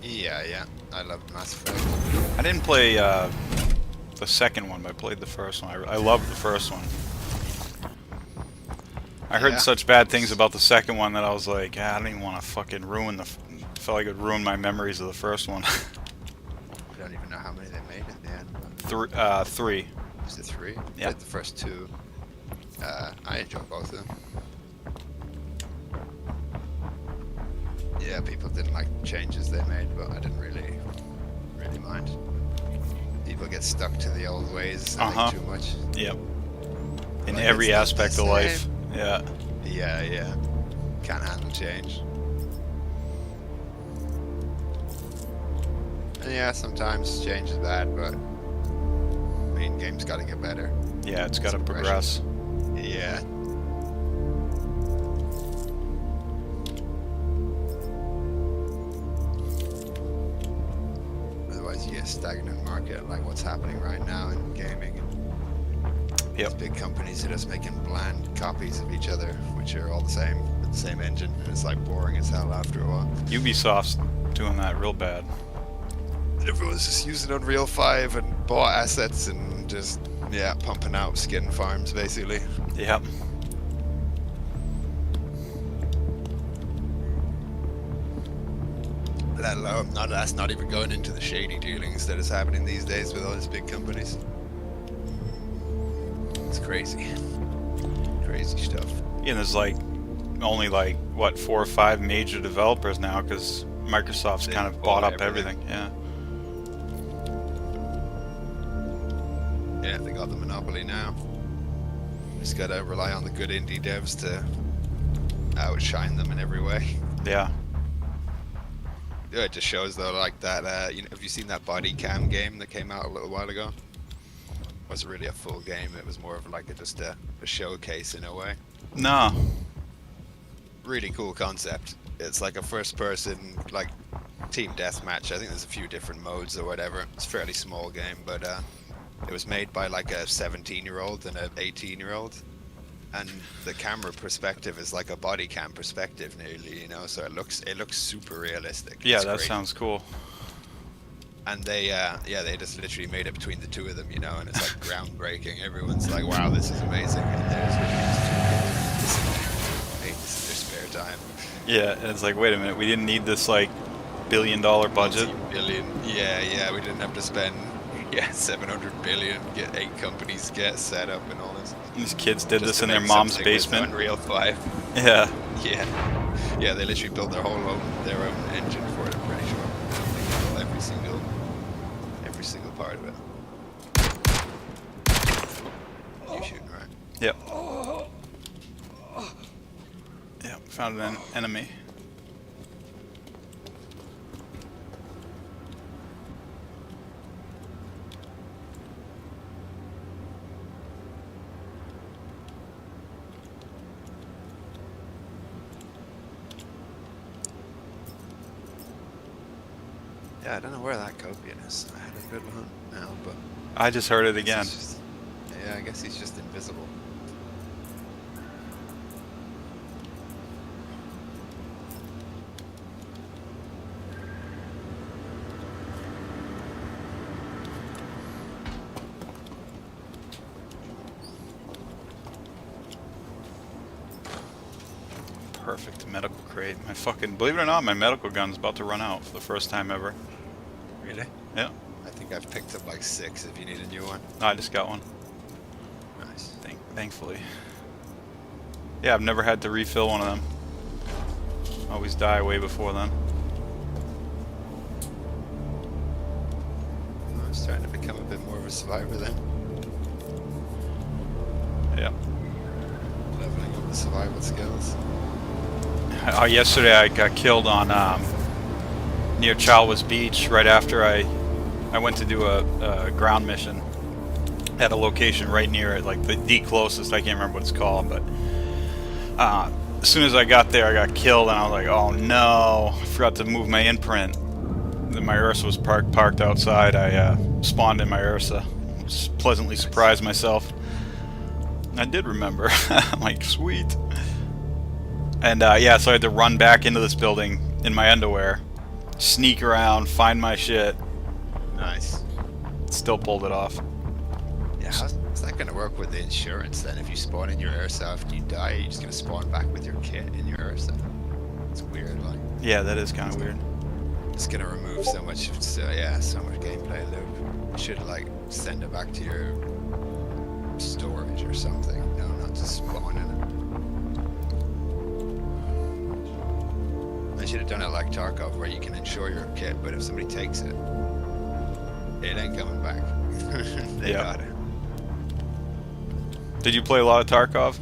S4: Yeah. I love Mass Effect.
S1: I didn't play the second one, but I played the first one. I loved the first one. I heard
S4: Yeah.
S1: such bad things about the second one that I was like, I don't even want to fucking ruin felt like it would ruin my memories of the first one.
S4: I don't even know how many they made in the end. But
S1: Three.
S4: was it 3?
S1: Yeah.
S4: Played the first 2. I enjoyed both of them. Yeah, people didn't like the changes they made, but I didn't really mind. People get stuck to the old ways, I think, too much.
S1: Yep. In
S4: Like,
S1: every
S4: it's not
S1: aspect
S4: the
S1: of life.
S4: same.
S1: Yeah.
S4: Yeah. Can't handle change. And yeah, sometimes change is bad, but I mean, games gotta get better.
S1: Yeah, it's got to
S4: Some
S1: progress.
S4: Yeah. Otherwise, you get a stagnant market like what's happening right now in gaming.
S1: Yep.
S4: These big companies are just making bland copies of each other, which are all the same, with the same engine, and it's like boring as hell after a while.
S1: Ubisoft's doing that real bad.
S7: Everyone's just using Unreal 5 and bought assets and just, yeah, pumping out skin farms, basically.
S1: Yep.
S7: Let alone, that's not even going into the shady dealings that is happening these days with all these big companies. It's crazy. Crazy stuff.
S1: Yeah, and there's like only like what 4 or 5 major developers now because Microsoft's
S7: They
S1: kind of
S7: bought
S1: bought up
S7: everything.
S1: everything. Yeah.
S7: Yeah, they got the monopoly now. Just gotta rely on the good indie devs to outshine them in every way.
S1: Yeah.
S7: Yeah, it just shows though, like that. You know, have you seen that body cam game that came out a little while ago? It wasn't really a full game. It was more of like just a showcase in a way.
S1: No.
S7: Really cool concept. It's like a first-person like team deathmatch. I think there's a few different modes or whatever. It's a fairly small game, but it was made by like a 17-year-old and an 18-year-old. And the camera perspective is like a body cam perspective nearly, you know, so it looks super realistic.
S1: Yeah,
S7: It's
S1: that
S7: great.
S1: sounds cool.
S7: And they they just literally made it between the two of them, you know, and it's like groundbreaking. Everyone's like, wow, this is amazing. And there's literally just 2 kids this is their spare time.
S1: Yeah, and it's like, wait a minute, we didn't need this like $1 billion budget.
S7: Multi-billion. Yeah, we didn't have to spend 700 billion, get 8 companies get set up and all this.
S1: These kids did
S7: Just
S1: this
S7: to
S1: in their
S7: make
S1: mom's
S7: something with
S1: basement.
S7: Unreal 5.
S1: Yeah.
S7: Yeah, they literally built their own engine for it. I'm pretty sure. They built every single part of it. You shooting right?
S1: Yep. Yep. Found an enemy.
S7: Yeah, I don't know where that Copian is. I had a good hunt now, but
S1: I just heard it
S7: I
S1: again.
S7: guess he's just- yeah, I guess he's just invisible.
S1: Perfect medical crate. My fucking, believe it or not, my medical gun's about to run out for the first time ever.
S7: Really?
S1: Yeah.
S7: I think I've picked up like 6 if you need a new one.
S1: I just got one.
S7: Nice.
S1: Thankfully. Yeah, I've never had to refill one of them. Always die way before then.
S7: I'm starting to become a bit more of a survivor then.
S1: Yeah.
S7: Leveling up the survival skills.
S1: Oh, yesterday I got killed on near Chalwas Beach right after I went to do a ground mission at a location right near it, like the closest. I can't remember what it's called, but as soon as I got there, I got killed, and I was like, "Oh no! I forgot to move my imprint." Then my Ursa was parked outside. I spawned in my Ursa. Was pleasantly surprised myself. I did remember. I'm like, sweet. And yeah, so I had to run back into this building in my underwear, sneak around, find my shit.
S7: Nice.
S1: Still pulled it off.
S7: Yeah, how's that going to work with the insurance then? If you spawn in your Ursa after you die, you're just going to spawn back with your kit in your Ursa. It's weird, like.
S1: Yeah, that is kind of weird.
S7: It's going to remove so much gameplay loop. You should, like, send it back to your storage or something. No, not just spawn in it. I should have done it like Tarkov, where you can insure your kit, but if somebody takes it, it ain't coming back. They
S1: Yeah.
S7: got it.
S1: Did you play a lot of Tarkov?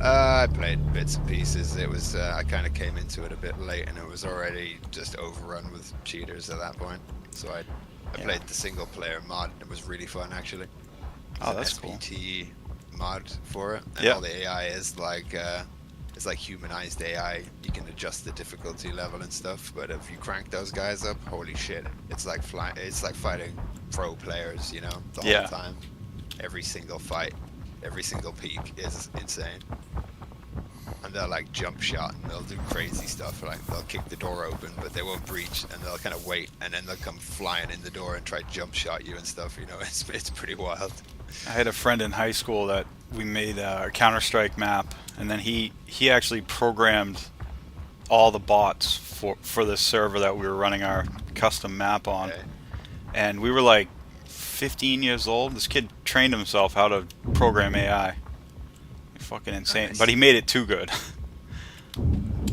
S7: I played bits and pieces. It was I kind of came into it a bit late, and it was already just overrun with cheaters at that point. So I played the single player mod. It was really fun actually.
S1: Oh,
S7: There's
S1: that's
S7: an
S1: cool.
S7: SPT mod for it, and
S1: Yeah.
S7: all the AI is like it's like humanized AI. You can adjust the difficulty level and stuff, but if you crank those guys up, holy shit! It's like fighting pro players, you know, the
S1: Yeah.
S7: whole time. Every single fight, every single peak is insane. and they'll like jump shot and they'll do crazy stuff. Like they'll kick the door open, but they won't breach, and they'll kind of wait, and then they'll come flying in the door and try to jump shot you and stuff. You know, it's pretty wild.
S1: I had a friend in high school that we made a Counter-Strike map, and then he actually programmed all the bots for this server that we were running our custom map on.
S7: Okay.
S1: And we were like 15 years old. This kid trained himself how to program AI. Fucking insane.
S7: Nice.
S1: But he made it too good.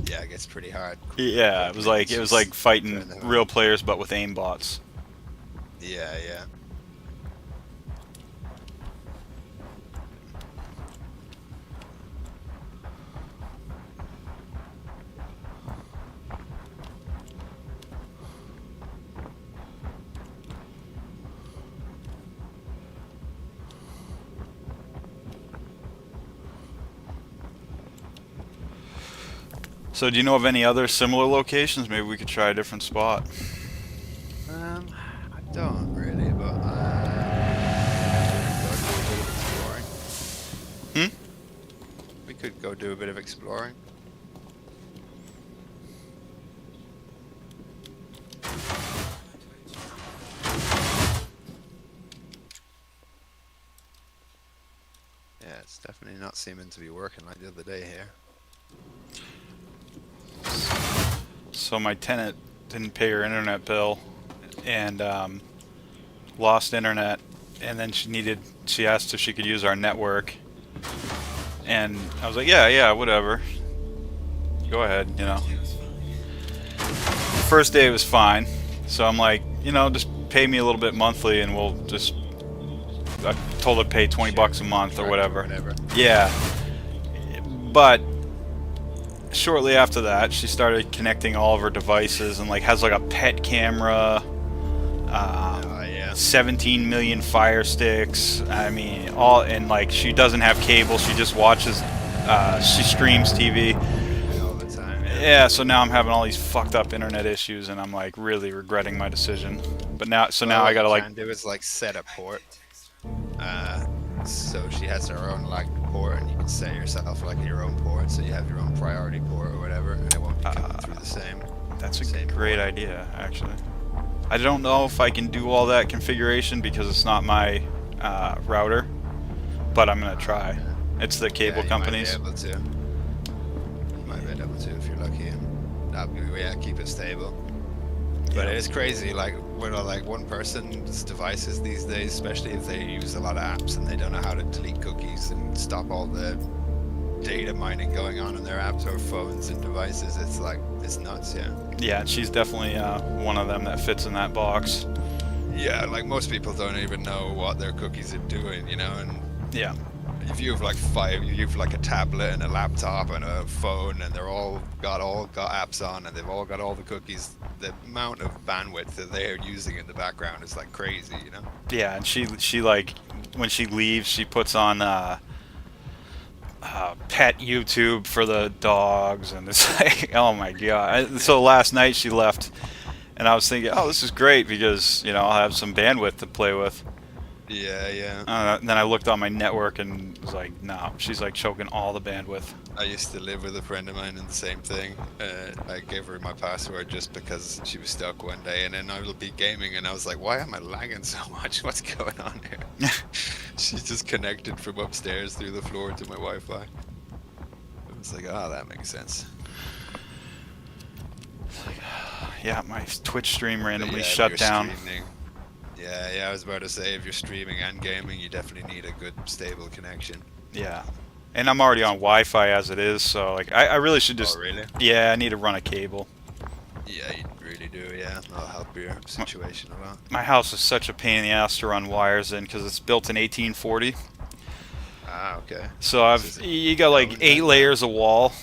S7: Yeah, it gets pretty hard.
S1: Yeah, it was like fighting real players but with aim bots.
S7: Yeah, yeah.
S1: So do you know of any other similar locations? Maybe we could try a different spot.
S7: I don't really, but we could go do a bit of exploring. Yeah, it's definitely not seeming to be working like the other day here.
S1: So my tenant didn't pay her internet bill and lost internet, and then she asked if she could use our network, and I was like, yeah, whatever, go ahead, you know. First day it was fine, so I'm like, you know, just pay me a little bit monthly and we'll just, I told her to pay 20 bucks a month or whatever. Yeah, but shortly after that she started connecting all of her devices and like has like a pet camera, 17 million fire sticks, I mean, all, and like she doesn't have cable, she just watches, she streams TV
S7: all the time.
S1: yeah, so now I'm having all these fucked up internet issues and I'm like really regretting my decision. But now, so now I gotta like
S7: do is like set a port, so she has her own like port, and you can set yourself like your own port, so you have your own priority port or whatever, and it won't be coming through the same.
S1: That's a great idea, actually. I don't know if I can do all that configuration because it's not my router, but I'm gonna try. It's the cable companies.
S7: Might be able to. You might be able to if you're lucky. That'd be, yeah, keep it stable. But it is crazy, like when like one person's devices these days, especially if they use a lot of apps and they don't know how to delete cookies and stop all the data mining going on in their apps or phones and devices. It's like, it's nuts, yeah.
S1: Yeah, she's definitely one of them that fits in that box.
S7: Yeah, like most people don't even know what their cookies are doing, you know, and
S1: yeah.
S7: If you have like you have like a tablet and a laptop and a phone, and they're all got apps on, and they've all got all the cookies. The amount of bandwidth that they're using in the background is like crazy, you know.
S1: Yeah, and she like when she leaves, she puts on pet YouTube for the dogs, and it's like, oh my god. So last night she left, and I was thinking, oh, this is great because you know I'll have some bandwidth to play with.
S7: Yeah, yeah.
S1: Then I looked on my network and was like, no, she's like choking all the bandwidth.
S7: I used to live with a friend of mine and the same thing. I gave her my password just because she was stuck one day, and then I would be gaming and I was like, why am I lagging so much? What's going on here? She's just connected from upstairs through the floor to my Wi-Fi. I was like, oh, that makes sense.
S1: Yeah, my Twitch stream randomly
S7: Yeah,
S1: shut down.
S7: Yeah, I was about to say, if you're streaming and gaming, you definitely need a good, stable connection.
S1: Yeah. And I'm already on Wi-Fi as it is, so like I really should just...
S7: Oh, really?
S1: Yeah, I need to run a cable.
S7: Yeah, you really do, yeah. That'll help your situation a lot.
S1: My house is such a pain in the ass to run wires in because it's built in 1840.
S7: Ah, okay.
S1: So you got like 8 layers of wall.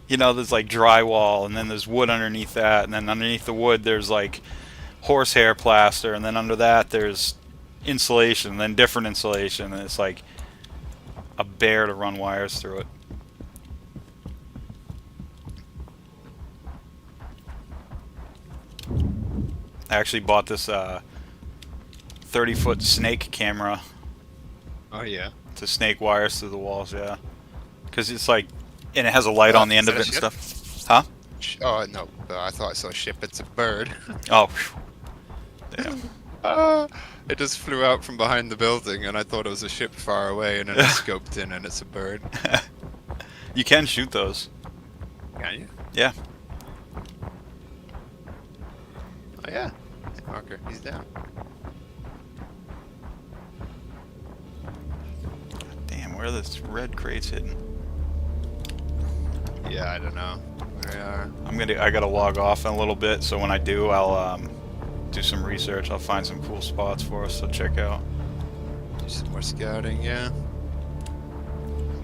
S1: You know, there's like drywall, and then there's wood underneath that, and then underneath the wood there's like horsehair plaster, and then under that there's insulation, and then different insulation, and it's like a bear to run wires through it. I actually bought this 30-foot snake camera.
S7: Oh yeah.
S1: To snake wires through the walls, yeah. Because it's like, and it has a light on the end
S4: is
S1: of
S4: that
S1: it
S4: a
S1: and
S4: ship?
S1: stuff. Huh?
S4: Oh no, I thought I saw a ship. It's a bird.
S1: Oh, phew. Yeah.
S4: It just flew out from behind the building, and I thought it was a ship far away, and then I scoped in, and it's a bird.
S1: You can shoot those.
S4: Can you?
S1: Yeah.
S4: Oh yeah. Marker, he's down.
S1: Damn, where are those red crates hidden?
S4: Yeah, I don't know where they are.
S1: I gotta log off in a little bit, so when I do, I'll do some research. I'll find some cool spots for us to check out.
S4: Do some more scouting, yeah.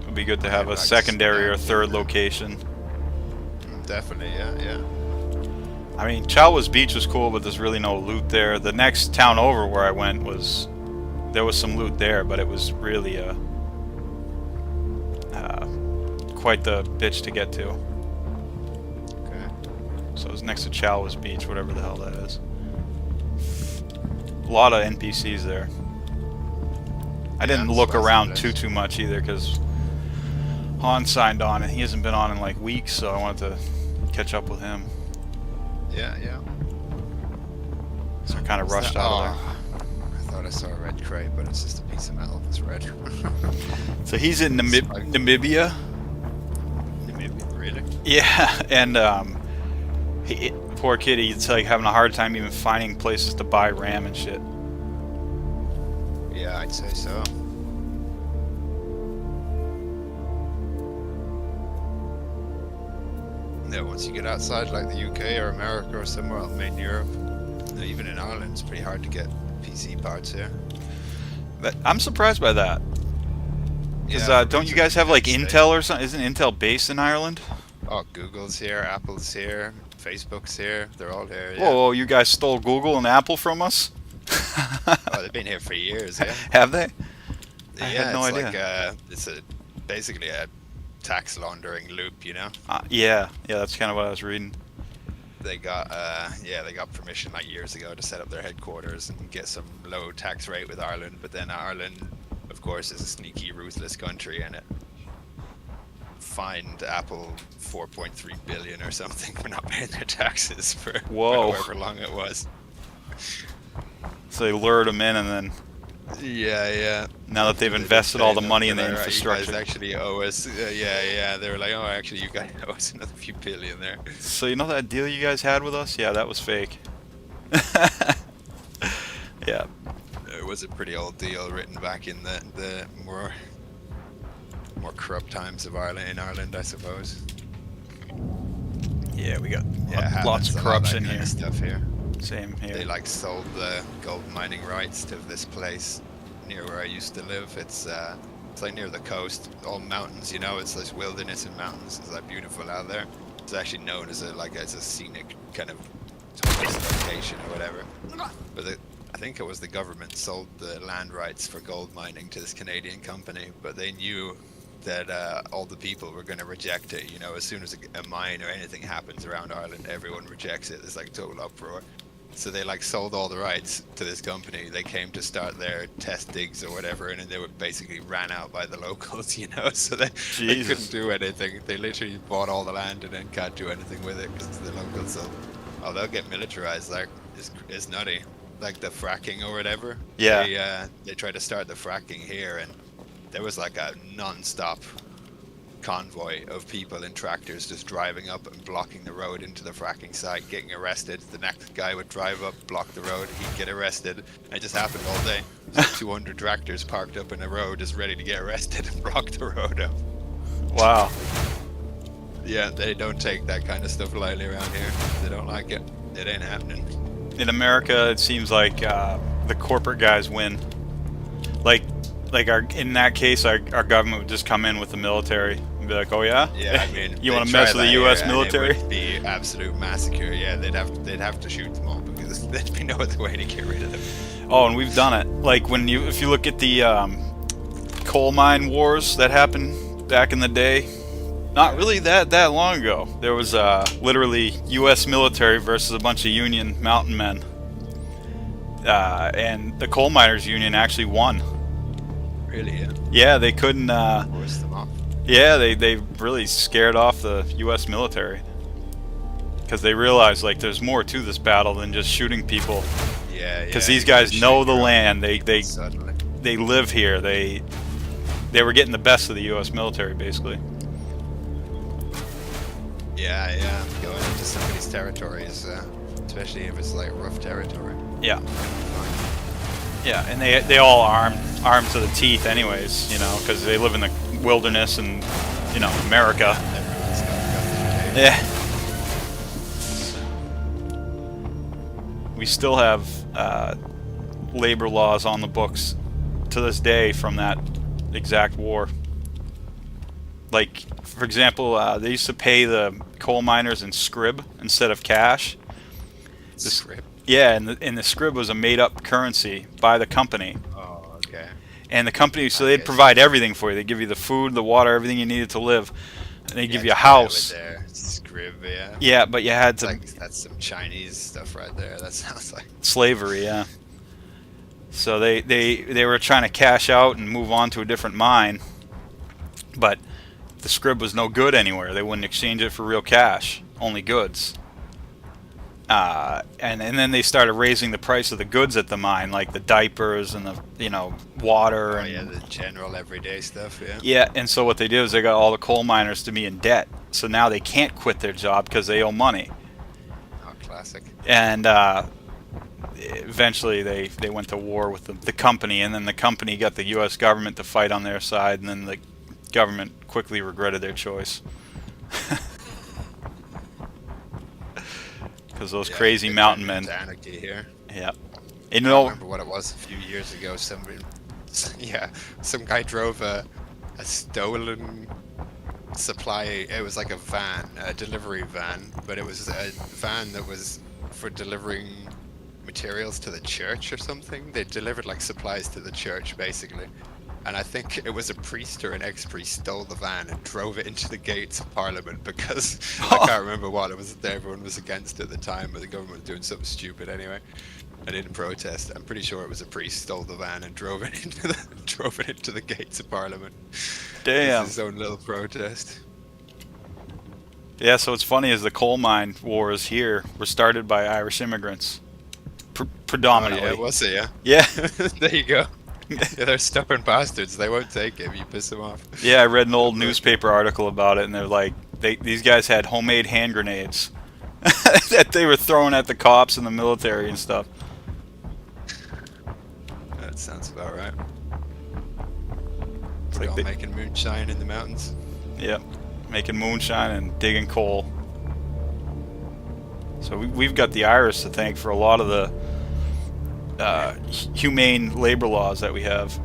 S1: It'd be good to have
S4: I'd
S1: a
S4: like to
S1: secondary or
S4: scout.
S1: third location.
S4: Definitely, yeah.
S1: I mean, Chalwa's Beach was cool, but there's really no loot there. The next town over where I went there was some loot there, but it was really quite the bitch to get to.
S4: Okay.
S1: So it was next to Chalwa's Beach, whatever the hell that is. A lot of NPCs there. I didn't
S4: it's
S1: look
S4: a nice
S1: around
S4: place.
S1: too much either, because Han signed on, and he hasn't been on in like weeks, so I wanted to catch up with him.
S4: Yeah.
S1: So I kind of
S4: What's
S1: rushed
S4: that?
S1: out of
S4: I thought I saw a red crate, but it's just a piece of metal that's red.
S1: there. So he's in Namibia.
S4: Really?
S1: Yeah, and poor kid, he's like having a hard time even finding places to buy RAM and shit.
S4: Yeah, I'd say so. Yeah, once you get outside like the UK or America or somewhere else, maybe in Europe, even in Ireland, it's pretty hard to get PC parts here.
S1: But I'm surprised by that. Because
S4: Yeah,
S1: don't you
S4: it's
S1: guys have like
S4: United
S1: Intel or something? Isn't Intel based in Ireland?
S4: Oh, Google's here, Apple's here, Facebook's here. They're all here. Yeah.
S1: Whoa, you guys stole Google and Apple from us?
S4: Oh, they've been here for years. Yeah.
S1: Have they? I
S4: Yeah,
S1: had no
S4: it's
S1: idea.
S4: like it's basically a tax laundering loop, you know.
S1: Yeah, that's kind of what I was reading.
S4: They got permission like years ago to set up their headquarters and get some low tax rate with Ireland, but then Ireland, of course, is a sneaky, ruthless country, and it fined Apple 4.3 billion or something for not paying their taxes for
S1: Whoa.
S4: however long it was.
S1: So they lured them in, and then
S4: Yeah.
S1: now that they've
S4: They
S1: invested
S4: did
S1: all
S4: say,
S1: the
S4: "Look,
S1: money in the
S4: they're like,
S1: infrastructure.
S4: You guys actually owe us. Yeah. They were like, oh, actually, you guys owe us another few billion there.
S1: So you know that deal you guys had with us? Yeah, that was fake. Yeah.
S4: It was a pretty old deal written back in the more corrupt times of Ireland, I suppose.
S1: Yeah, we got
S4: Yeah,
S1: lots of
S4: happens, a lot that
S1: corruption
S4: kind
S1: here.
S4: of stuff here.
S1: Same here.
S4: They like sold the gold mining rights to this place near where I used to live. It's like near the coast, all mountains, you know. It's this wilderness and mountains. It's like beautiful out there. It's actually known as a scenic kind of tourist location or whatever. But I think it was the government sold the land rights for gold mining to this Canadian company, but they knew that all the people were going to reject it. You know, as soon as a mine or anything happens around Ireland, everyone rejects it. There's like total uproar. So they like sold all the rights to this company. They came to start their test digs or whatever, and then they were basically ran out by the locals, you know. So they couldn't do anything. They literally bought all the land and then can't do anything with it because the locals. So, they'll get militarized. Like it's nutty. Like the fracking or whatever.
S1: Yeah.
S4: They tried to start the fracking here, and there was like a non-stop convoy of people in tractors just driving up and blocking the road into the fracking site, getting arrested. The next guy would drive up, block the road, he'd get arrested. And it just happened all day. There's like 200 tractors parked up in a road just ready to get arrested and block the road up.
S1: Wow.
S4: Yeah, they don't take that kind of stuff lightly around here. They don't like it. It ain't happening.
S1: In America, it seems like the corporate guys win. In that case, our government would just come in with the military and be like, "Oh yeah,
S4: Yeah, I mean,
S1: you
S4: they'd
S1: want to
S4: try
S1: mess with the
S4: that
S1: U.S.
S4: here, and
S1: military?"
S4: It would be absolute massacre. Yeah, they'd have to shoot them all because there'd be no other way to get rid of them.
S1: Oh, and we've done it. Like if you look at the coal mine wars that happened back in the day, not really that long ago. There was literally U.S. military versus a bunch of Union mountain men, and the coal miners union actually won.
S4: Really, yeah.
S1: Yeah, they couldn't.
S4: Force them off.
S1: Yeah, they really scared off the U.S. military because they realized like there's more to this battle than just shooting people.
S7: Yeah,
S1: Because
S7: yeah,
S1: these
S7: you gotta
S1: guys know
S7: shoot
S1: the
S7: your own
S1: land.
S7: suddenly.
S1: They live here. They were getting the best of the U.S. military basically.
S7: Yeah, yeah. Going into somebody's territory is, especially if it's like rough territory.
S1: Yeah. Yeah, and they all armed to the teeth, anyways. You know, because they live in the wilderness and you know America.
S7: Everyone's got guns to take.
S1: Yeah. We still have labor laws on the books to this day from that exact war. Like, for example, they used to pay the coal miners in scrib instead of cash.
S7: Script.
S1: Yeah, and the scrib was a made-up currency by the company.
S7: Oh, okay.
S1: And the company, so
S7: I
S1: they'd
S7: guess.
S1: provide everything for you. They give you the food, the water, everything you needed to live. And they give you a
S7: Yeah, with
S1: house.
S7: their scrib, yeah.
S1: Yeah, but you had
S7: It's
S1: to
S7: like, that's some Chinese stuff right there. That sounds like.
S1: slavery, yeah. So they were trying to cash out and move on to a different mine, but the scrib was no good anywhere. They wouldn't exchange it for real cash, only goods. And then they started raising the price of the goods at the mine, like the diapers and the water
S7: Oh,
S1: and
S7: yeah, the general everyday stuff, yeah.
S1: yeah. And so what they did is they got all the coal miners to be in debt. So now they can't quit their job because they owe money.
S7: Oh, classic.
S1: And eventually they went to war with the company, and then the company got the U.S. government to fight on their side, and then the government quickly regretted their choice. Because those crazy
S7: they
S1: mountain
S7: turned
S1: men.
S7: into anarchy here.
S1: Yeah. You
S7: I
S1: know,
S7: remember what it was a few years ago. Some guy drove a stolen supply. It was like a van, a delivery van, but it was a van that was for delivering materials to the church or something. They delivered like supplies to the church basically. And I think it was a priest or an ex-priest stole the van and drove it into the gates of Parliament because I can't remember what it was. Everyone was against it at the time, but the government was doing something stupid anyway. I didn't protest. I'm pretty sure it was a priest stole the van and drove it into the gates of Parliament.
S1: damn.
S7: It's his own little protest.
S1: Yeah, so what's funny is the coal mine wars here were started by Irish immigrants. Predominantly.
S7: Oh, yeah, was it? Yeah.
S1: Yeah.
S7: There you go. Yeah, they're stubborn bastards. They won't take it if you piss them off.
S1: Yeah, I read an old newspaper article about it, and they're like, these guys had homemade hand grenades that they were throwing at the cops and the military and stuff.
S7: That sounds about right.
S1: It's
S7: They
S1: like
S7: all making moonshine in the mountains.
S1: Yep, making moonshine and digging coal. So we've got the Irish to thank for a lot of the humane labor laws that we have.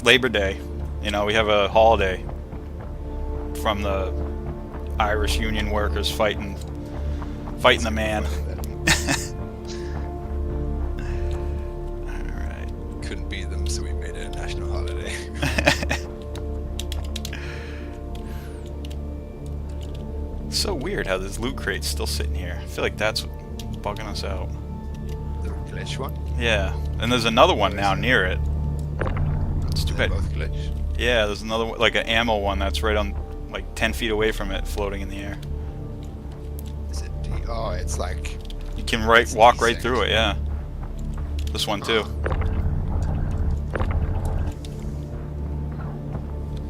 S1: Labor Day, we have a holiday from the Irish union workers fighting the man. Alright.
S7: Couldn't beat them, so we made it a national holiday.
S1: So weird how this loot crate's still sitting here. I feel like that's bugging us out.
S7: The glitch one?
S1: Yeah, and there's another one now near it. It's too
S7: They
S1: bad.
S7: both glitch.
S1: Yeah, there's another one, like an ammo one that's right on, like 10 feet away from it, floating in the air.
S7: Is it oh, it's like...
S1: You can
S7: It's
S1: walk right
S7: desync.
S1: through it, yeah. This one too.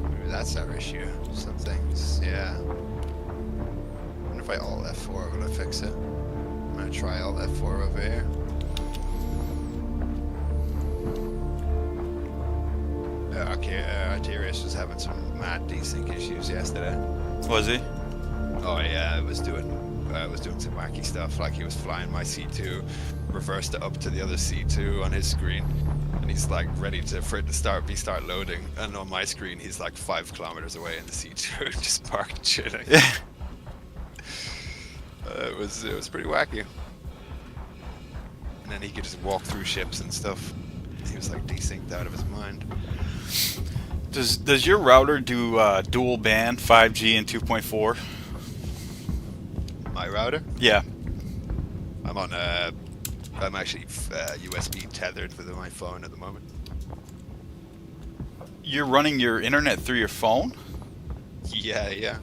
S7: Maybe that's our issue. Some things, yeah. I wonder if I alt F4, will it fix it? I'm gonna try alt F4 over here. Okay, Arterius was having some mad desync issues yesterday.
S1: Was he?
S7: Oh yeah, I was doing some wacky stuff. Like he was flying my C2, reversed it up to the other C2 on his screen, and he's like ready for it to start loading. And on my screen, he's like 5 kilometers away in the C2, just parked chilling.
S1: Yeah.
S7: It was pretty wacky. And then he could just walk through ships and stuff. He was like desynced out of his mind.
S1: Does your router do dual band 5G and 2.4?
S7: My router?
S1: Yeah.
S7: I'm actually USB tethered with my phone at the moment.
S1: You're running your internet through your phone?
S7: Yeah, yeah.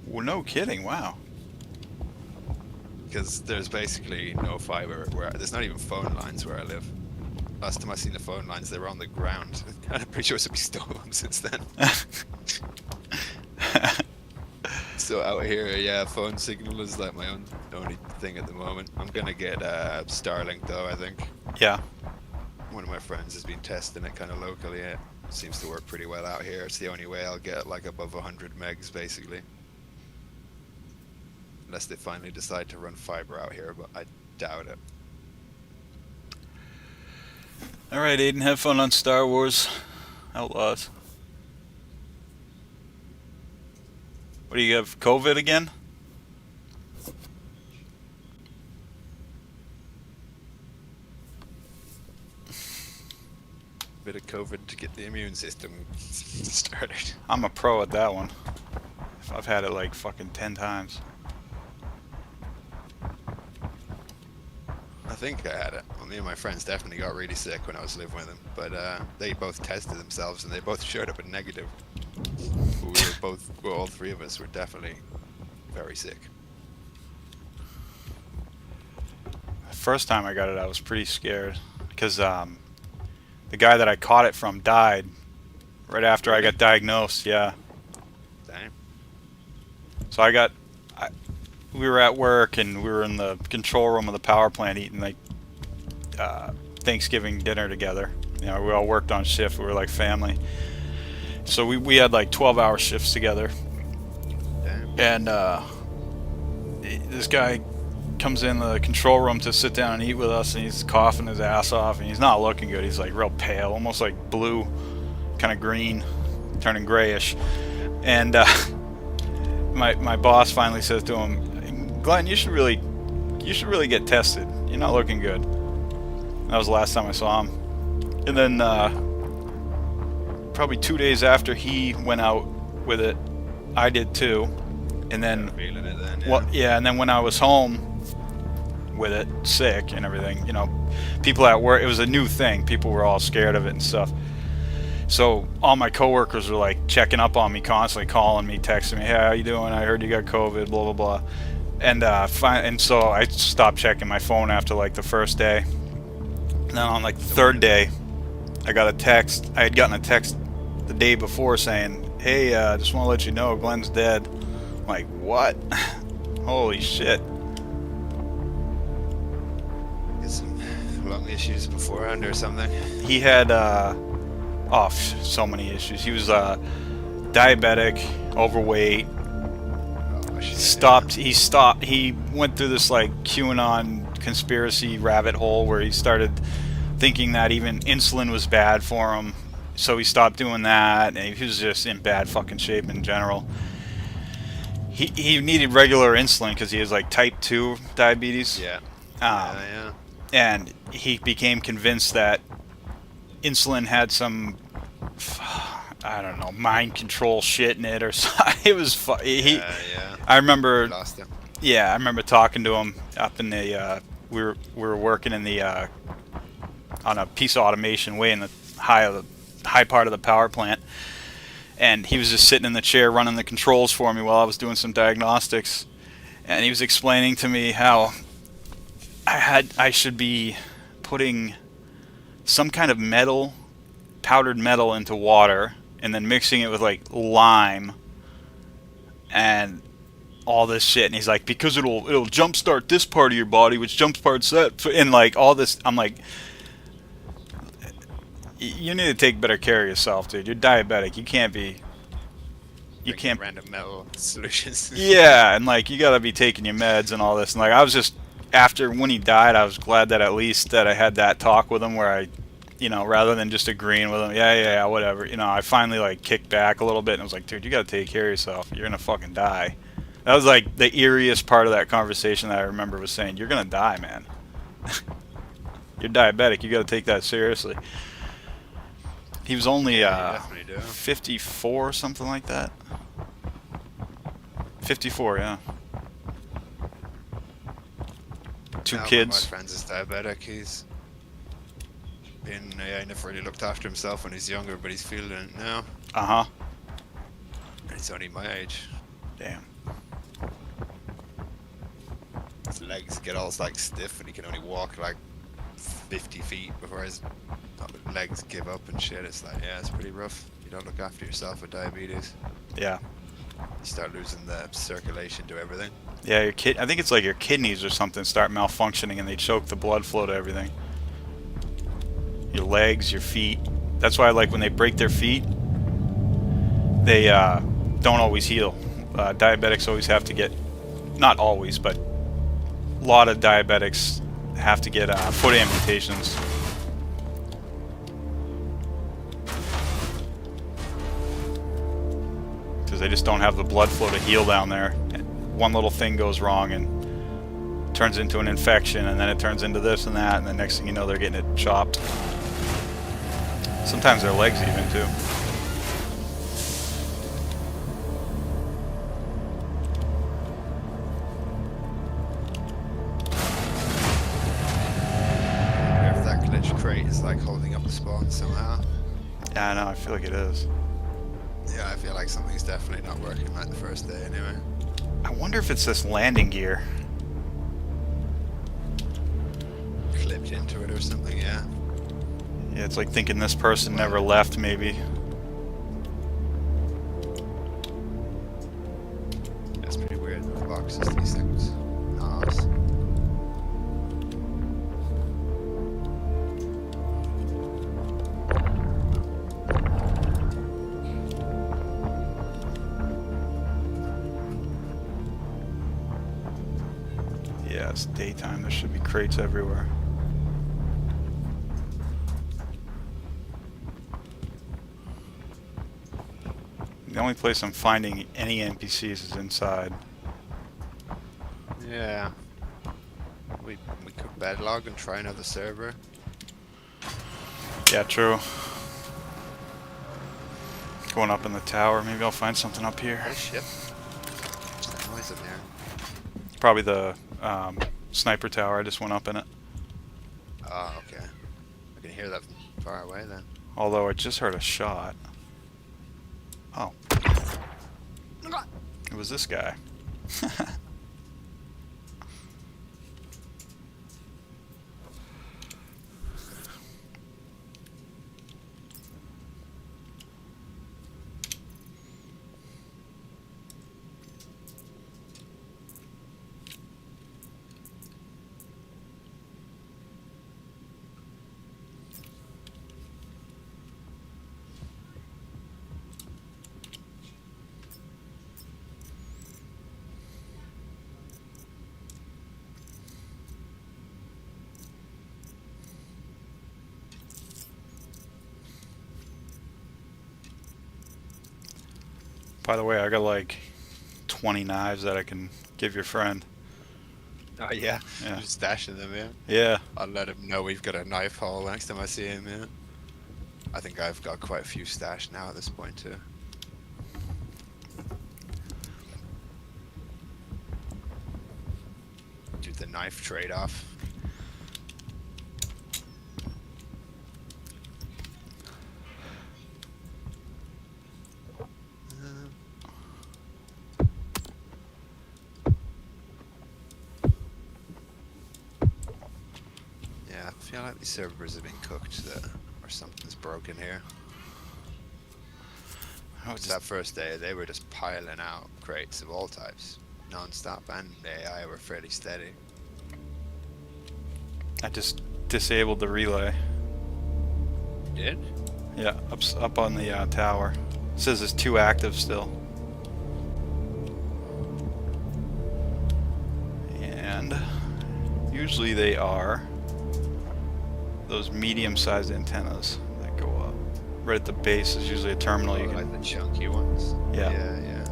S1: Well, no kidding. Wow.
S7: Because there's basically no fiber where there's not even phone lines where I live. Last time I seen the phone lines, they were on the ground. I'm pretty sure somebody stole them since then. So out here, yeah, phone signal is like my only thing at the moment. I'm gonna get Starlink though, I think.
S1: Yeah.
S7: One of my friends has been testing it kind of locally. It seems to work pretty well out here. It's the only way I'll get like above 100 megs basically. Unless they finally decide to run fiber out here, but I doubt it.
S1: Alright, Aiden, have fun on Star Wars Outlaws. What do you have, COVID again?
S7: Bit of COVID to get the immune system started.
S1: I'm a pro at that one. I've had it like fucking 10 times.
S7: I think I had it. Well, me and my friends definitely got really sick when I was living with them, but they both tested themselves and they both showed up a negative. All three of us were definitely very sick.
S1: The first time I got it, I was pretty scared because the guy that I caught it from died right after I got diagnosed. Yeah.
S7: Damn.
S1: So we were at work and we were in the control room of the power plant eating like Thanksgiving dinner together. You know, we all worked on shift. We were like family. So we had like 12-hour shifts together.
S7: Damn.
S1: And this guy comes in the control room to sit down and eat with us, and he's coughing his ass off, and he's not looking good. He's like real pale, almost like blue, kind of green, turning grayish. And my boss finally says to him, "Glenn, you should really get tested. You're not looking good." That was the last time I saw him. And then probably 2 days after he went out with it, I did too. And then,
S7: Feeling it then, yeah.
S1: well, yeah, and then when I was home with it, sick and everything, you know, people at work, it was a new thing. People were all scared of it and stuff. So all my coworkers were like checking up on me constantly, calling me, texting me, "Hey, how you doing? I heard you got COVID, blah, blah, blah." And so I stopped checking my phone after like the first day. And then on like the third day, I got a text. I had gotten a text the day before saying, "Hey, just want to let you know Glenn's dead." I'm like, what? Holy shit.
S7: Get some lung issues beforehand or something.
S1: He had so many issues. He was diabetic, overweight,
S7: Oh, shit,
S1: he went through this like QAnon conspiracy rabbit hole where he started thinking that even insulin was bad for him, so he stopped doing that, and he was just in bad fucking shape in general. He needed regular insulin because he has like type 2 diabetes.
S7: Yeah.
S1: Yeah. And he became convinced that insulin had some, I don't know, mind control shit in it or something. It was
S7: Yeah.
S1: I remember.
S7: Lost him.
S1: Yeah, I remember talking to him up in the. We were working in the on a piece of automation way in the high part of the power plant, and he was just sitting in the chair running the controls for me while I was doing some diagnostics, and he was explaining to me how I should be putting some kind of metal, powdered metal, into water and then mixing it with like lime and all this shit, and he's like, because it'll jumpstart this part of your body, which jumpstarts that, and like all this. I'm like, you need to take better care of yourself, dude. You're diabetic. You can't be. You can't.
S7: Random metal solutions.
S1: Yeah, and like you gotta be taking your meds and all this. And like I was just after when he died, I was glad that at least that I had that talk with him where I, you know, rather than just agreeing with him, yeah, whatever. You know, I finally like kicked back a little bit and I was like, dude, you gotta take care of yourself. You're gonna fucking die. That was like the eeriest part of that conversation that I remember was saying, you're gonna die, man. You're diabetic. You gotta take that seriously. He was only 54, something like that. 54, yeah. Two
S7: One of
S1: kids.
S7: my friends is diabetic. he never really looked after himself when he was younger, but he's feeling it now.
S1: Uh-huh.
S7: And he's only my age.
S1: Damn.
S7: His legs get all like stiff, and he can only walk like 50 feet before his legs give up and shit. It's like, yeah, it's pretty rough. You don't look after yourself with diabetes.
S1: Yeah.
S7: You start losing the circulation to everything.
S1: Yeah, I think it's like your kidneys or something start malfunctioning and they choke the blood flow to everything. Your legs, your feet. That's why, like, when they break their feet, they don't always heal. Diabetics always have to get, not always, but a lot of diabetics have to get foot amputations. Because they just don't have the blood flow to heal down there. One little thing goes wrong and turns into an infection, and then it turns into this and that, and the next thing you know, they're getting it chopped. Sometimes their legs even, too.
S7: If that glitch crate is like holding up the spawn somehow.
S1: Yeah, I know, I feel like it is.
S7: Yeah, I feel like something's definitely not working like the first day anyway.
S1: I wonder if it's this landing gear.
S7: Clipped into it or something, yeah.
S1: Yeah, it's like thinking this person never left, maybe.
S7: That's pretty weird. The boxes, these things. Nice.
S1: Yeah, it's daytime. There should be crates everywhere. The only place I'm finding any NPCs is inside.
S7: Yeah. We could bedlog and try another server.
S1: Yeah, true. Going up in the tower. Maybe I'll find something up here.
S7: Oh shit. What's that noise in there?
S1: Probably the sniper tower. I just went up in it.
S7: Oh, okay. I can hear that from far away then.
S1: Although I just heard a shot. Oh. It was this guy. By the way, I got like 20 knives that I can give your friend.
S7: Oh yeah?
S1: Yeah.
S7: Just stashing them, yeah?
S1: Yeah.
S7: I'll let him know we've got a knife haul next time I see him, yeah? I think I've got quite a few stashed now at this point too. Do the knife trade-off. Yeah, I feel like these servers have been cooked or something's broken here.
S1: Oh,
S7: That first day, they were just piling out crates of all types, non-stop, and AI were fairly steady.
S1: I just disabled the relay.
S7: You did?
S1: Yeah, up on the tower. It says it's 2 active still. And usually they are those medium-sized antennas that go up. Right at the base is usually a terminal you
S7: Oh,
S1: can...
S7: like the chunky ones?
S1: Yeah.
S7: Yeah, yeah.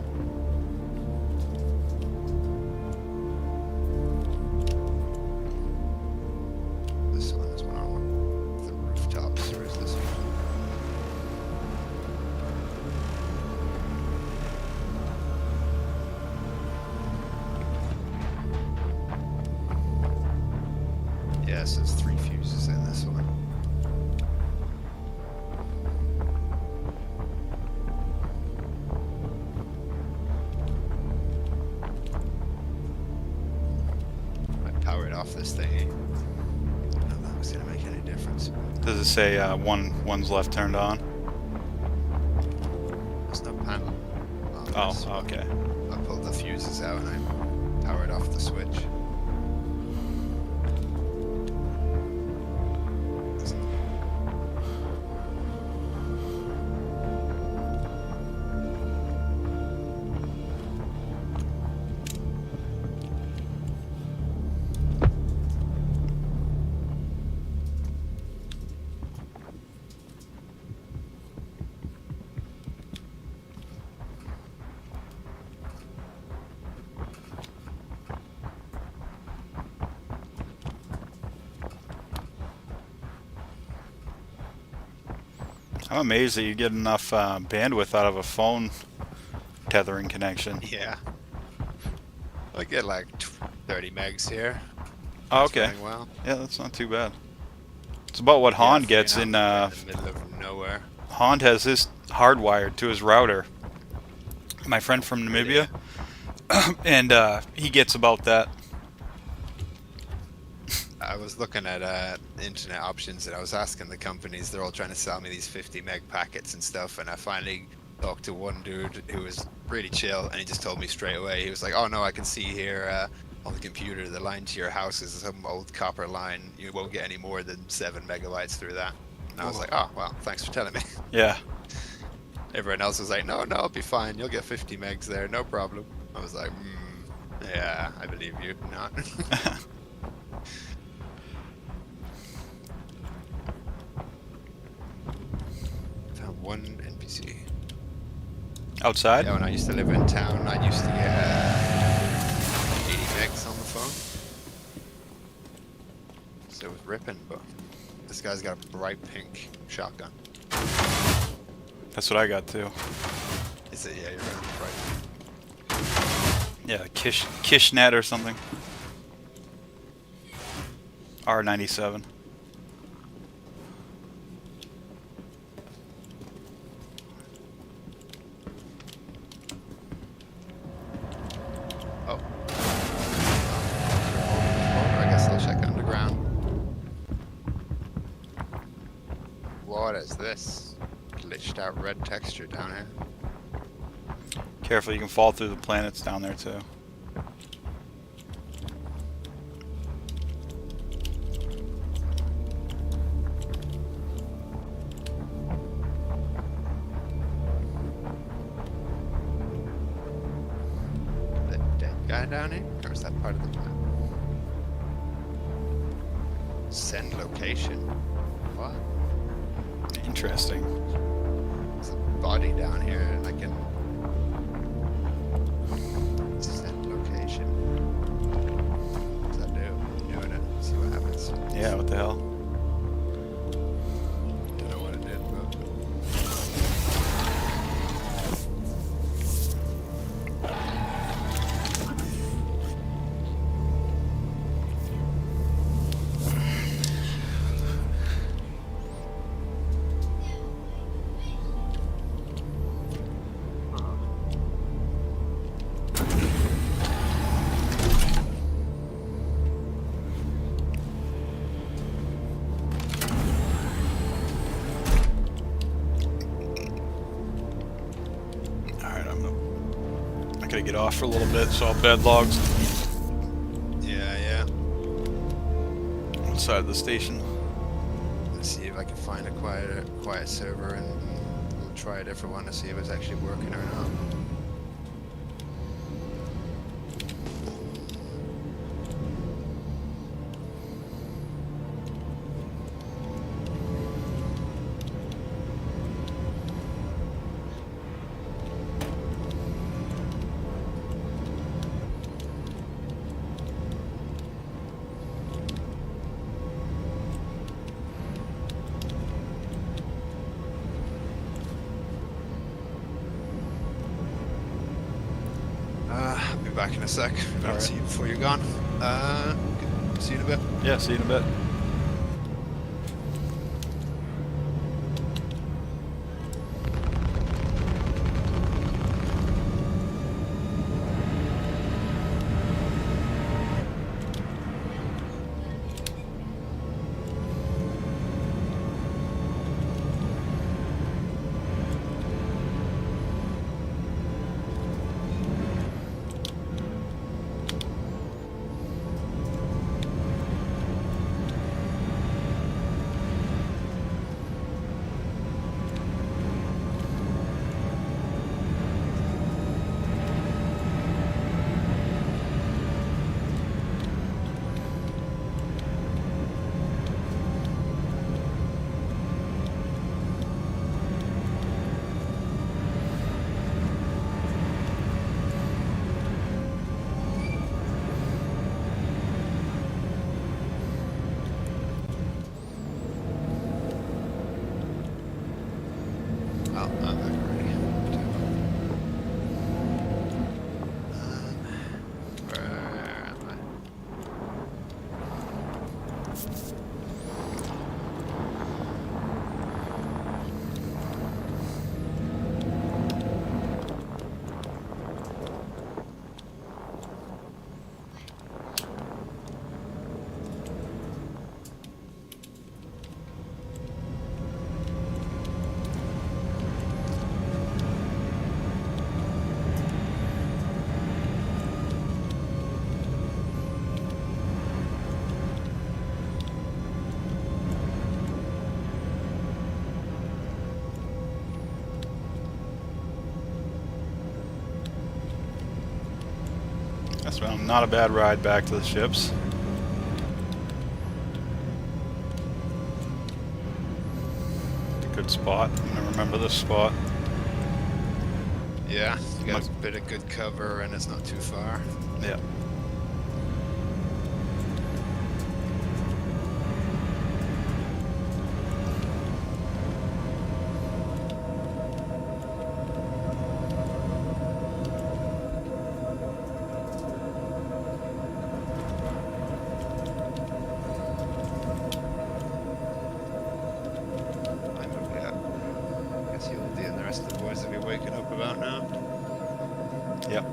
S7: This one is one on the rooftops, or is this one? Yes, there's 3 fuses in this one. off this thingy. I don't know if it's gonna make any difference.
S1: Does it say one's left turned on?
S7: There's no panel.
S1: Oh,
S7: This one.
S1: okay.
S7: I pulled the fuses out and I powered off the switch.
S1: I'm amazed that you get enough bandwidth out of a phone tethering connection.
S7: Yeah. I get like 30 megs here.
S1: Oh,
S7: It's
S1: okay.
S7: running well.
S1: Yeah, that's not too bad. It's about what Hond
S7: Yeah,
S1: gets in.
S7: the middle of nowhere.
S1: Hond has his hardwired to his router. My friend from Namibia, and he gets about that.
S7: I was looking at internet options and I was asking the companies, they're all trying to sell me these 50 meg packets and stuff, and I finally talked to one dude who was really chill and he just told me straight away, he was like, oh no, I can see here on the computer the line to your house is some old copper line, you won't get any more than 7 megabytes through that. And I was like, oh well, thanks for telling me.
S1: Yeah.
S7: Everyone else was like, no, I'll be fine, you'll get 50 megs there, no problem. I was like, yeah, I believe you, not. Found one NPC.
S1: Outside?
S7: Yeah, when I used to live in town, I used to get 80 megs on the phone. So it was ripping, but this guy's got a bright pink shotgun.
S1: That's what I got too.
S7: Is it? Yeah, you're right.
S1: Yeah, Kishnet or something. R97.
S7: Oh. I guess I'll check underground. What is this? Glitched out red texture down here.
S1: Careful, you can fall through the planets down there too.
S7: The dead guy down here? Or is that part of the plan? Send location. What?
S1: Interesting.
S7: There's a body down here and I can send location. What does that do? Doing it. See what happens.
S1: Yeah, what the hell?
S7: Don't know what it did, but
S1: Alright, I'm gonna get off for a little bit, so I'll bed logs
S7: yeah.
S1: outside of the station.
S7: Let's see if I can find a quiet server and we'll try a different one to see if it's actually working or not. I'll be back in a sec. If I don't
S1: Alright.
S7: see you before you're gone. Okay. See you in a bit.
S1: Yeah, see you in a bit. That's not a bad ride back to the ships. Good spot. I'm gonna remember this spot.
S7: Yeah, you got a bit of good cover and it's not too far.
S1: Yeah.
S7: Guess you'll and the rest of the boys will be waking up about now.
S1: Yep.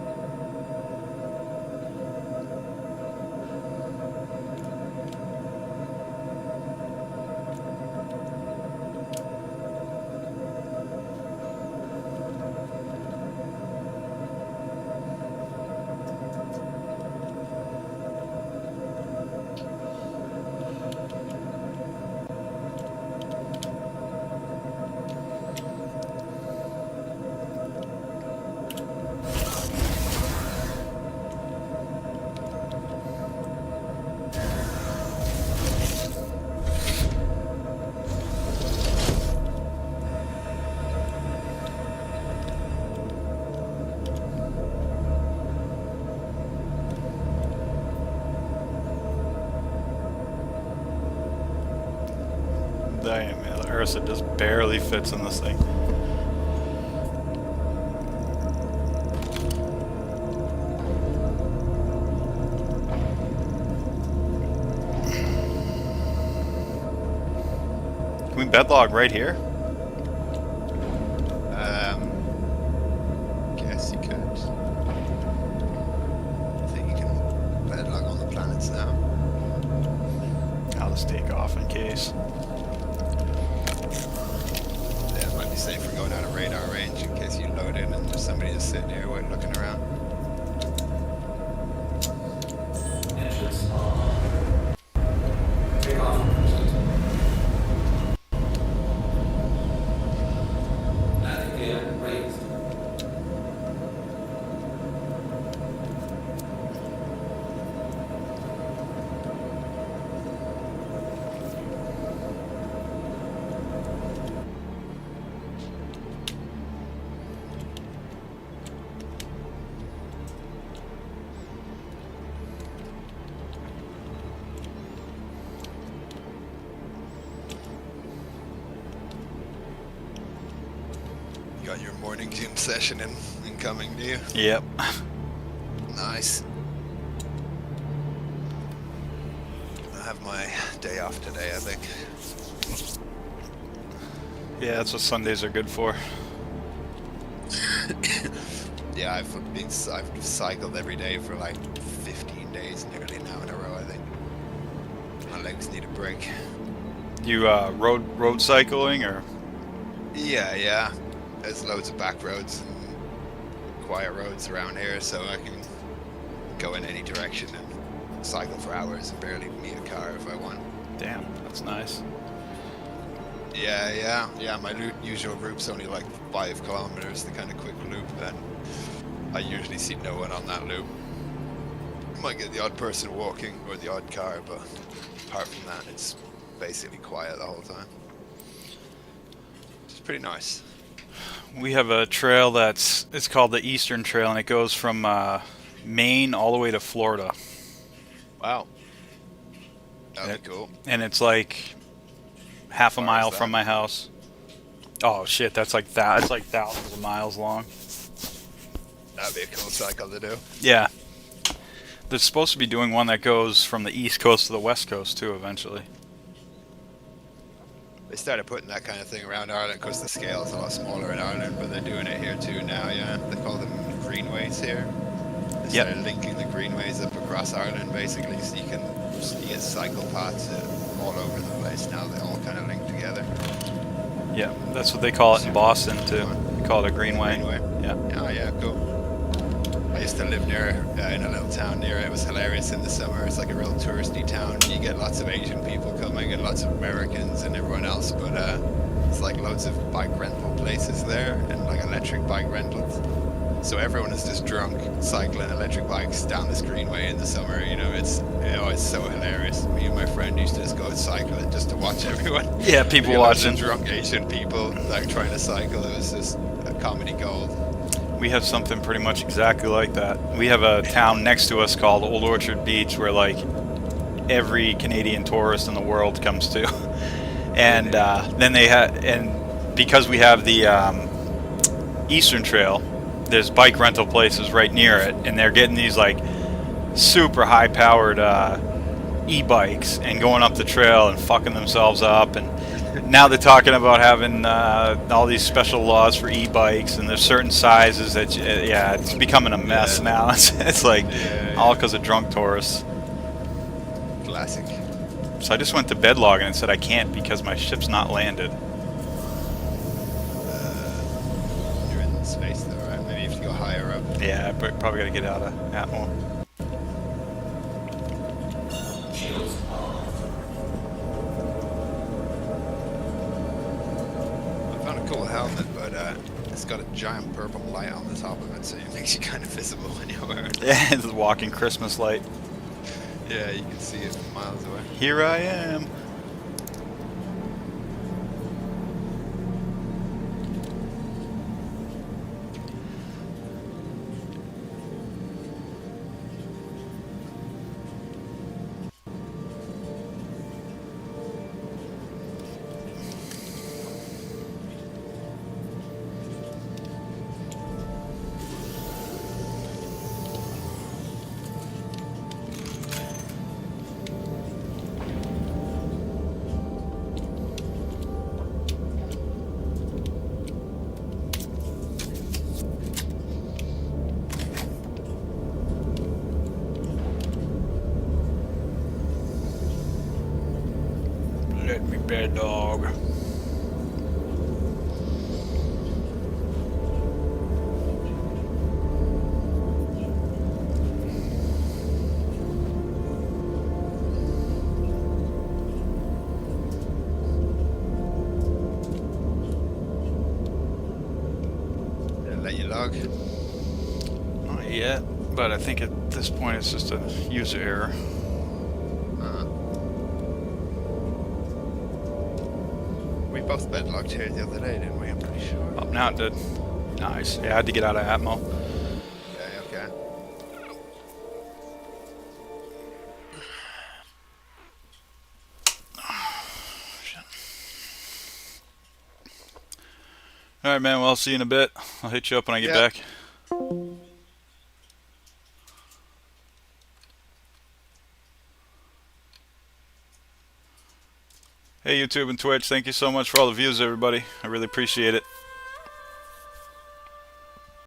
S1: Damn, yeah, the Ursa just barely fits in this thing. Can we bedlog right here?
S7: Guess you could. I think you can bedlog on the planets now.
S1: I'll just take off in case.
S7: Yeah, it might be safer going out of radar range in case you load in and there's somebody just sitting here looking around.
S6: Engines on. Takeoff complete. Landing gear raised.
S7: You got your morning gym session incoming, do you?
S1: Yep.
S7: Nice. I have my day off today, I think.
S1: Yeah, that's what Sundays are good for.
S7: Yeah, I've cycled every day for like 15 days nearly now in a row, I think. My legs need a break.
S1: You road cycling or?
S7: Yeah. There's loads of back roads and quiet roads around here, so I can go in any direction and cycle for hours and barely meet a car if I want.
S1: Damn, that's nice.
S7: Yeah. My usual route's only like 5 kilometers, the kind of quick loop, and I usually see no one on that loop. Might get the odd person walking or the odd car, but apart from that, it's basically quiet the whole time. It's pretty nice.
S1: We have a trail it's called the Eastern Trail, and it goes from Maine all the way to Florida.
S7: Wow. That'd be cool.
S1: And it's like half a
S7: Far
S1: mile
S7: is
S1: from
S7: that?
S1: my house. Oh shit, that's like that. It's like thousands of miles long.
S7: That'd be a cool cycle to do.
S1: Yeah. They're supposed to be doing one that goes from the East Coast to the West Coast too eventually.
S7: They started putting that kind of thing around Ireland because the scale's a lot smaller in Ireland, but they're doing it here too now, yeah. They call them greenways here. They started linking the greenways up across Ireland basically, so you get cycle paths all over the place now. They all kind of link together.
S1: Yeah, that's what they call it in Boston too. They call it a greenway. Yeah.
S7: Oh yeah, cool. I used to live near, in a little town near it. It was hilarious in the summer. It's like a real touristy town. You get lots of Asian people coming and lots of Americans and everyone else, but it's like loads of bike rental places there and like electric bike rentals. So everyone is just drunk, cycling electric bikes down this greenway in the summer. You know, it's so hilarious. Me and my friend used to just go cycling just to watch everyone.
S1: Yeah, people
S7: You know, loads of
S1: watching.
S7: drunk Asian people like trying to cycle. It was just a comedy gold.
S1: We have something pretty much exactly like that. We have a town next to us called Old Orchard Beach where like every Canadian tourist in the world comes to. And then they had, and because we have the Eastern Trail, there's bike rental places right near it, and they're getting these like super high powered e-bikes and going up the trail and fucking themselves up. And now they're talking about having all these special laws for e-bikes, and there's certain sizes that yeah, it's becoming a mess now. It's like all because of drunk tourists.
S7: Classic.
S1: So I just went to bed logging and said I can't because my ship's not landed.
S7: You're in space though, right? Maybe if you go higher up.
S1: Yeah, but probably gotta get out of Atmo.
S6: Shields off.
S7: I found a cool helmet, but it's got a giant purple light on the top of it, so it makes you kind of visible when you're wearing it.
S1: Yeah, it's a walking Christmas light.
S7: Yeah, you can see it from miles away.
S1: Here I am. Let me bed dog.
S7: Did it let you log?
S1: Not yet, but I think at this point it's just a user error.
S7: We both bed logged here the other day, didn't we? I'm pretty sure.
S1: Oh, now it did. Nice. Yeah, I had to get out of Atmo.
S7: Okay.
S1: All right, man. Well, I'll see you in a bit. I'll hit you up when I get
S7: Yeah.
S1: back. Hey, YouTube and Twitch. Thank you so much for all the views, everybody. I really appreciate it.